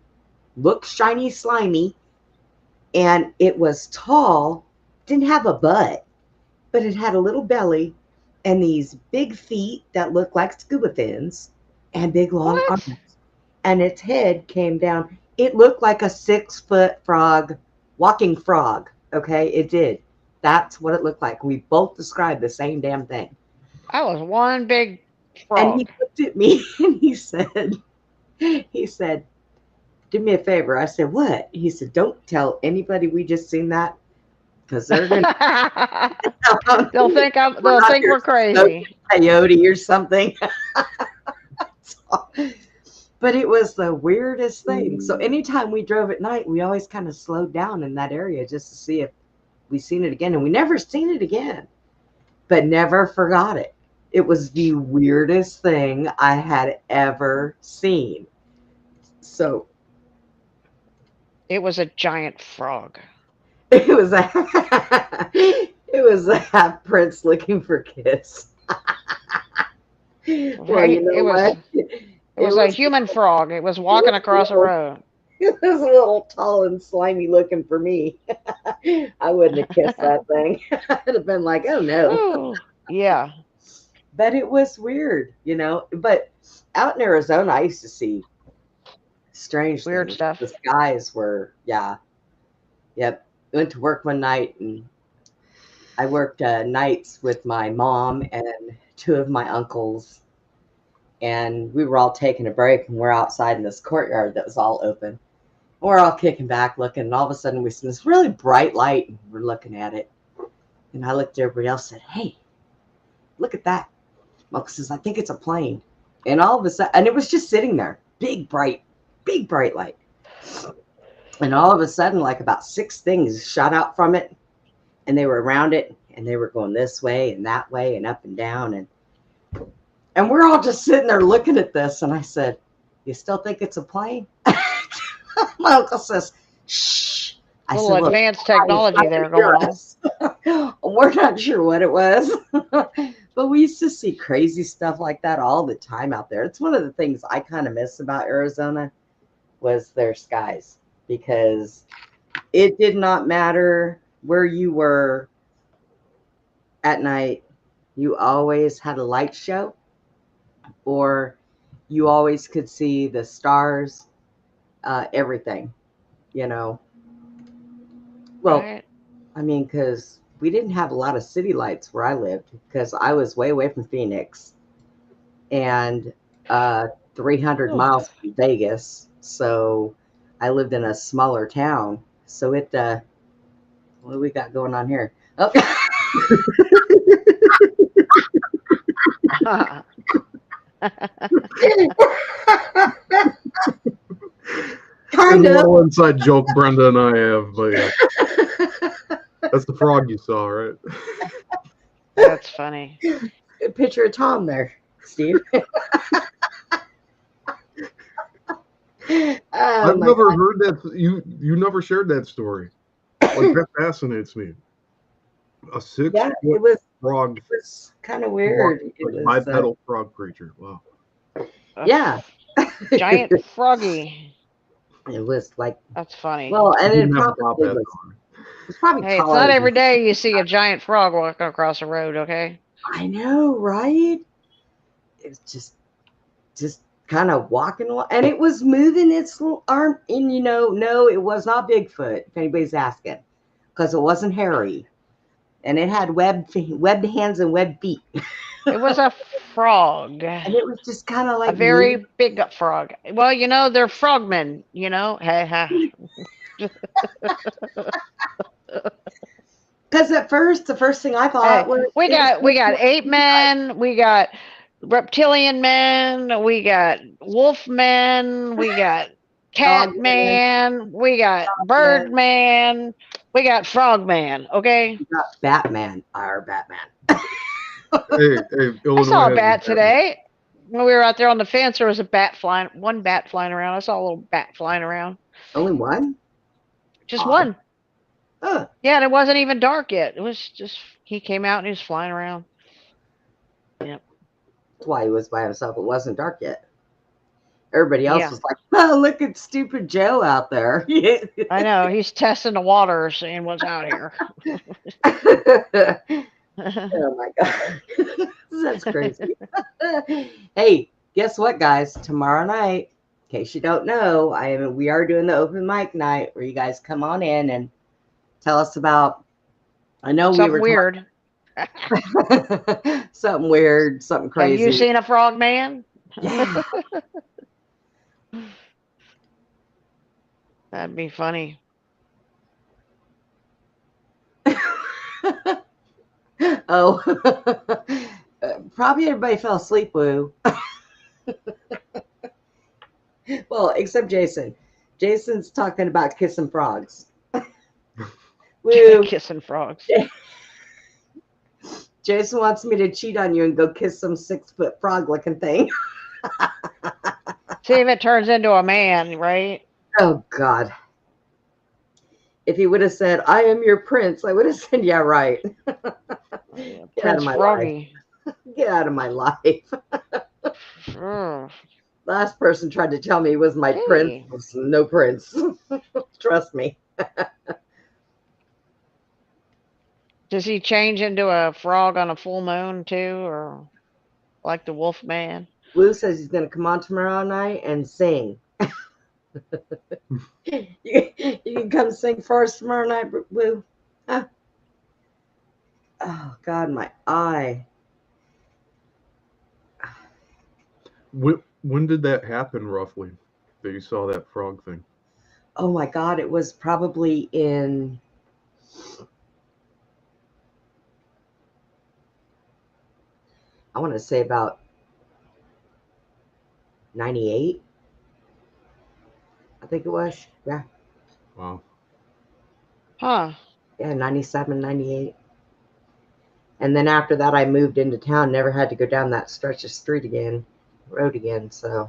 looked shiny, slimy, and it was tall, didn't have a butt, but it had a little belly and these big feet that looked like scuba fins and big long What? arms. And its head came down. It looked like a 6-foot frog, walking frog. Okay, it did. That's what it looked like. We both described the same damn thing. That was one big And he frog. looked at me and he said, "Do me a favor." I said, "What?" He said, "Don't tell anybody we just seen that, because they're gonna They'll think we're crazy. coyote or something." But it was the weirdest thing. So anytime we drove at night, we always kind of slowed down in that area just to see if we seen it again. And we never seen it again, but never forgot it. It was the weirdest thing I had ever seen. So It was a giant frog. it was a half prince looking for kiss. Well, you know It was what? it It was a was human frog. It was walking across a road. it was a little tall and slimy looking for me. I wouldn't have kissed that thing. I'd have been like, oh no. Whew. Yeah. But it was weird, But out in Arizona, I used to see strange Weird things. stuff. The skies were, yeah, yep. Went to work one night and I worked nights with my mom and two of my uncles. And we were all taking a break and we're outside in this courtyard that was all open. We're all kicking back looking, and all of a sudden we see this really bright light and we're looking at it. And I looked at everybody else and said, hey, look at that. Uncle says, I think it's a plane. And all of a sudden, and it was just sitting there, big bright light. And all of a sudden, like about 6 things shot out from it, and they were around it, and they were going this way and that way and up and down. And we're all just sitting there looking at this. And I said, you still think it's a plane? My uncle says, shh. I A little said, advanced technology there going on. We're not sure what it was. But we used to see crazy stuff like that all the time out there. It's one of the things I kind of miss about Arizona was their skies, because it did not matter where you were at night. You always had a light show, or you always could see the stars, everything, Well, Right. I mean, because we didn't have a lot of city lights where I lived, because I was way away from Phoenix and 300 miles from Vegas. So I lived in a smaller town. So what do we got going on here? Oh, kind There's a of. little inside joke Brenda and I have, but yeah. That's the frog you saw, right? That's funny. Picture of Tom there, Steve. I've never heard that. You never shared that story. Like, that fascinates me. A 6-foot it was frog. It was kind of weird. It was Bipedal frog creature. Wow. yeah. Giant froggy. It was like, That's funny. well, and Didn't it have a probably top hat was. on. It's probably Hey, it's taller not every than- day you see a giant frog walking across the road, okay? I know, right? It's just kind of walking, and it was moving its little arm. And no, it was not Bigfoot. If anybody's asking, because it wasn't hairy, and it had webbed hands and webbed feet, It was a frog. and it was just kind of like A very big frog. Well, they're frogmen, Hey, ha. Because at first, the first thing I thought was we got ape men, we got reptilian men, we got wolf men, we got cat Dog man, we got bird man, we got frog man. Okay. Batman, our Batman. Hey, I saw a bat today. When we were out there on the fence, there was one bat flying around. I saw a little bat flying around. Only one? Just Aw. one. Huh. Yeah, and it wasn't even dark yet. It was just, he came out and he was flying around. Yep. That's why he was by himself. It wasn't dark yet. Everybody else Yeah. was like, oh, look at stupid Joe out there. I know. He's testing the waters, seeing what's out here. Oh my God. That's crazy. Hey, guess what, guys? Tomorrow night, in case you don't know, we are doing the open mic night where you guys come on in and tell us about, I know Something we were weird. something weird, something crazy. Have you seen a frog man? Yeah. That'd be funny. Oh, probably everybody fell asleep, Woo. Well, except Jason. Jason's talking about kissing frogs. Woo. Kissing frogs. Jason wants me to cheat on you and go kiss some 6-foot frog looking thing. See if it turns into a man, right? Oh, God. If he would have said, I am your prince, I would have said, yeah, right. Get out Prince of my Froggy. Get out of my life. Mm. Last person tried to tell me he was my prince. Gee. Was no prince. Trust me. Does he change into a frog on a full moon too, or like the Wolf Man? Blue says he's going to come on tomorrow night and sing. You can come sing for us tomorrow night, Blue. Huh? Oh, God, my eye. When did that happen, roughly, that you saw that frog thing? Oh, my God, it was probably in... I want to say about 98. I think it was. Yeah. Wow. Huh. Yeah, 97, 98. And then after that, I moved into town, never had to go down that stretch of road again. So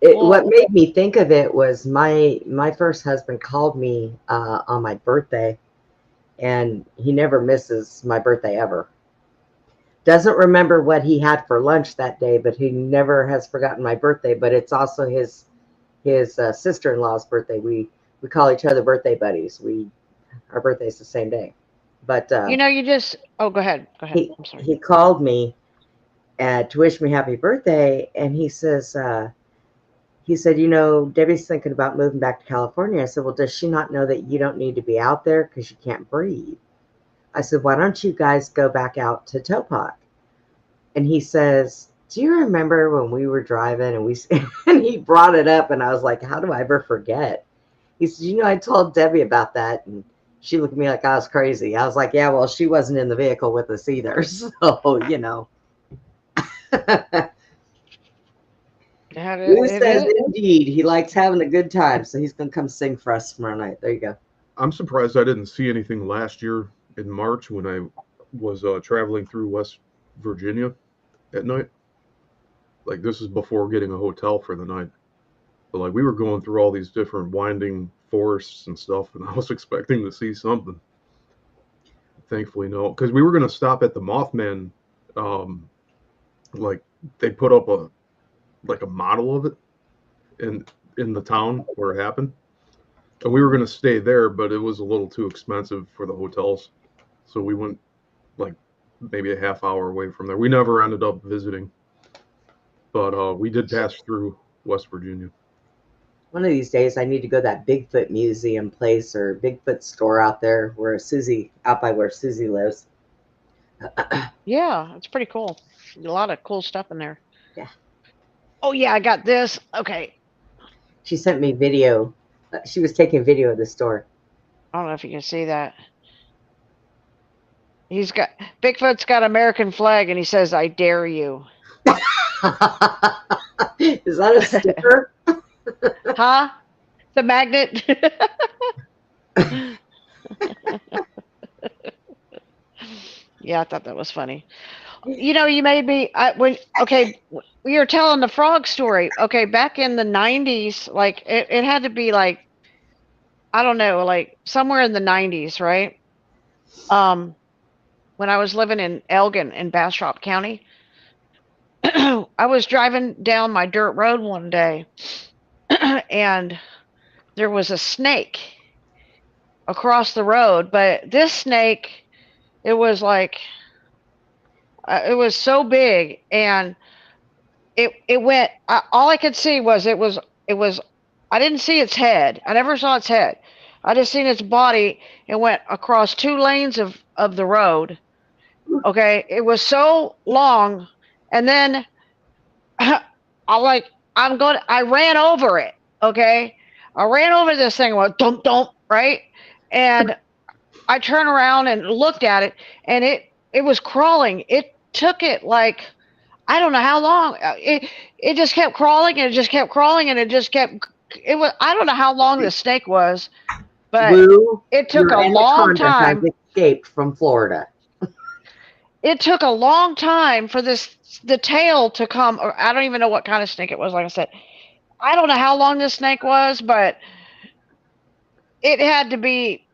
what Well, made me think of it was my first husband called me on my birthday, and he never misses my birthday ever. Doesn't remember what he had for lunch that day, but he never has forgotten my birthday. But it's also his sister-in-law's birthday. We call each other birthday buddies. Our birthday's the same day. But you just. Oh, go ahead. Go ahead. I'm sorry. he called me to wish me happy birthday, and he said, Debbie's thinking about moving back to California. I said, well, does she not know that you don't need to be out there because you can't breathe? I said, why don't you guys go back out to Topok? And he says, do you remember when we were driving and and he brought it up, and I was like, how do I ever forget? He said, I told Debbie about that, and she looked at me like I was crazy. I was like, yeah, well, she wasn't in the vehicle with us either. So, Who It says is. indeed he likes having a good time, so he's going to come sing for us tomorrow night. There you go. I'm surprised I didn't see anything last year in March when I was traveling through West Virginia at night. Like, this is before getting a hotel for the night. But, like, we were going through all these different winding forests and stuff, and I was expecting to see something. Thankfully, no. Because we were going to stop at the Mothman. Like, they put up a model of it in the town where it happened. And we were going to stay there, but it was a little too expensive for the hotels. So we went like maybe a half hour away from there. We never ended up visiting, but we did pass through West Virginia. One of these days, I need to go to that Bigfoot museum place or Bigfoot store out there out by where Susie lives. Yeah, it's pretty cool. A lot of cool stuff in there. Yeah. Oh yeah, I got this. Okay. She sent me video. She was taking video of the store. I don't know if you can see that. Bigfoot's got American flag, and he says, "I dare you." Is that a sticker? Huh? The magnet? Yeah, I thought that was funny. You made me we were telling the frog story. Okay, back in the 90s, like it had to be like, I don't know, like somewhere in the 90s, right? When I was living in Elgin in Bastrop County, I was driving down my dirt road one day, and there was a snake across the road. But this snake, it was like, it was so big, and it went. All I could see was it was. I didn't see its head. I never saw its head. I just seen its body. It went across 2 lanes of the road. Okay, it was so long, and then I ran over it. Okay, I ran over this thing. Went dump dump, right, and I turned around and looked at it, and it was crawling. It took it like, I don't know how long. It just kept crawling, and it just kept crawling, and it just kept. It was, I don't know how long the snake was, but Lou, it took a long time. Has escaped from Florida. It took a long time for the tail to come. Or I don't even know what kind of snake it was. Like I said, I don't know how long this snake was, but it had to be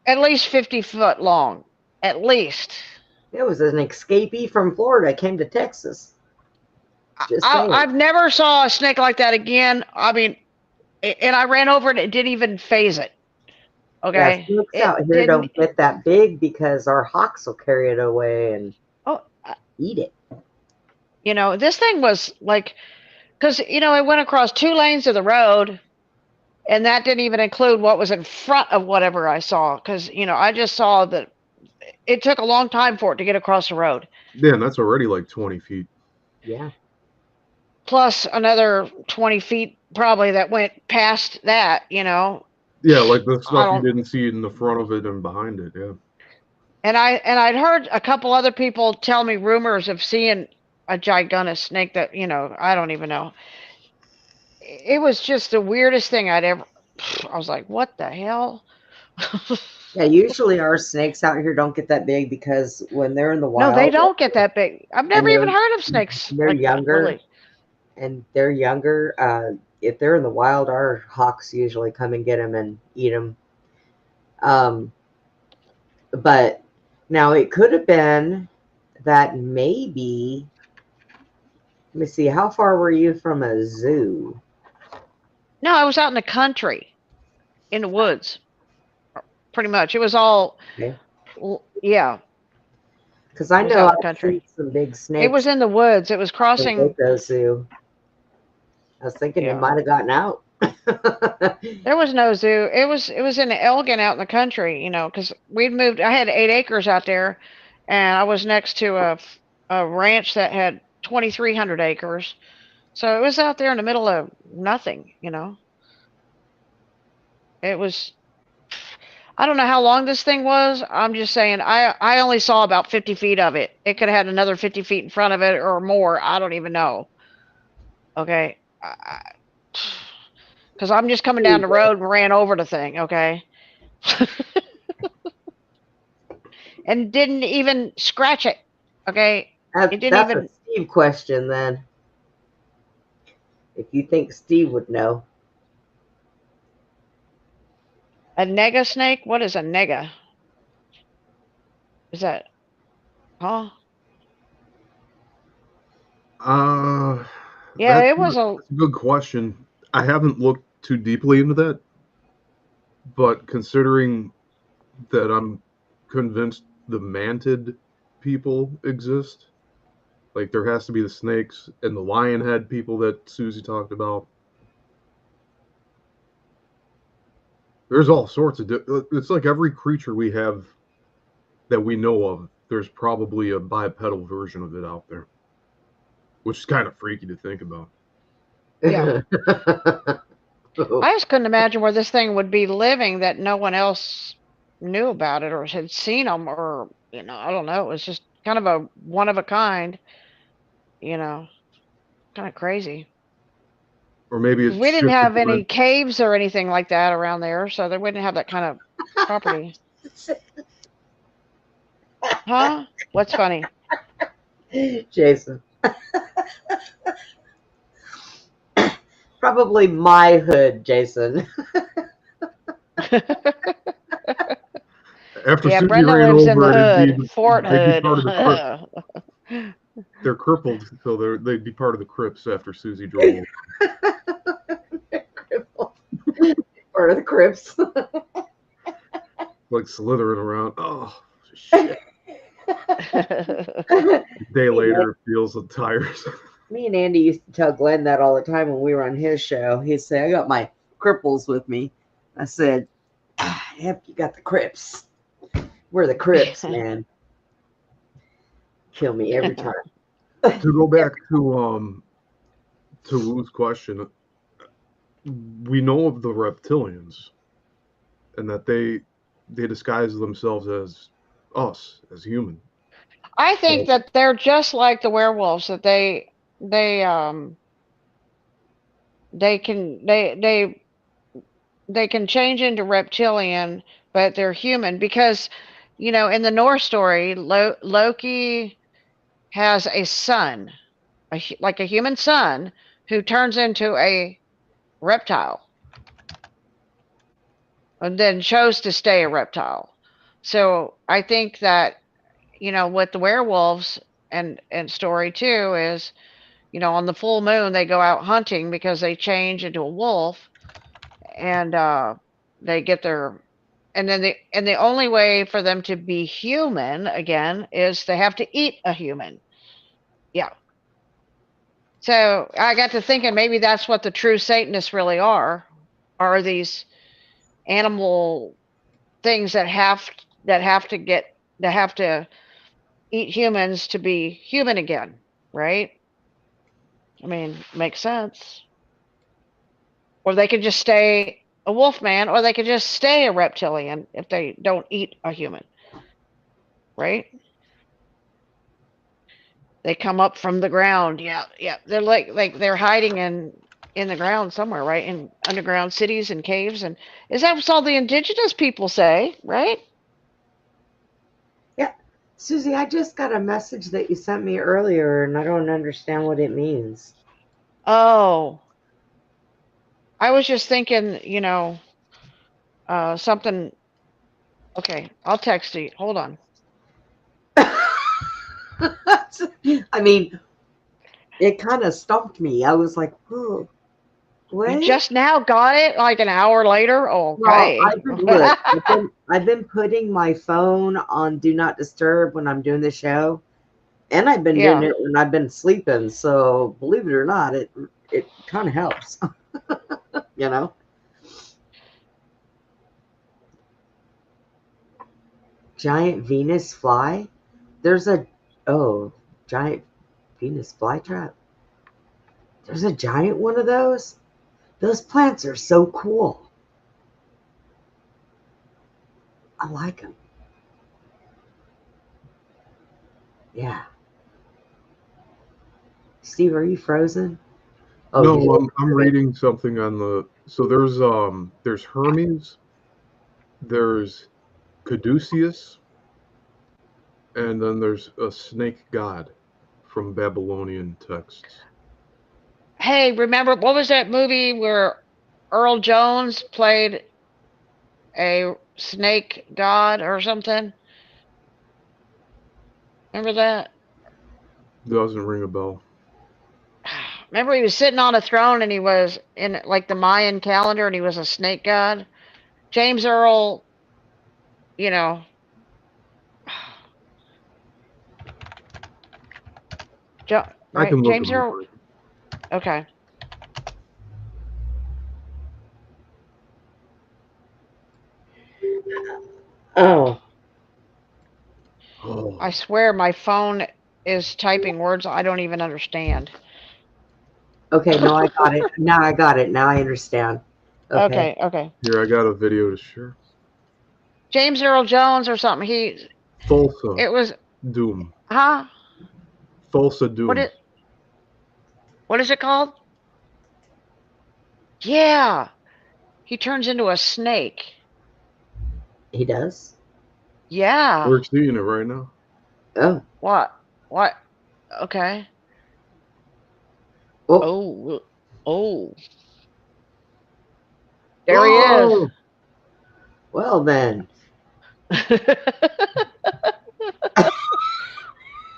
at least 50 foot long, at least. It was an escapee from Florida, came to Texas. Just saying. I've never saw a snake like that again. I mean, and I ran over it. It didn't even phase it. Yeah, Okay, snakes it out here didn't. don't get that big because our hawks will carry it away and Oh, eat it. you know, this thing was like, because you know, it went across 2 lanes of the road, and that didn't even include what was in front of whatever I saw. Because you know, I just saw that it took a long time for it to get across the road. Yeah, and that's already like 20 feet. Yeah. Plus another 20 feet probably that went past that. You know, Yeah, like the I stuff you don't. didn't see in the front of it and behind it. Yeah. And I'd heard a couple other people tell me rumors of seeing a gigantic snake that, you know, I don't even know. It was just the weirdest thing I'd ever. I was like, what the hell? Yeah, usually our snakes out here don't get that big because when they're in the No, they wild don't get that big. I've and never even heard of snakes they're like that, younger, really. if they're in the wild, our hawks usually come and get them and eat them. But now it could have been that maybe. Let me see. How far were you from a zoo? No, I was out in the country, in the woods, pretty much. It was all, Okay. yeah, Because I it was know out in the I've seen country. some big It was snakes in the woods. It was at crossing, the zoo. I was thinking it yeah. might have gotten out. There was no zoo. It was in Elgin out in the country, you know, because we'd moved. I had 8 acres out there, and I was next to a ranch that had 2,300 acres. So it was out there in the middle of nothing, you know. It was. I don't know how long this thing was. I'm just saying. I only saw about 50 feet of it. It could have had another 50 feet in front of it or more. I don't even know. Okay. Because I'm just coming down the road and ran over the thing. Okay. And didn't even scratch it. Okay, it didn't That's a even. Steve question then. If you think Steve would know. A nega snake? What is a nega? Is that, huh? Yeah, That's it was a. a good question. I haven't looked too deeply into that, but considering that I'm convinced the mantid people exist, like there has to be the snakes and the lion head people that Susie talked about. There's all sorts of. It's like every creature we have that we know of. There's probably a bipedal version of it out there, which is kind of freaky to think about. Yeah. I just couldn't imagine where this thing would be living that no one else knew about it or had seen them or, you know, I don't know. It was just kind of a one of a kind, you know, kind of crazy. Or maybe 'Cause it we didn't shifted. have any caves or anything like that around there, so they wouldn't have that kind of property. Huh? What's funny? Jason. Probably my hood, Jason. After Yeah, Susie Brenda ran lives in the over it, hood, Fort they'd be Hood. part of the Crips. They're crippled, so they'd be part of the Crips after Susie drove over. Part of the Crips. Like slithering around. Oh, shit. A day later, it feels the tires. Me and Andy used to tell Glenn that all the time when we were on his show. He'd say, I got my cripples with me. I said, yep, you got the Crips. We're the Crips, man. Kill me every time. To go back to Lou's question, we know of the reptilians and that they disguise themselves as us, as human. I think that they're just like the werewolves, that they can change into reptilian, but they're human because, you know, in the Norse story, Loki has a son, like a human son, who turns into a reptile and then chose to stay a reptile. So I think that, with the werewolves and story too is, on the full moon they go out hunting because they change into a wolf, and they get their, and then the only way for them to be human again is they have to eat a human. Yeah. So I got to thinking maybe that's what the true Satanists really are these animal things that have to eat humans to be human again, right? I mean, makes sense. Or they could just stay a wolf man, or they could just stay a reptilian if they don't eat a human, right? They come up from the ground. Yeah, yeah. They're like they're hiding in the ground somewhere, right? In underground cities and caves, and is that what all the indigenous people say, right? Yeah. Susie, I just got a message that you sent me earlier, and I don't understand what it means. Oh, I was just thinking, something. Okay, I'll text you. Hold on. I mean, it kind of stumped me. I was like, "Oh, You what?" just now got it, like an hour later. Well, Okay. I've been putting my phone on Do Not Disturb when I'm doing the show, and I've been doing Yeah. it when I've been sleeping. So believe it or not, it kind of helps, you know. Giant Venus fly. There's a giant Venus flytrap. There's a giant one of those. Those plants are so cool. I like them. Yeah. Steve, are you frozen? Oh, No, I'm reading something on the. So there's Hermes, there's Caduceus, and then there's a snake god from Babylonian texts. Hey, remember what was that movie where Earl Jones played a snake god or something? Remember that? Doesn't ring a bell. Remember he was sitting on a throne and he was in like the Mayan calendar and he was a snake god? James Earl, you know. I Right? can look James them up. Earl. Okay. Oh, Oh, I swear my phone is typing words I don't even understand. okay. No, I got it. Now I got it. Now I understand. Okay. Okay, okay. here I got a video to share. James Earl Jones or something. Thulsa It was, Doom. huh? Thulsa What Doom. it, what is it called? Yeah. He turns into a snake. He does. Yeah. We're seeing it right now. Oh. What? What? Okay. Oh. Oh. Oh. There he is. Oh. Well then.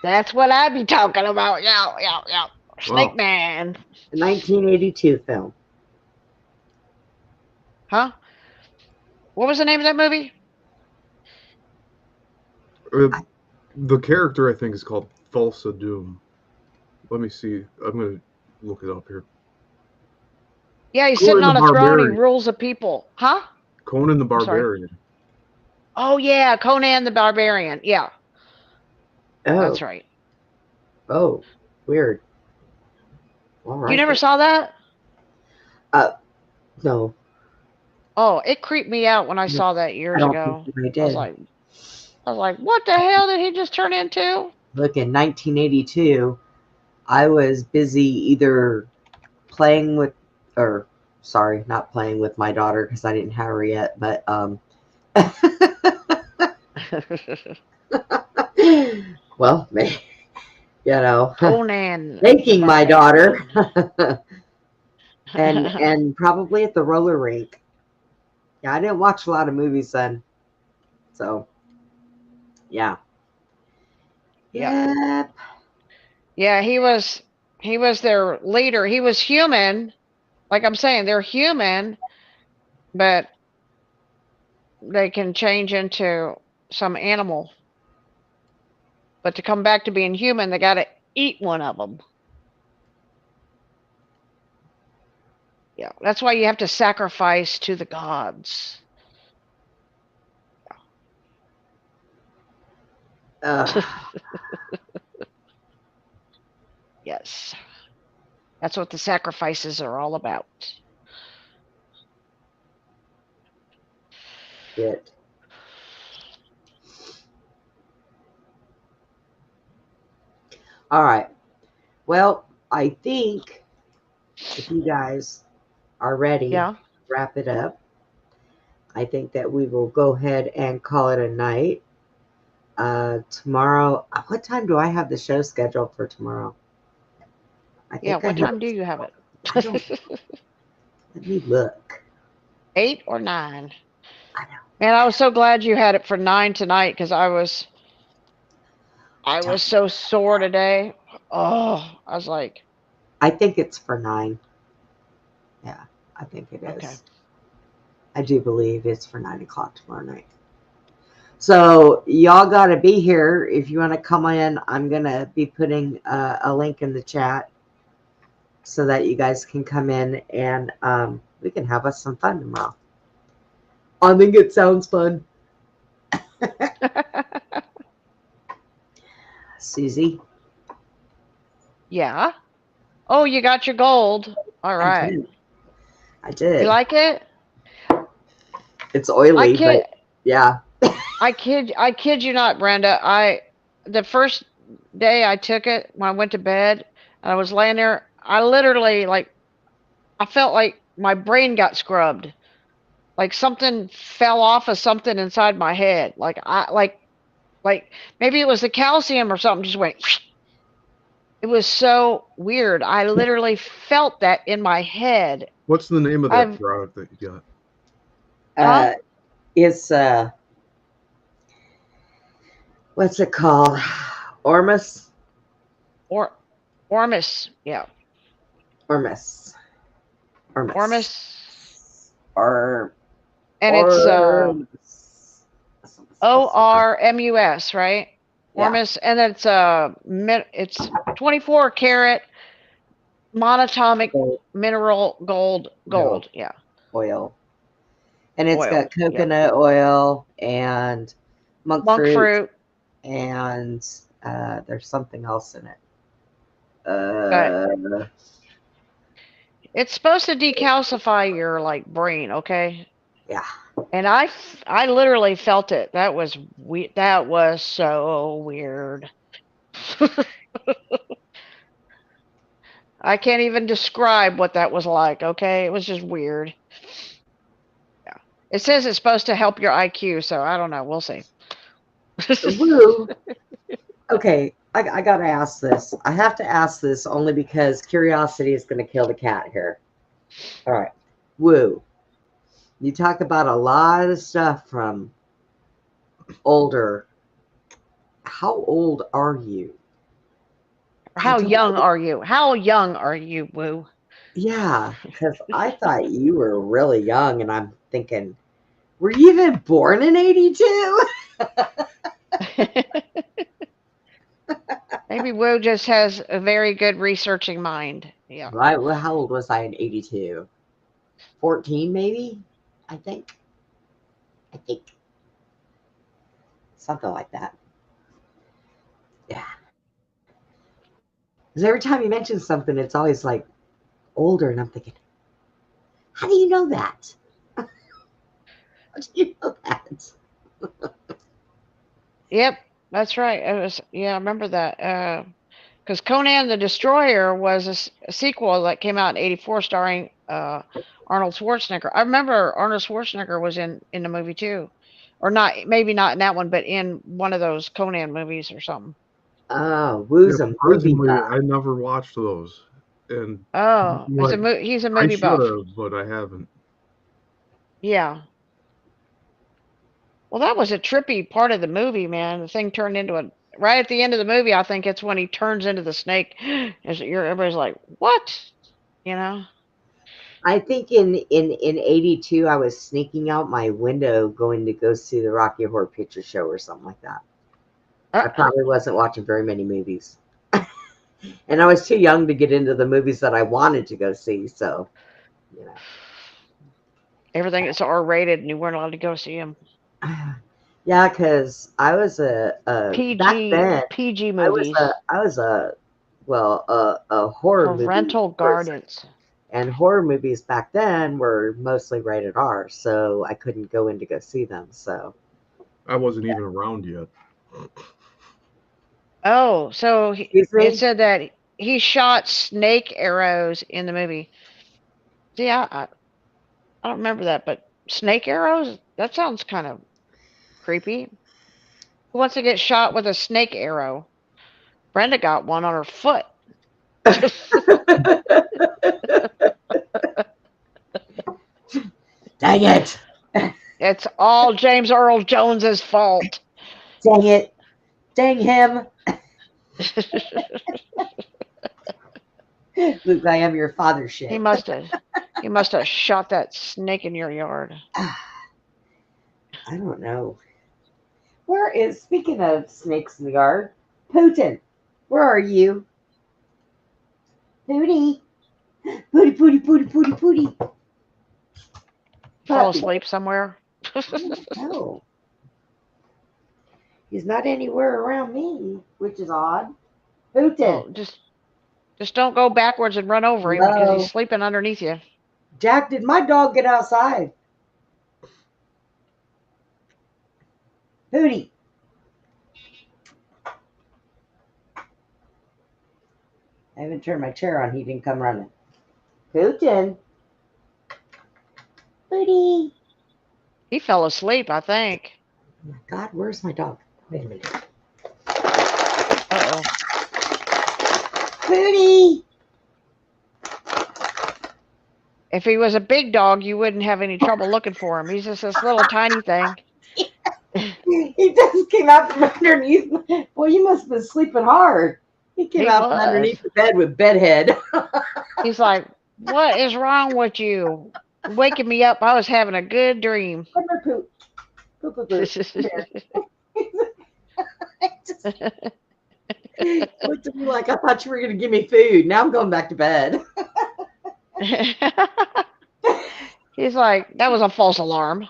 That's what I be talking about. Yeah, yeah, yeah. Snake Wow. Man. The 1982 film. Huh? What was the name of that movie? The character I think is called Thulsa Doom. Let me see. I'm gonna look it up here. Yeah, he's Conan sitting the on a throne. He Barbarian. rules the people. Huh? Conan the I'm sorry. Barbarian. Oh yeah, Conan the Barbarian. Yeah, Oh. that's right. Oh. Weird. All right. You never then. saw that? No. Oh, it creeped me out when I saw that I years don't think ago. they I was did. like, what the hell did he just turn into? Look, in 1982, I was busy either playing with, or sorry, not playing with my daughter because I didn't have her yet, but well, Conan. making the my daughter, Barbarian. and probably at the roller rink. Yeah, I didn't watch a lot of movies then, so yeah. Yep. Yeah, he was their leader. He was human. Like I'm saying, they're human, but they can change into some animal. But to come back to being human, they got to eat one of them. Yeah, that's why you have to sacrifice to the gods. Yes. That's what the sacrifices are all about. Shit. All right. Well, I think if you guys are ready Yeah. to wrap it up, I think that we will go ahead and call it a night. Tomorrow, what time do I have the show scheduled for tomorrow? I Yeah, think I what have. time do you have it? I don't. Let me look. 8 or 9? I know. Man, I was so glad you had it for 9 tonight because I was so sore today. Oh, I was like, I think it's for 9. Yeah, I think it is. okay. I do believe it's for 9 o'clock tomorrow night. So y'all got to be here if you want to come in. I'm gonna be putting a link in the chat so that you guys can come in and we can have us some fun tomorrow. I think it sounds fun. Susie? Yeah. Oh, you got your gold. All right. I did. You like it? It's oily, but yeah. I kid you not, Brenda. The first day I took it when I went to bed and I was laying there, I literally I felt like my brain got scrubbed. Like something fell off of something inside my head. Like maybe it was the calcium or something just went. It was so weird. I literally felt that in my head. What's the name of that product that you Huh? got? It's what's it called? Ormus? Ormus, yeah. Ormus. And it's ORMUS, right? Yeah. Ormus, and it's 24 karat monatomic mineral gold, yeah. Oil. And it's got coconut oil and monk fruit. And there's something else in it. It's supposed to decalcify your brain, okay? Yeah. And I literally felt it. That was that was so weird. I can't even describe what that was like, okay? It was just weird. Yeah. It says it's supposed to help your IQ, so I don't know. We'll see. Woo. Okay, I got to ask this. I have to ask this only because curiosity is going to kill the cat here. All right. Woo. You talk about a lot of stuff from older. How old are you? How young are you? How young are you, Woo? Yeah, because I thought you were really young, and I'm thinking, were you even born in 82? Maybe Woo just has a very good researching mind. Yeah. Right. Well, how old was I in 82? 14, maybe? I think. Something like that. Yeah. Because every time you mention something, it's always like older, and I'm thinking, how do you know that? How do you know that? Yep, that's right. It was, yeah, I remember that. Because Conan the Destroyer was a sequel that came out in '84 starring Arnold Schwarzenegger. I remember Arnold Schwarzenegger was in the movie too. Or not, maybe not in that one, but in one of those Conan movies or something. Oh, Woo's a movie buff. I never watched those. And oh, he's a movie buff. I should have, but I haven't. Yeah. Well, that was a trippy part of the movie, man. The thing turned into right at the end of the movie, I think it's when he turns into the snake. Everybody's like, "What?" You know? I think in '82, I was sneaking out my window going to go see the Rocky Horror Picture Show or something like that. I probably wasn't watching very many movies. And I was too young to get into the movies that I wanted to go see, so, you know. Everything that's R-rated, and you weren't allowed to go see them. Yeah, because I was back then, PG movies. a horror movie Parental person. guidance. And horror movies back then were mostly rated R, so I couldn't go in to go see them, so. I wasn't even around yet. Oh, so Excuse me? it said that he shot snake arrows in the movie. See, I don't remember that, but snake arrows? That sounds kind of creepy. Who wants to get shot with a snake arrow? Brenda got one on her foot. Dang it! It's all James Earl Jones's fault. Dang it! Dang him! Luke, I am your father shit. He must have shot that snake in your yard. I don't know. Speaking of snakes in the yard, Putin, where are you? Pootie. Pootie, pootie, pootie, pootie, pootie. Fall asleep somewhere. No. He's not anywhere around me, which is odd. Putin. Well, just don't go backwards and run over him because he's sleeping underneath you. Jack, did my dog get outside? Pootie. I haven't turned my chair on. He didn't come running. Putin. Pootie. He fell asleep, I think. Oh my God, where's my dog? Wait a minute. Uh-oh. Pootie. If he was a big dog, you wouldn't have any trouble looking for him. He's just this little tiny thing. He just came out from underneath. Well, you must have been sleeping hard. He came out from underneath the bed with bedhead. He's like, "What is wrong with you? Waking me up. I was having a good dream." Come here, poop. Poop, poop, poop. Looked at me like I thought you were going to give me food. Now I'm going back to bed. He's like, "That was a false alarm."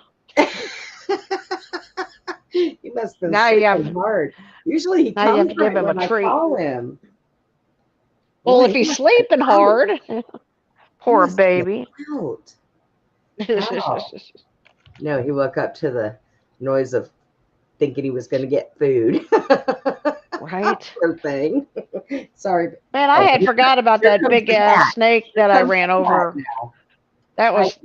He must have been sleeping hard. Usually he comes right when I call him. Well, if he's sleeping hard, poor baby. Wow. No, he woke up to the noise of thinking he was going to get food. Right? Poor thing. Sorry. Man, I had forgot about that big ass snake that I ran over. That was,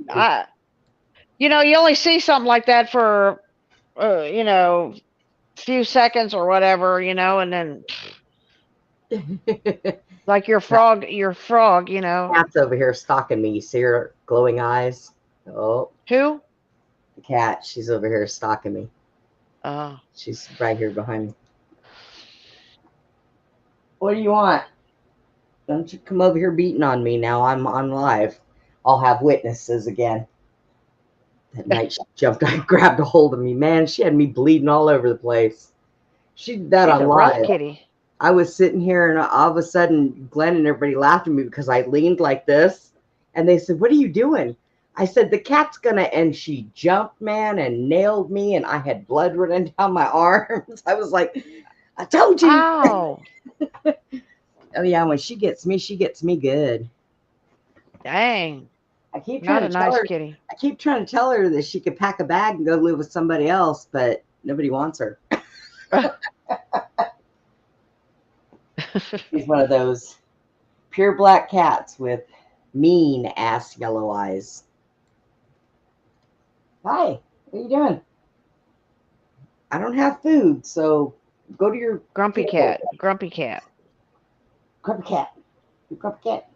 you only see something like that for, few seconds or whatever, and then like your frog, Cat's over here stalking me. You see her glowing eyes? Oh. Who? The cat. She's over here stalking me. Oh. She's right here behind me. What do you want? Don't you come over here beating on me now. I'm on live. I'll have witnesses again. That night she jumped, I grabbed a hold of me. Man, she had me bleeding all over the place. She did that on live. Kitty. I was sitting here and all of a sudden Glenn and everybody laughed at me because I leaned like this. And they said, "What are you doing?" I said, "The cat's gonna," and she jumped, man, and nailed me. And I had blood running down my arms. I was like, "I told you." Ow. Oh yeah, when she gets me good. Dang. I keep Not trying a to tell nice her. kitty. I keep trying to tell her that she could pack a bag and go live with somebody else, but nobody wants her. She's one of those pure black cats with mean ass yellow eyes. Hi, what are you doing? I don't have food, so go to your Grumpy cat. Grumpy cat. Grumpy cat. You grumpy cat.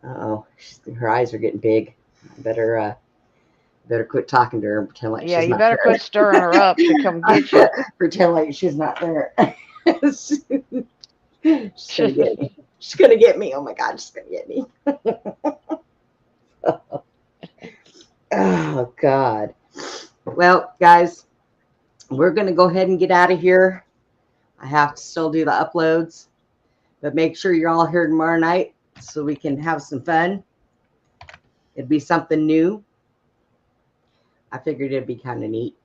Uh-oh, her eyes are getting big. I better Better quit talking to her and pretend like Yeah, she's you not better there. quit stirring her up to come get you. Pretend like she's not there. She's gonna get me. She's gonna get me. Oh my God, she's gonna get me. Oh God. Well, guys, we're gonna go ahead and get out of here. I have to still do the uploads, but make sure you're all here tomorrow night so we can have some fun. It'd be something new. I figured it'd be kind of neat.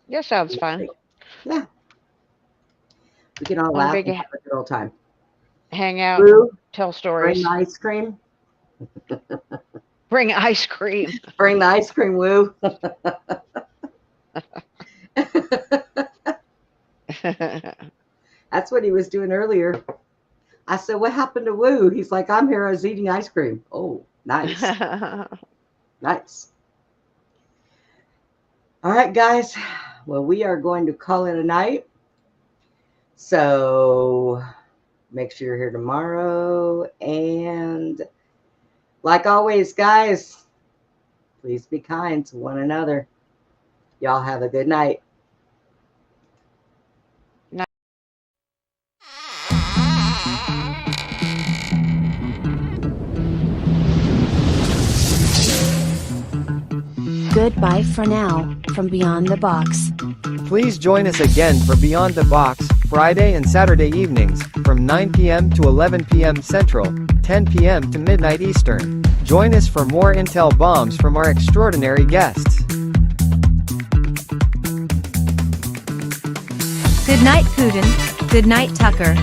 Yeah, sounds fun. Yeah. We can all One laugh big and have a good old time. hang out, Boo, and tell bring stories. the ice cream. Bring ice cream. Bring the ice cream, Woo. That's what he was doing earlier. I said, what happened to Woo? He's like, I'm here. I was eating ice cream. Oh, nice. Nice. All right, guys. Well, we are going to call it a night. So make sure you're here tomorrow. And like always, guys, please be kind to one another. Y'all have a good night. Goodbye for now, from Beyond the Box. Please join us again for Beyond the Box, Friday and Saturday evenings, from 9 p.m. to 11 p.m. Central, 10 p.m. to midnight Eastern. Join us for more intel bombs from our extraordinary guests. Good night, Putin. Good night, Tucker.